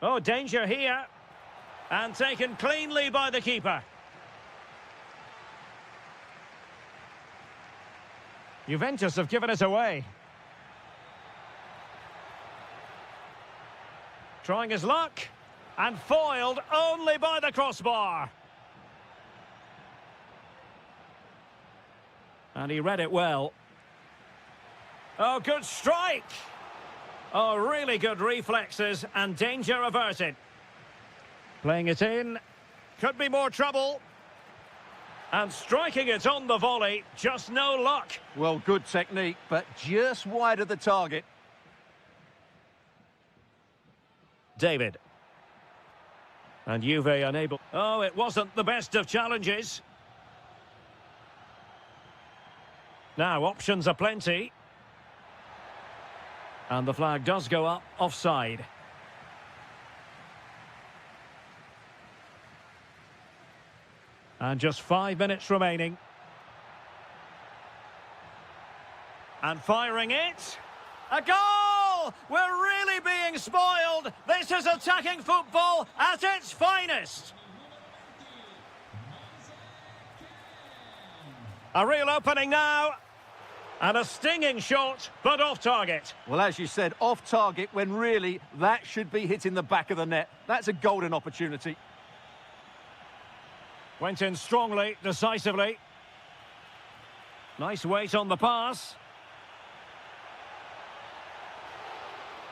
Oh, danger here. And taken cleanly by the keeper. Juventus have given it away. Trying his luck. And foiled only by the crossbar. And he read it well. Oh, good strike. Oh, really good reflexes and danger averted. Playing it in. Could be more trouble. And striking it on the volley. Just no luck. Well, good technique, but just wide of the target. David. And Juve unable. Oh, it wasn't the best of challenges. Now, options are plenty. And the flag does go up offside. And just 5 minutes remaining. And firing it. A goal! We're really being spoiled. This is attacking football at its finest. A real opening now. And a stinging shot, but off target. Well, as you said, off target when really that should be hitting the back of the net. That's a golden opportunity. Went in strongly, decisively. Nice weight on the pass.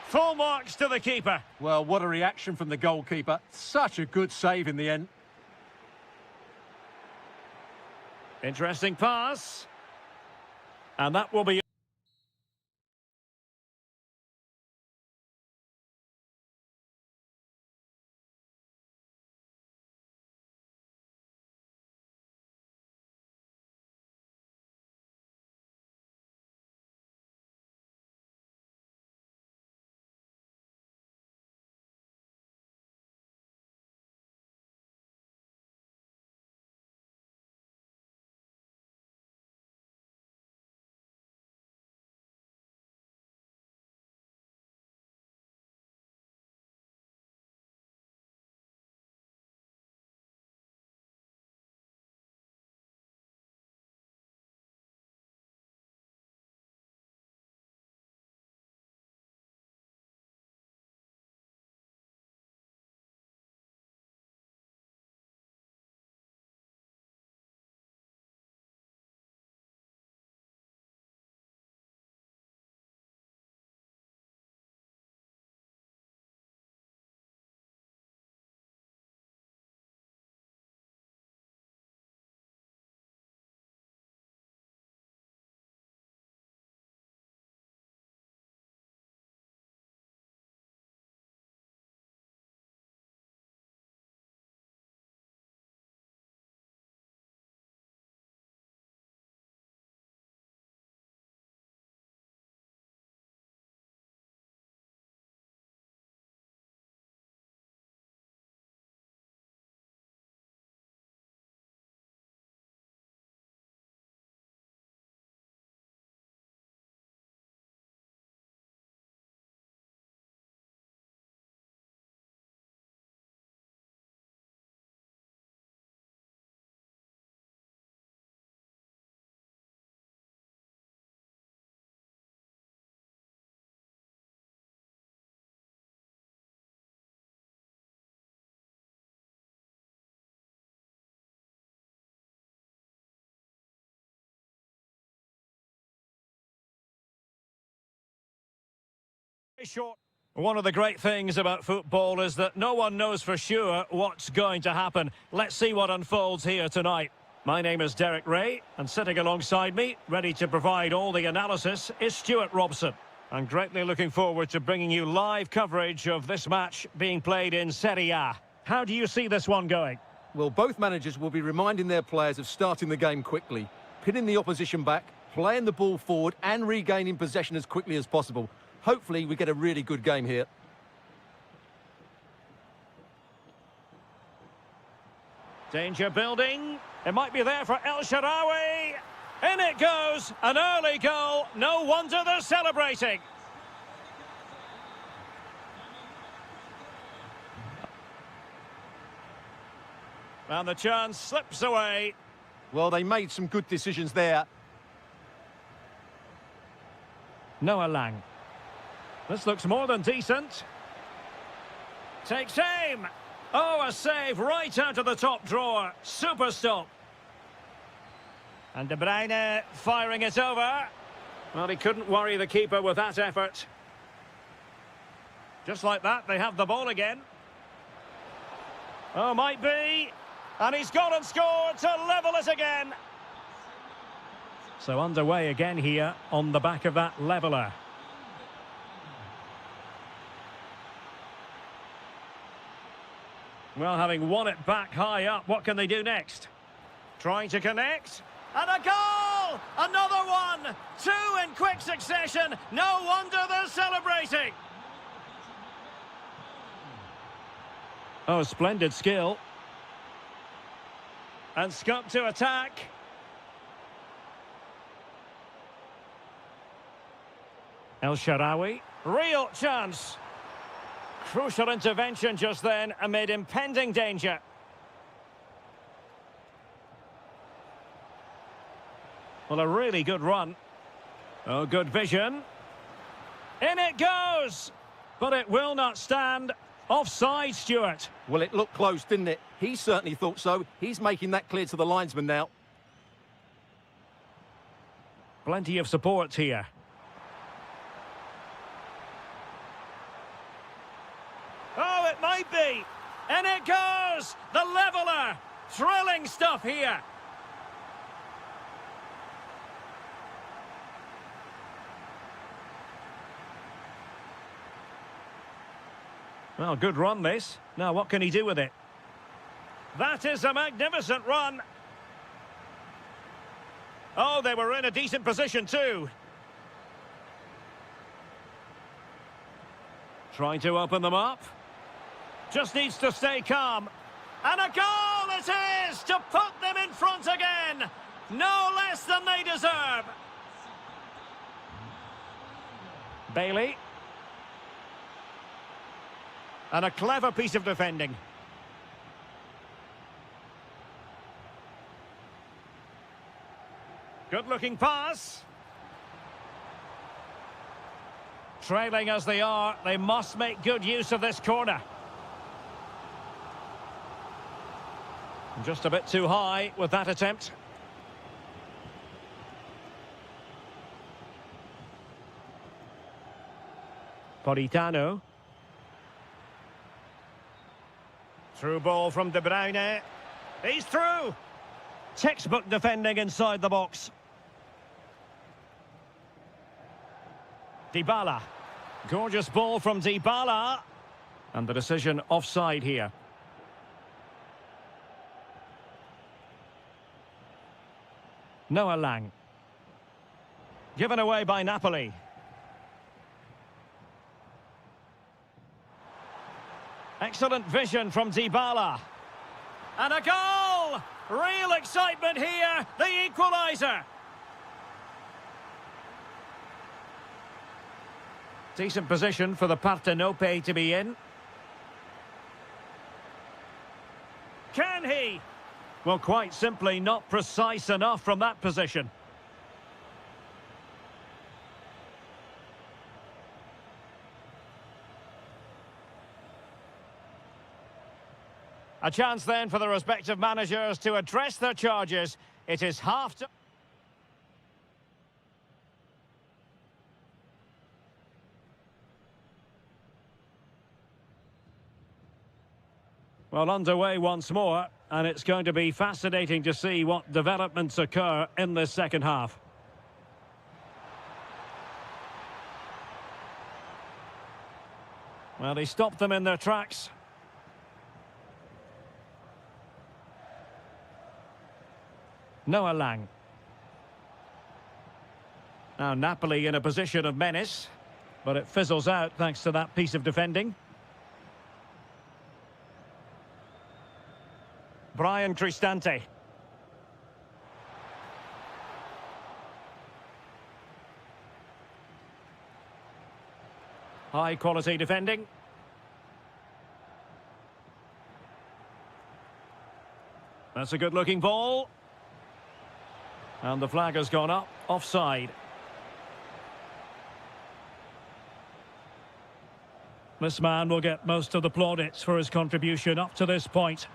Full marks to the keeper. Well, what a reaction from the goalkeeper. Such a good save in the end. Interesting pass. And that will be Short. One of the great things about football is that no one knows for sure what's going to happen. Let's see what unfolds here tonight. My name is Derek Ray, and sitting alongside me, ready to provide all the analysis, is Stuart Robson. I'm greatly looking forward to bringing you live coverage of this match being played in Serie A. How do you see this one going? Well, both managers will be reminding their players of starting the game quickly, pinning the opposition back, playing the ball forward and regaining possession as quickly as possible. Hopefully we get a really good game here. Danger building. It might be there for El Shaarawy. In it goes. An early goal. No wonder they're celebrating. And the chance slips away. Well, they made some good decisions there. Noah Lang. This looks more than decent. Takes aim. Oh, a save right out of the top drawer. Super stop. And De Bruyne firing it over. Well, he couldn't worry the keeper with that effort. Just like that, they have the ball again. Oh, might be. And he's gone and scored to level it again. So underway again here on the back of that leveller. Well, having won it back high up, what can they do next? Trying to connect. And a goal! Another one! Two in quick succession. No wonder they're celebrating. Oh, splendid skill. And Scott to attack. El Shaarawy. Real chance. Crucial intervention just then amid impending danger. Well, a really good run. Oh, good vision. In it goes! But it will not stand. Offside, Stuart. Well, it looked close, didn't it? He certainly thought so. He's making that clear to the linesman now. Plenty of support here. Oh, it might be. And it goes! The leveller! Thrilling stuff here. Well, good run this. Now, what can he do with it? That is a magnificent run. Oh, they were in a decent position too. Trying to open them up. Just needs to stay calm. And a goal it is to put them in front again. No less than they deserve. Bailey. And a clever piece of defending. Good-looking pass. Trailing as they are, they must make good use of this corner. Just a bit too high with that attempt. Politano. Through ball from De Bruyne. He's through. Textbook defending inside the box. Dybala. Gorgeous ball from Dybala. And the decision offside here. Noah Lang. Given away by Napoli. Excellent vision from Dybala. And a goal! Real excitement here, the equaliser. Decent position for the Partenope to be in. Can he? Well, quite simply not precise enough from that position. A chance then for the respective managers to address their charges. It is half to... Well, underway once more, and it's going to be fascinating to see what developments occur in this second half. Well, he stopped them in their tracks. Noah Lang. Now Napoli in a position of menace, but it fizzles out thanks to that piece of defending. Brian Cristante. High quality defending. That's a good looking ball. And the flag has gone up, offside. This man will get most of the plaudits for his contribution up to this point.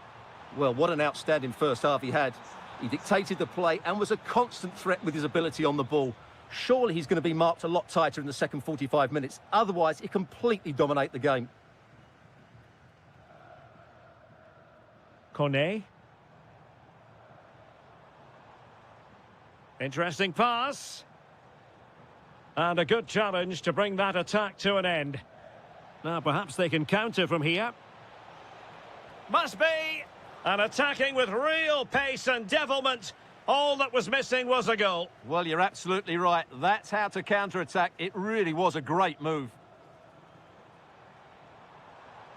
Well, what an outstanding first half he had. He dictated the play and was a constant threat with his ability on the ball. Surely he's going to be marked a lot tighter in the second 45 minutes. Otherwise, he completely dominate the game. Kone. Interesting pass. And a good challenge to bring that attack to an end. Now, perhaps they can counter from here. Must be! And attacking with real pace and devilment. All that was missing was a goal. Well, you're absolutely right. That's how to counter-attack. It really was a great move.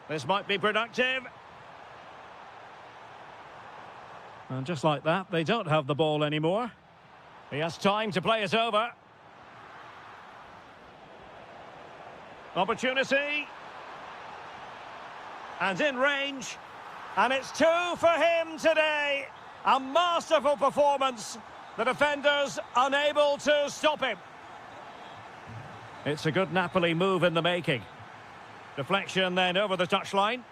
This might be productive. And just like that, they don't have the ball anymore. He has time to play it over. Opportunity. And in range. And it's 2 for him today. A masterful performance. The defenders unable to stop him. It's a good Napoli move in the making. Deflection then over the touchline.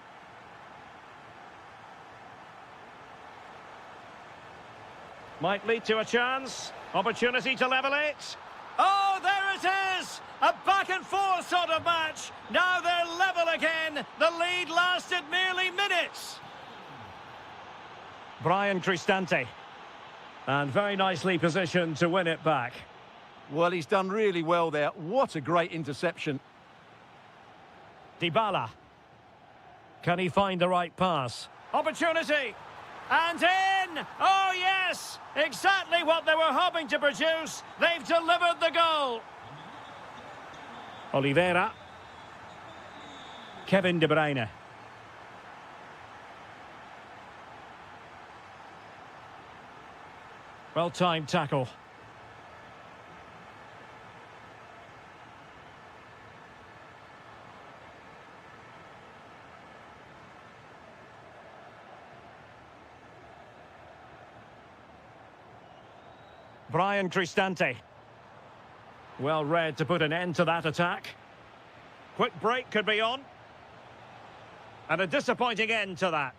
Might lead to a chance. Opportunity to level it. Oh, there it is! A back and forth sort of match. Now they're level again. The lead lasted merely minutes. Brian Cristante. And very nicely positioned to win it back. Well, he's done really well there. What a great interception. Dybala. Can he find the right pass? Opportunity! And in! Oh, yes! Exactly what they were hoping to produce. They've delivered the goal. Oliveira. Kevin De Bruyne. Well-timed tackle. Brian Cristante. Well read to put an end to that attack. Quick break could be on. And a disappointing end to that.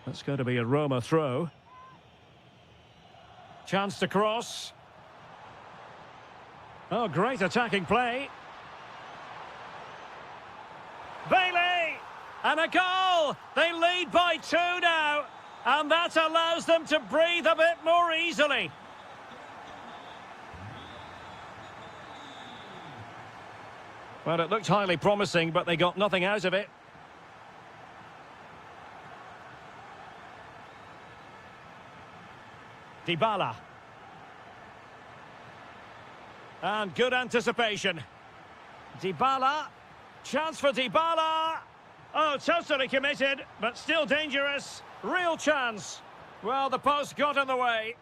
That's going to be a Roma throw. Chance to cross. Oh, great attacking play. Bailey! And a goal! They lead by 2 now. And that allows them to breathe a bit more easily. Well, it looked highly promising, but they got nothing out of it. Dybala. And good anticipation. Dybala. Chance for Dybala. Oh, totally committed, but still dangerous. Real chance. Well, the post got in the way.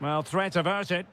Well, threat averted.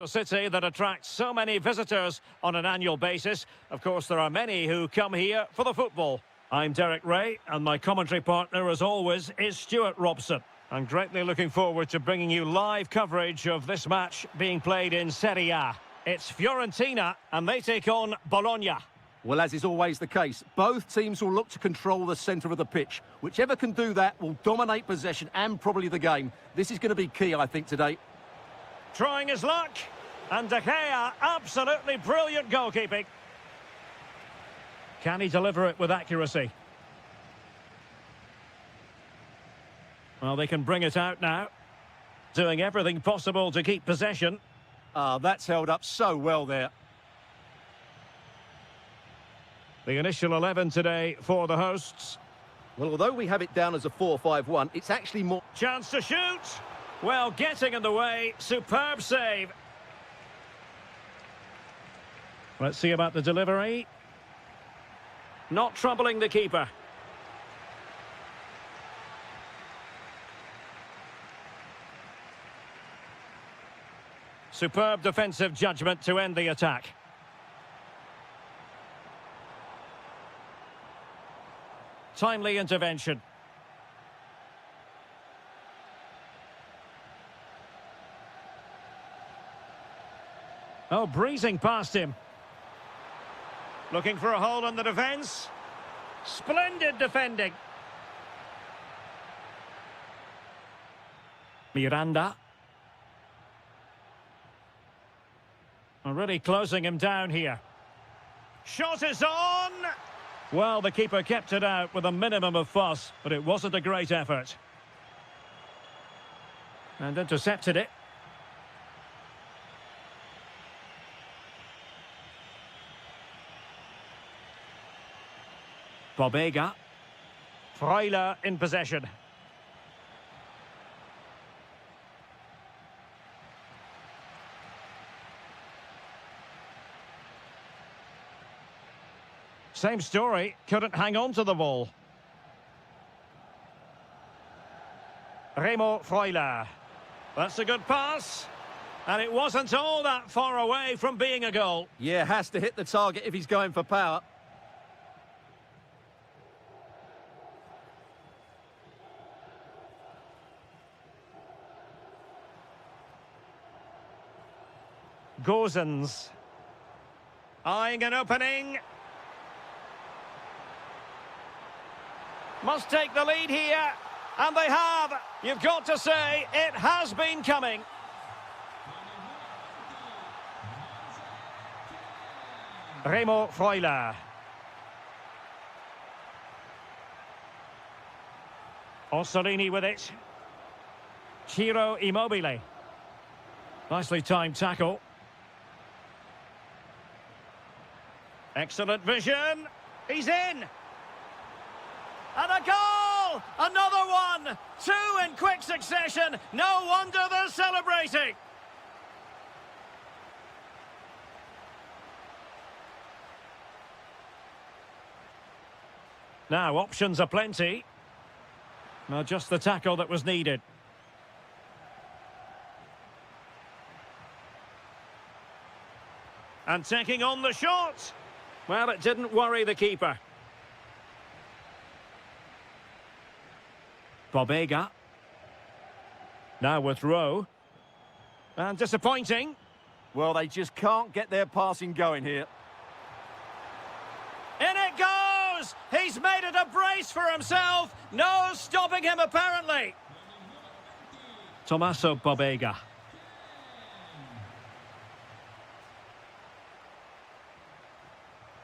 A city that attracts so many visitors on an annual basis. Of course, there are many who come here for the football. I'm Derek Ray, and my commentary partner, as always, is Stuart Robson. I'm greatly looking forward to bringing you live coverage of this match being played in Serie A. It's Fiorentina, and they take on Bologna. Well, as is always the case, both teams will look to control the centre of the pitch. Whichever can do that will dominate possession and probably the game. This is going to be key, I think, today. Trying his luck, and De Gea, absolutely brilliant goalkeeping. Can he deliver it with accuracy? Well, they can bring it out now, doing everything possible to keep possession. That's held up so well there. The initial 11 today for the hosts. Well, although we have it down as a 4-5-1, it's actually more... Chance to shoot. Well, getting in the way. Superb save. Let's see about the delivery. Not troubling the keeper. Superb defensive judgment to end the attack. Timely intervention. Oh, breezing past him. Looking for a hole in the defence. Splendid defending. Miranda. Already closing him down here. Shot is on! Well, the keeper kept it out with a minimum of fuss, but it wasn't a great effort. And intercepted it. Bobega. Freuler in possession. Same story, couldn't hang on to the ball. Remo Freuler. That's a good pass. And it wasn't all that far away from being a goal. Yeah, has to hit the target if he's going for power. Gozens. Eyeing an opening. Must take the lead here. And they have. You've got to say, it has been coming. Remo Freuler. Orsolini with it. Ciro Immobile. Nicely timed tackle. Excellent vision. He's in. And a goal! Another one! Two in quick succession. No wonder they're celebrating. Now, options are plenty. Well, just the tackle that was needed. And taking on the shot. Well, it didn't worry the keeper. Bobega. Now with Rowe. And disappointing. Well, they just can't get their passing going here. In it goes! He's made it a brace for himself. No stopping him, apparently. Tommaso Bobega.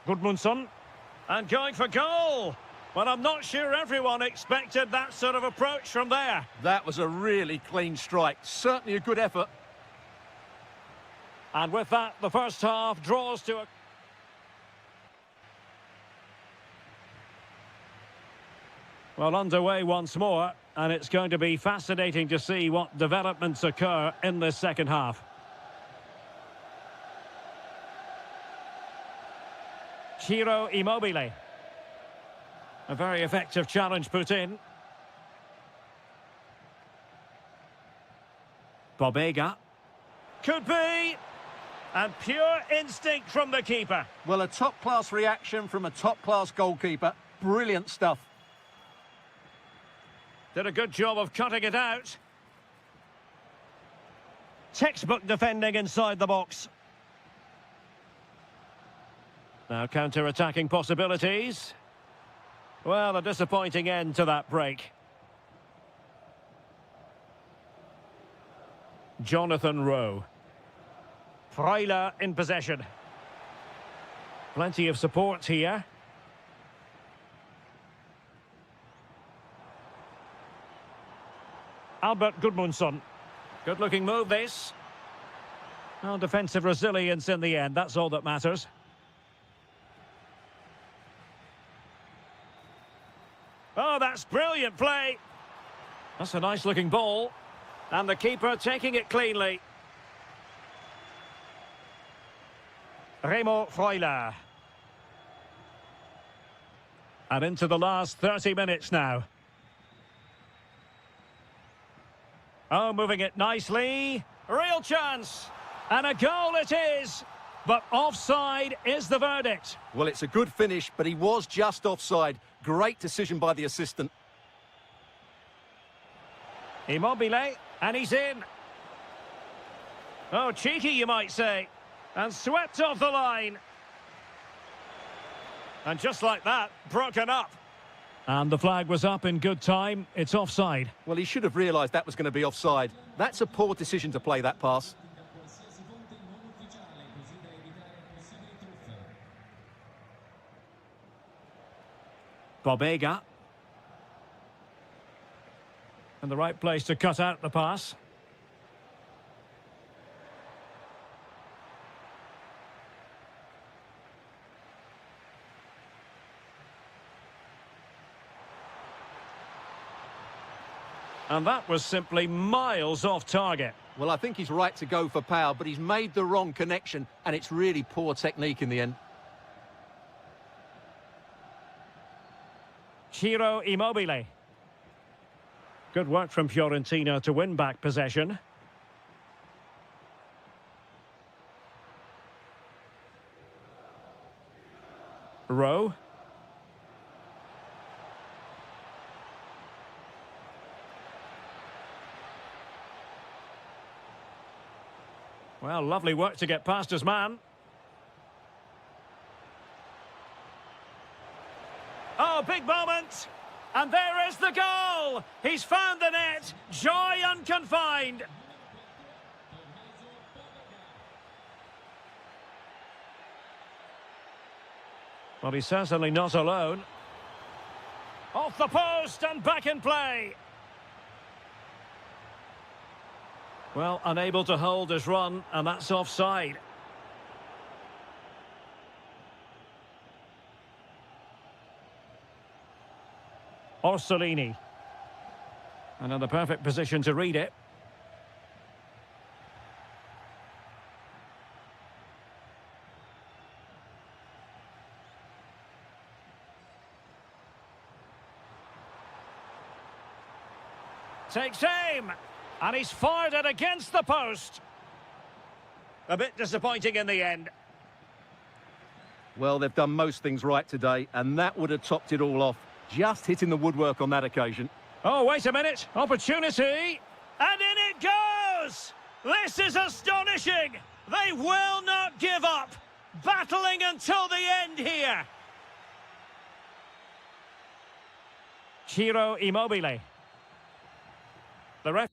Gudmundsson. And going for goal. Well, I'm not sure everyone expected that sort of approach from there. That was a really clean strike. Certainly a good effort. And with that, the first half draws to a... Well, underway once more, and it's going to be fascinating to see what developments occur in this second half. Ciro Immobile. A very effective challenge put in. Bobega. could be. And pure instinct from the keeper. Well, a top-class reaction from a top-class goalkeeper. Brilliant stuff. Did a good job of cutting it out. Textbook defending inside the box. Now counter-attacking possibilities. Well, a disappointing end to that break. Jonathan Rowe. Freuler in possession. Plenty of support here. Albert Gudmundsson. Good-looking move, this. Well, defensive resilience in the end, that's all that matters. Oh, that's brilliant play. That's a nice-looking ball. And the keeper taking it cleanly. Remo Freuler. And into the last 30 minutes now. Oh, moving it nicely. Real chance. And a goal it is. But offside is the verdict. Well, it's a good finish, but he was just offside. Great decision by the assistant. Immobile, and he's in. Oh, cheeky, you might say. And swept off the line. And just like that, broken up. And the flag was up in good time. It's offside. Well, he should have realised that was going to be offside. That's a poor decision to play that pass. Bobega. And the right place to cut out the pass. And that was simply miles off target. Well, I think he's right to go for power, but he's made the wrong connection, and it's really poor technique in the end. Ciro Immobile. Good work from Fiorentina to win back possession. Rowe. Well, lovely work to get past his man. Oh, big moment. And there is the goal. He's found the net. Joy unconfined. Well, he's certainly not alone. Off the post and back in play. Well, unable to hold his run, and that's offside. Orsolini. And in the perfect position to read it. Takes aim. And he's fired it against the post. A bit disappointing in the end. Well, they've done most things right today, and that would have topped it all off. Just hitting the woodwork on that occasion. Oh, wait a minute. Opportunity. And in it goes! This is astonishing! They will not give up. Battling until the end here. Ciro Immobile. The ref.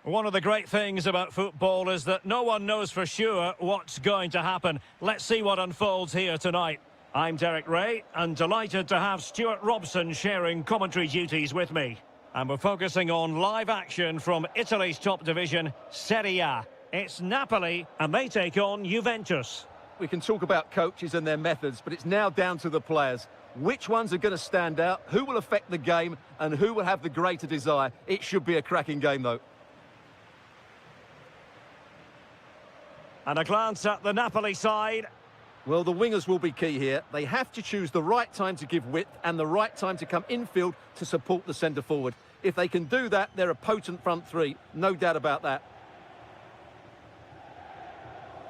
One of the great things about football is that no one knows for sure what's going to happen. Let's see what unfolds here tonight. I'm Derek Ray, and delighted to have Stuart Robson sharing commentary duties with me. And we're focusing on live action from Italy's top division, Serie A. It's Napoli, and they take on Juventus. We can talk about coaches and their methods, but it's now down to the players. Which ones are going to stand out, who will affect the game, and who will have the greater desire? It should be a cracking game, though. And a glance at the Napoli side. Well, the wingers will be key here. They have to choose the right time to give width and the right time to come infield to support the centre-forward. If they can do that, they're a potent front three. No doubt about that.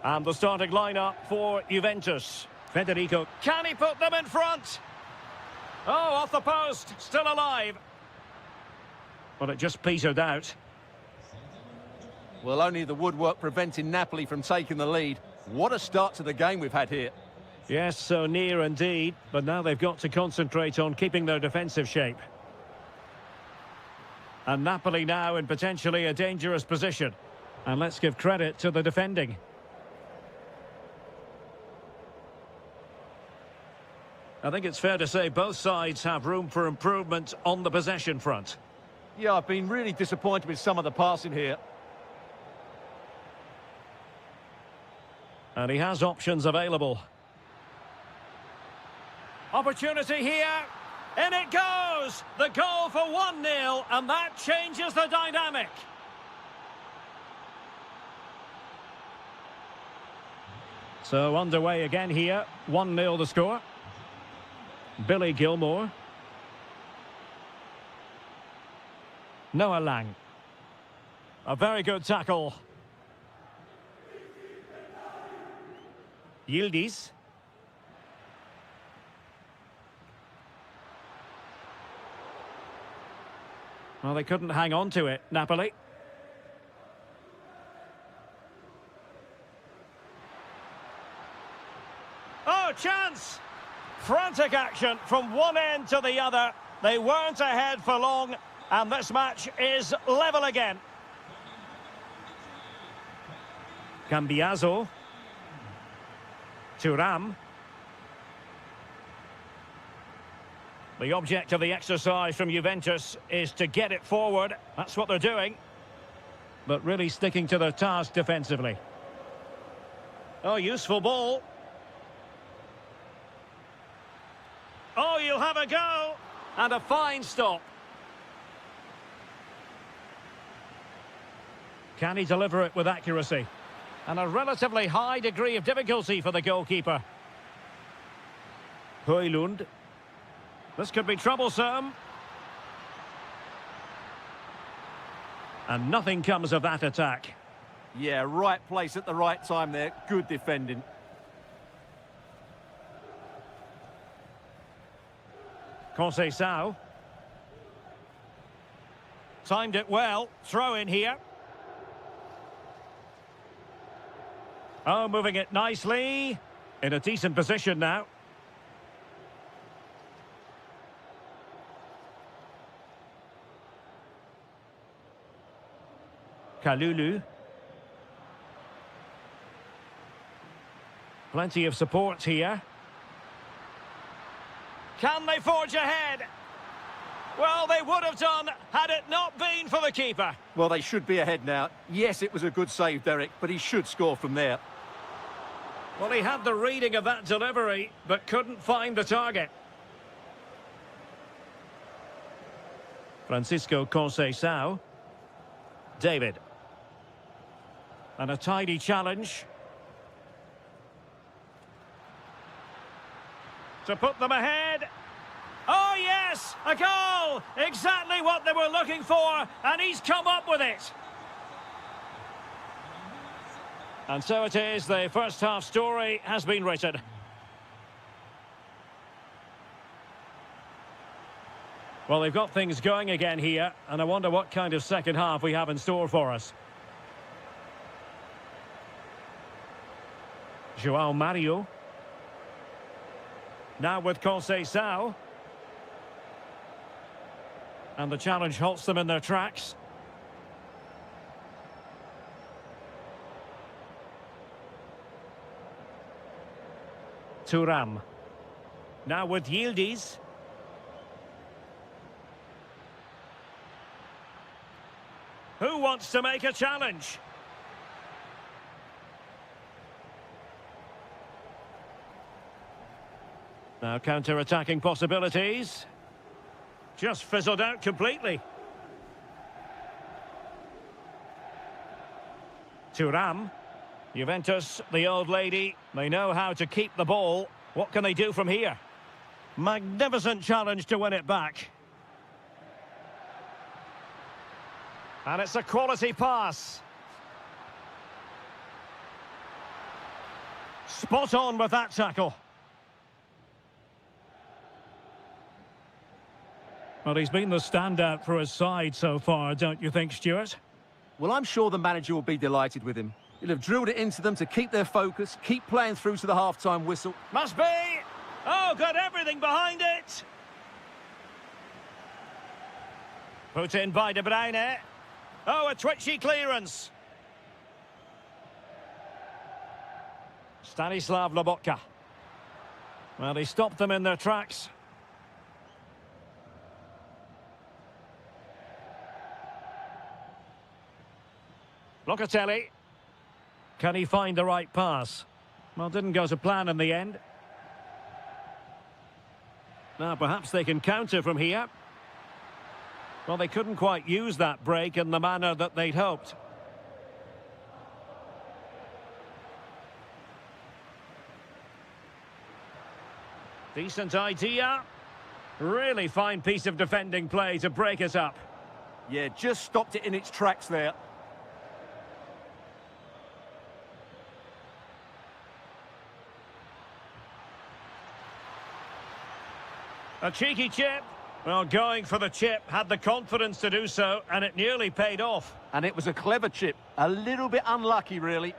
And the starting lineup for Juventus. Federico, can he put them in front? Oh, off the post, still alive. But it just petered out. Well, only the woodwork preventing Napoli from taking the lead. What a start to the game we've had here. Yes, so near indeed, but now they've got to concentrate on keeping their defensive shape. And Napoli now in potentially a dangerous position. And let's give credit to the defending. I think it's fair to say both sides have room for improvement on the possession front. Yeah, I've been really disappointed with some of the passing here. And he has options available. Opportunity here. In it goes! The goal for 1-0, and that changes the dynamic. So underway again here. 1-0 the score. Billy Gilmore. Noah Lang. A very good tackle. Yildiz. Well, they couldn't hang on to it, Napoli. Oh, chance! Frantic action from one end to the other. They weren't ahead for long, and this match is level again. Cambiaso. Thuram. The object of the exercise from Juventus is to get it forward. That's what they're doing. But really sticking to their task defensively. Oh, useful ball. Oh, you'll have a go. And a fine stop. Can he deliver it with accuracy? And a relatively high degree of difficulty for the goalkeeper. Højlund. This could be troublesome. And nothing comes of that attack. Yeah, right place at the right time there. Good defending. Conceição. Timed it well. Throw in here. Oh, moving it nicely. In a decent position now. Kalulu. Plenty of support here. Can they forge ahead? Well, they would have done had it not been for the keeper. Well, they should be ahead now. Yes, it was a good save, Derek, but he should score from there. Well, he had the reading of that delivery, but couldn't find the target. Francisco Conceição. David. And a tidy challenge. To put them ahead. Oh, yes! A goal! Exactly what they were looking for, and he's come up with it. And so it is, the first half story has been written. Well, they've got things going again here, and I wonder what kind of second half we have in store for us. João Mario. Now with Conceição. And the challenge halts them in their tracks. Thuram. Now with Yildiz. Who wants to make a challenge? Now counter-attacking possibilities. Just fizzled out completely. Thuram. Juventus, the old lady, they know how to keep the ball. What can they do from here? Magnificent challenge to win it back. And it's a quality pass. Spot on with that tackle. Well, he's been the standout for his side so far, don't you think, Stuart? Well, I'm sure the manager will be delighted with him. He'll have drilled it into them to keep their focus, keep playing through to the half-time whistle. Must be! Oh, got everything behind it! Put in by De Bruyne. Oh, a twitchy clearance. Stanislav Lobotka. Well, he stopped them in their tracks. Locatelli. Can he find the right pass? Well, didn't go to plan in the end. Now, perhaps they can counter from here. Well, they couldn't quite use that break in the manner that they'd hoped. Decent idea. Really fine piece of defending play to break it up. Yeah, just stopped it in its tracks there. A cheeky chip. Well, going for the chip, had the confidence to do so, and it nearly paid off. And it was a clever chip. A little bit unlucky, really.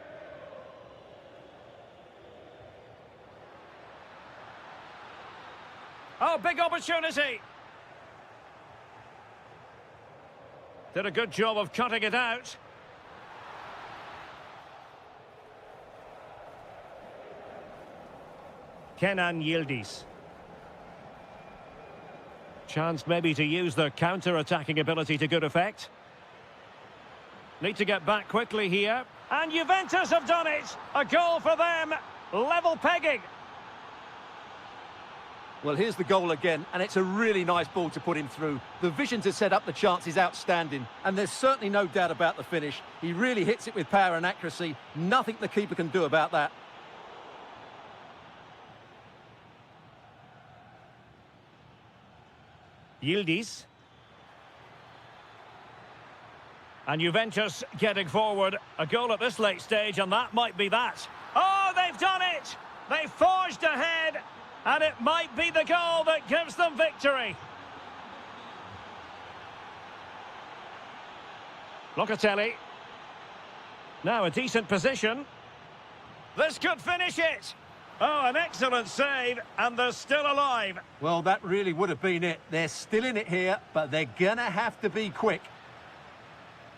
Oh, big opportunity. Did a good job of cutting it out. Kenan Yildiz. Chance maybe to use their counter-attacking ability to good effect. Need to get back quickly here. And Juventus have done it! A goal for them! Level pegging! Well, here's the goal again, and it's a really nice ball to put him through. The vision to set up the chance is outstanding, and there's certainly no doubt about the finish. He really hits it with power and accuracy. Nothing the keeper can do about that. Yildiz. And Juventus getting forward. A goal at this late stage, and that might be that. Oh, they've done it! They've forged ahead, and it might be the goal that gives them victory. Locatelli. Now a decent position. This could finish it. Oh, an excellent save, and they're still alive. Well, that really would have been it. They're still in it here, but they're going to have to be quick.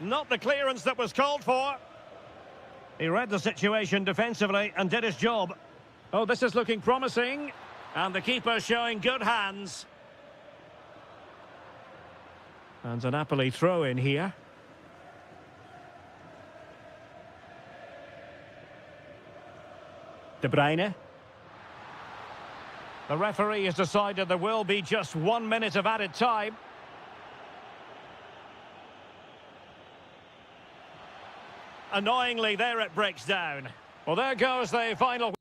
Not the clearance that was called for. He read the situation defensively and did his job. Oh, this is looking promising. And the keeper showing good hands. And an Napoli throw in here. De Bruyne. The referee has decided there will be just 1 minute of added time. Annoyingly, there it breaks down. Well, there goes the final.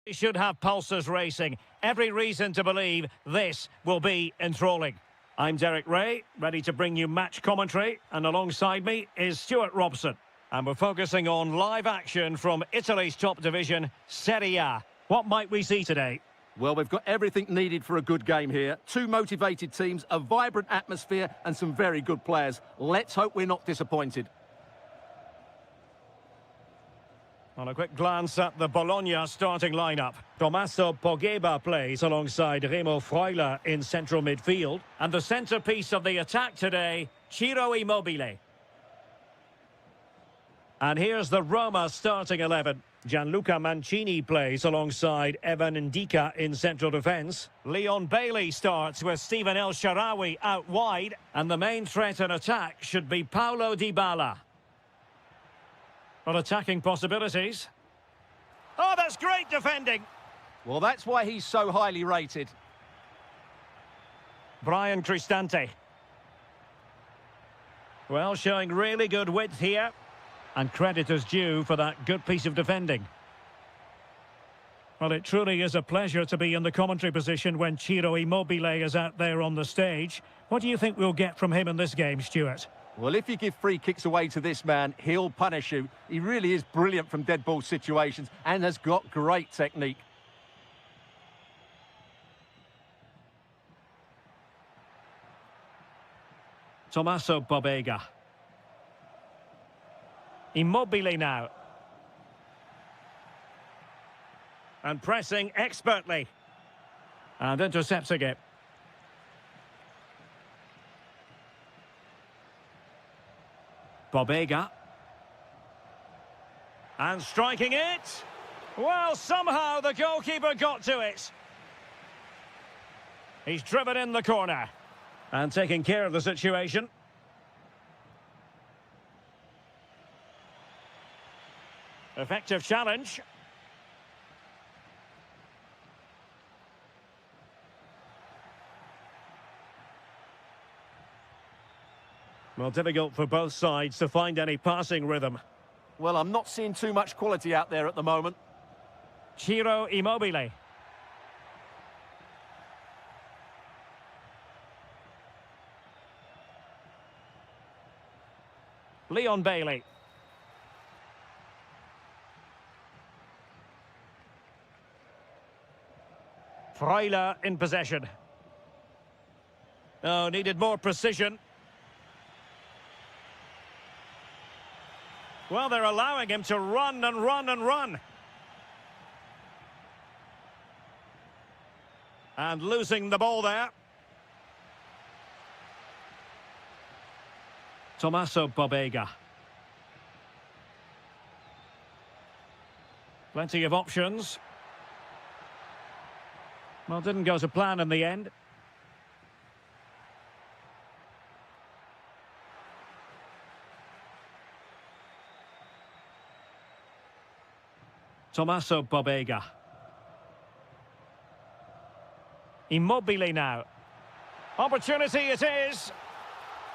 They should have pulses racing. Every reason to believe this will be enthralling. I'm Derek Ray, ready to bring you match commentary, and alongside me is Stuart Robson. And we're focusing on live action from Italy's top division, Serie A. What might we see today? Well, we've got everything needed for a good game here. Two motivated teams, a vibrant atmosphere, and some very good players. Let's hope we're not disappointed. On a quick glance at the Bologna starting lineup. Tommaso Pogba plays alongside Remo Freuler in central midfield. And the centrepiece of the attack today, Ciro Immobile. And here's the Roma starting 11. Gianluca Mancini plays alongside Evan Ndika in central defence. Leon Bailey starts with Stephen El Shaarawy out wide. And the main threat in attack should be Paulo Dybala. Well, attacking possibilities. Oh, that's great defending. Well, that's why he's so highly rated. Brian Cristante. Well, showing really good width here. And credit is due for that good piece of defending. Well, it truly is a pleasure to be in the commentary position when Ciro Immobile is out there on the stage. What do you think we'll get from him in this game, Stuart? Well, if you give free kicks away to this man, he'll punish you. He really is brilliant from dead ball situations and has got great technique. Tommaso Pogba. Immobile now. And pressing expertly. And intercepting it. Pogba. And striking it. Well, somehow the goalkeeper got to it. He's driven in the corner. And taking care of the situation. Effective challenge. Well, difficult for both sides to find any passing rhythm. Well, I'm not seeing too much quality out there at the moment. Ciro Immobile. Leon Bailey. Freuler in possession. Oh, needed more precision. Well, they're allowing him to run and run and run. And losing the ball there. Tommaso Pogba. Plenty of options. Well, didn't go to plan in the end. Tommaso Pogba. Immobile now. Opportunity it is.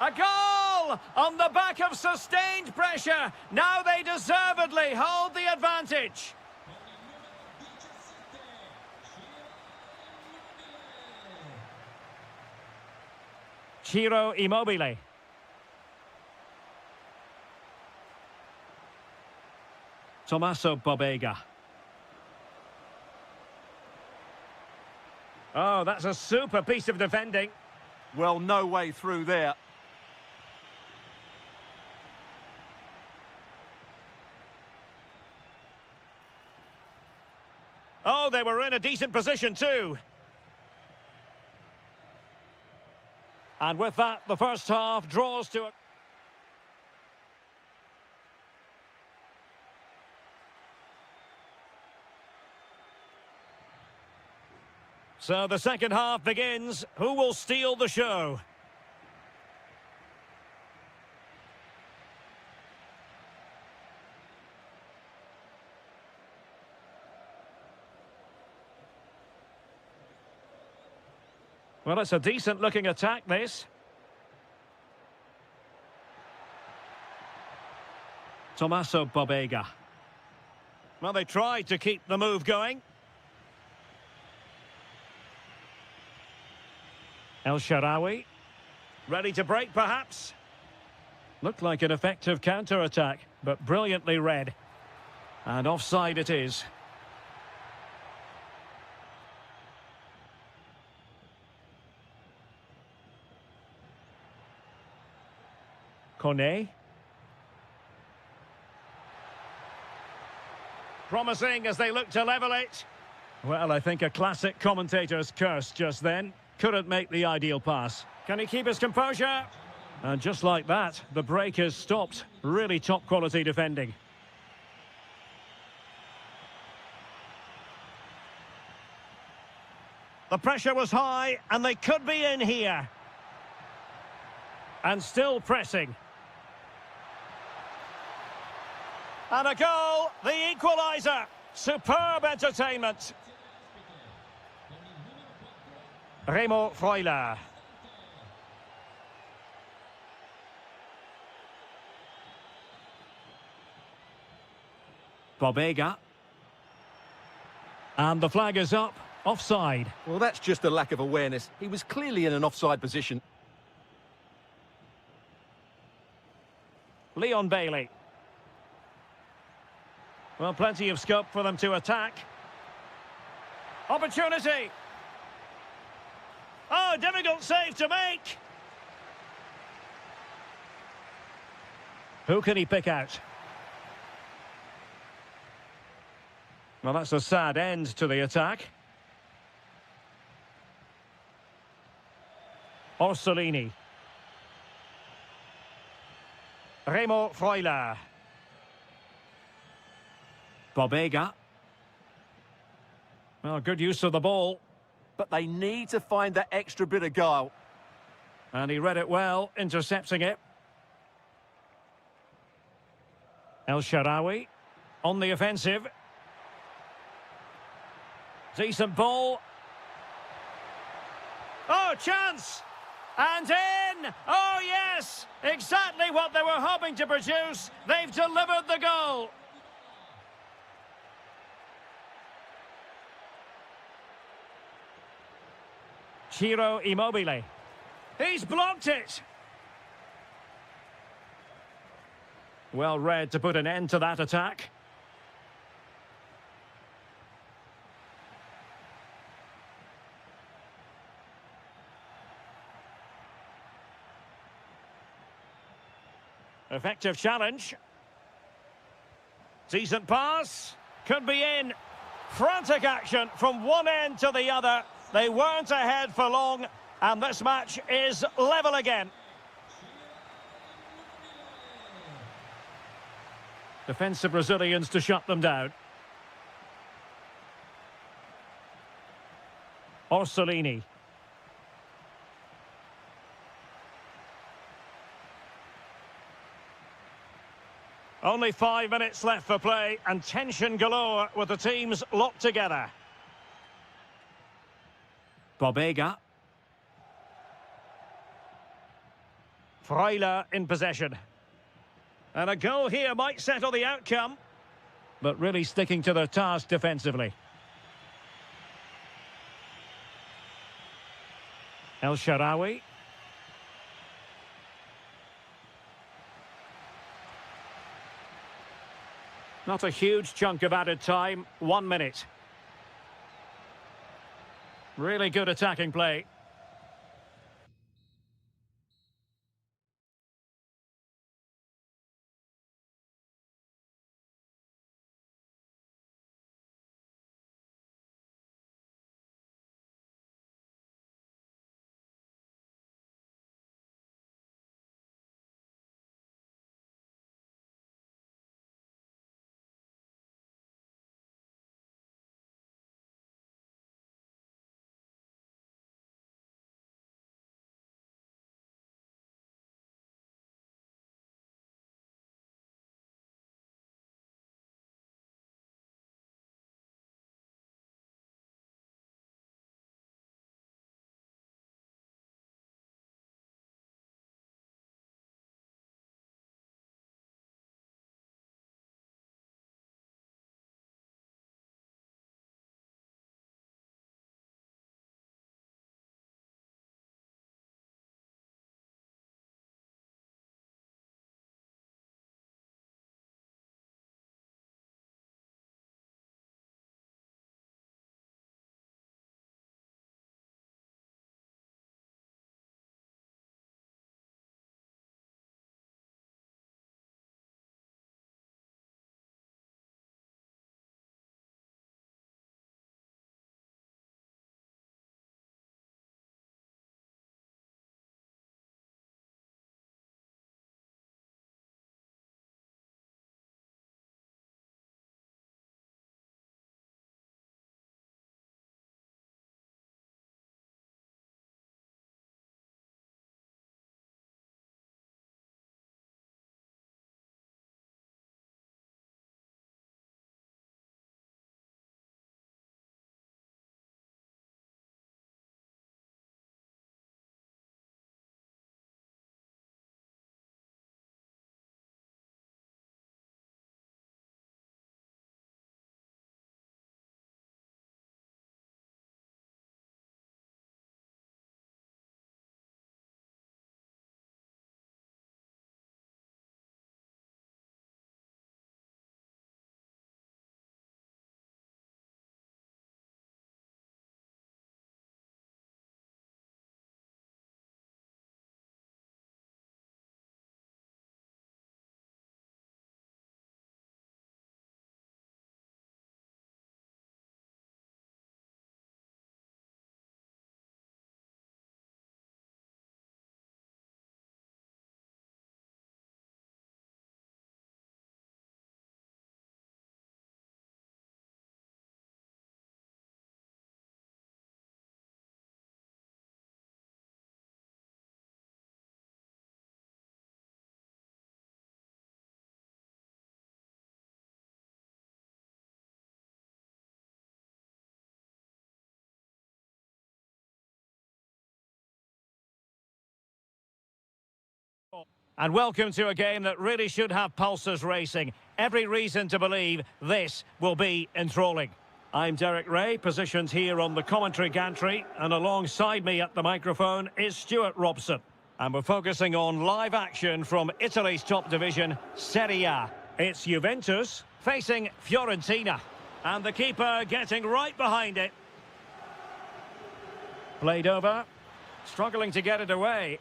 A goal! On the back of sustained pressure. Now they deservedly hold the advantage. Ciro Immobile. Tommaso Pogba. Oh, that's a super piece of defending. Well, no way through there. Oh, they were in a decent position too. And with that, the first half draws to a... So the second half begins. Who will steal the show? Well, it's a decent-looking attack, this. Tommaso Pogba. Well, they tried to keep the move going. El Shaarawy. Ready to break, perhaps? Looked like an effective counter-attack, but brilliantly read. And offside it is. Kone. Promising as they look to level it. Well, I think a classic commentator's curse just then. Couldn't make the ideal pass. Can he keep his composure? And just like that, the break is stopped. Really top quality defending. The pressure was high, and they could be in here. And still pressing. And a goal, the equaliser. Superb entertainment. Remo Freuler. Bobega. And the flag is up. Offside. Well, that's just a lack of awareness. He was clearly in an offside position. Leon Bailey. Well, plenty of scope for them to attack. Opportunity. Oh, difficult save to make. Who can he pick out? Well, that's a sad end to the attack. Orsolini. Remo Freuler. Bobega. Well, good use of the ball. But they need to find that extra bit of guile. And he read it well, intercepting it. El Shaarawy on the offensive. Decent ball. Oh, chance! And in! Oh, yes! Exactly what they were hoping to produce. They've delivered the goal. Ciro Immobile. He's blocked it. Well read to put an end to that attack. Effective challenge. Decent pass. Could be in. Frantic action from one end to the other. They weren't ahead for long, and this match is level again. Defensive Brazilians to shut them down. Orsolini. Only 5 minutes left for play, and tension galore with the teams locked together. Bobega. Freuler in possession. And a goal here might settle the outcome, but really sticking to their task defensively. El Shaarawy. Not a huge chunk of added time, 1 minute. Really good attacking play. And welcome to a game that really should have pulses racing. Every reason to believe this will be enthralling. I'm Derek Ray, positioned here on the commentary gantry, and alongside me at the microphone is Stuart Robson. And we're focusing on live action from Italy's top division, Serie A. It's Juventus facing Fiorentina. And the keeper getting right behind it. Played over. Struggling to get it away.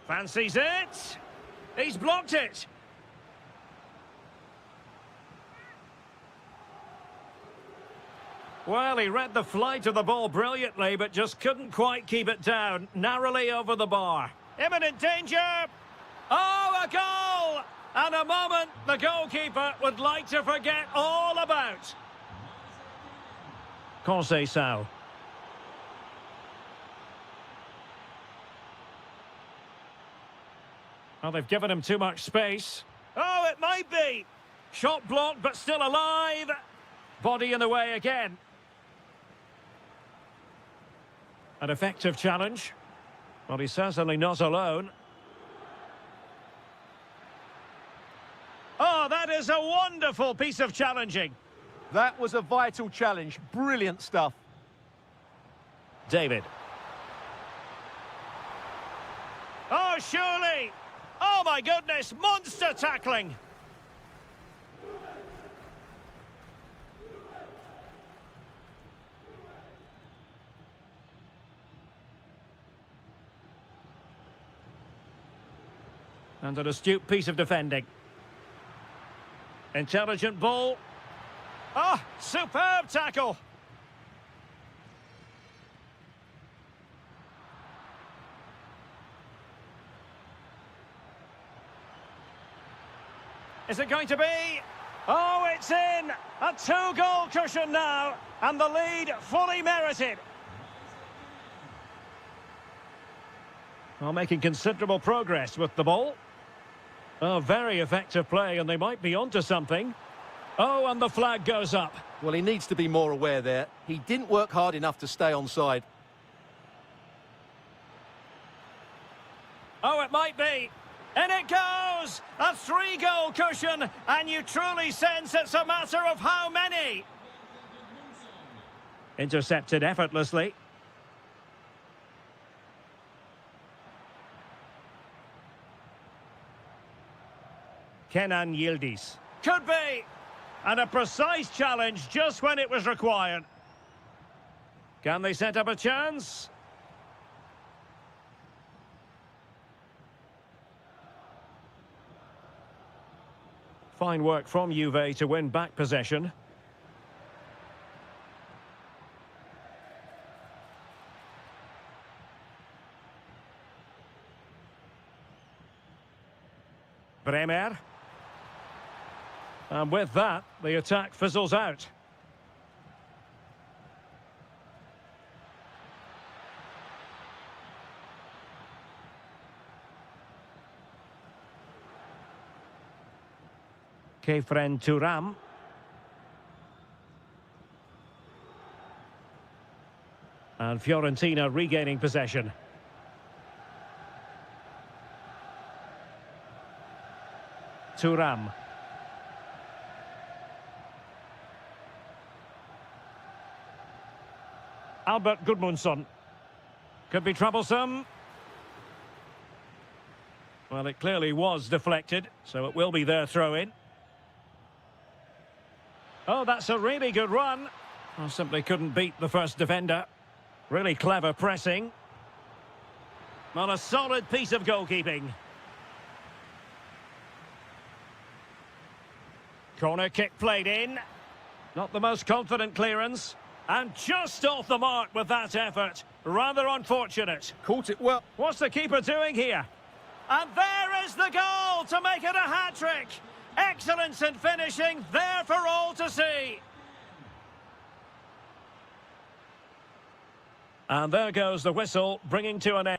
Fancies it. He's blocked it. Well, he read the flight of the ball brilliantly, but just couldn't quite keep it down. Narrowly over the bar. Imminent danger. Oh, a goal! And a moment the goalkeeper would like to forget all about. Conceição. Well, they've given him too much space. Oh, it might be. Shot blocked, but still alive. Body in the way again. An effective challenge. Well, he's certainly not alone. Oh, that is a wonderful piece of challenging. That was a vital challenge. Brilliant stuff. David. Oh, surely. Oh, my goodness. Monster tackling. And an astute piece of defending. Intelligent ball. Ah, superb tackle. Is it going to be? Oh, it's in! A two-goal cushion now, and the lead fully merited. Well, making considerable progress with the ball. Oh, very effective play, and they might be onto something. Oh, and the flag goes up. Well, he needs to be more aware there. He didn't work hard enough to stay onside. Oh, it might be. And it goes! A three-goal cushion, and you truly sense it's a matter of how many. Intercepted effortlessly. Kenan Yildiz. Could be! And a precise challenge just when it was required. Can they set up a chance? Fine work from Juve to win back possession. Bremer. And with that, the attack fizzles out. Kefren Turam. And Fiorentina regaining possession. Turam. Albert Gudmundsson. Could be troublesome. Well, it clearly was deflected, so it will be their throw-in. Oh, that's a really good run. I simply couldn't beat the first defender. Really clever pressing. Well, a solid piece of goalkeeping. Corner kick played in. Not the most confident clearance. And just off the mark with that effort. Rather unfortunate. Caught it well. What's the keeper doing here? And there is the goal to make it a hat-trick. Excellence in finishing, there for all to see. And there goes the whistle, bringing to an end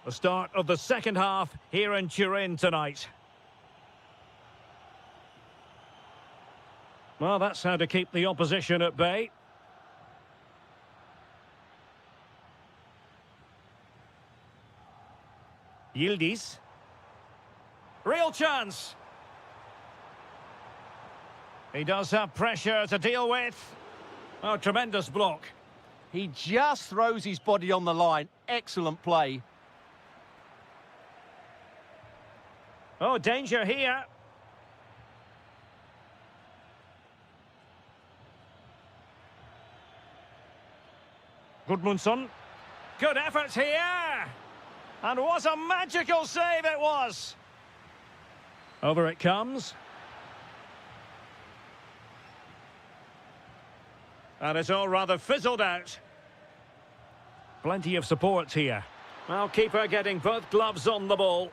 the start of the second half here in Turin tonight. Well, that's how to keep the opposition at bay. Yildiz. Real chance. He does have pressure to deal with. Oh, tremendous block. He just throws his body on the line. Excellent play. Oh, danger here. Gudmundsson. Good effort here. And what a magical save it was. Over it comes. And it's all rather fizzled out. Plenty of support here. Well, keeper getting both gloves on the ball.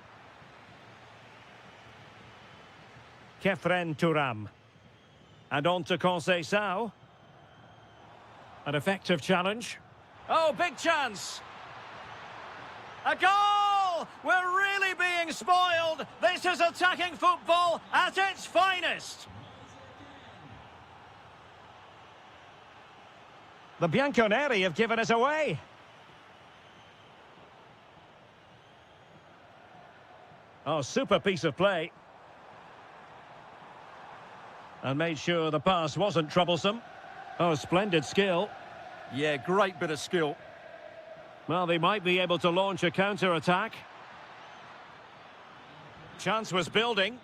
Kefren Turam. And on to Conceição. An effective challenge. Oh, big chance. A goal! We're really being spoiled. This is attacking football at its finest. The Bianconeri have given us away. Oh, super piece of play. And made sure the pass wasn't troublesome. Oh, splendid skill. Yeah, great bit of skill. Well, they might be able to launch a counter-attack. Chance was building.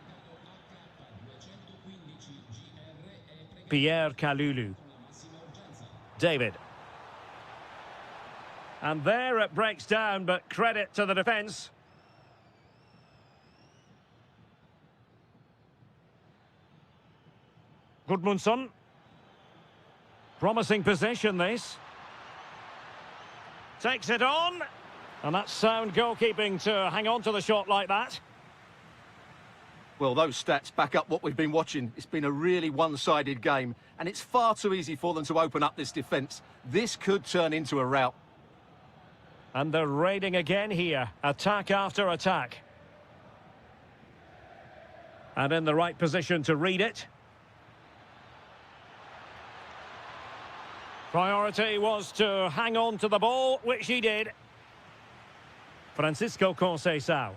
Pierre Kalulu. David. And there it breaks down, but credit to the defence. Gudmundsson. Promising possession, this. Takes it on. And that's sound goalkeeping to hang on to the shot like that. Well, those stats back up what we've been watching. It's been a really one-sided game, and it's far too easy for them to open up this defence. This could turn into a rout. And they're raiding again here. Attack after attack. And in the right position to read it. Priority was to hang on to the ball, which he did. Francisco Conceição.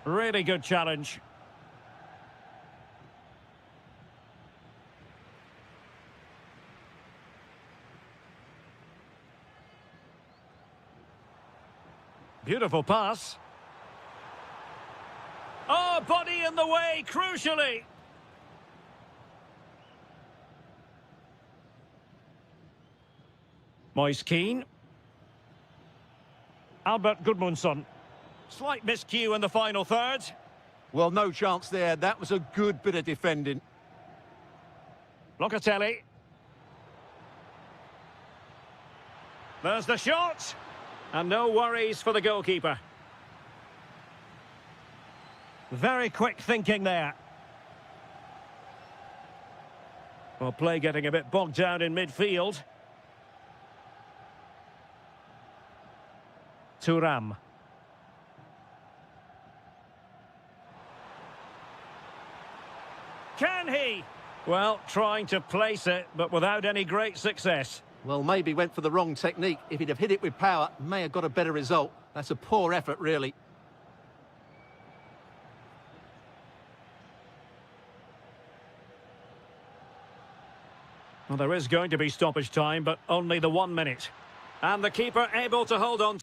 Really good challenge. Beautiful pass. Oh, body in the way, crucially. Moise Keane. Albert Gudmundsson. Slight miscue in the final third. Well, no chance there. That was a good bit of defending. Locatelli. There's the shot. And no worries for the goalkeeper. Very quick thinking there. Well, play getting a bit bogged down in midfield. Turam. Can he? Well, trying to place it, but without any great success. Well, maybe went for the wrong technique. If he'd have hit it with power, may have got a better result. That's a poor effort, really. Well, there is going to be stoppage time, but only the 1 minute. And the keeper able to hold on.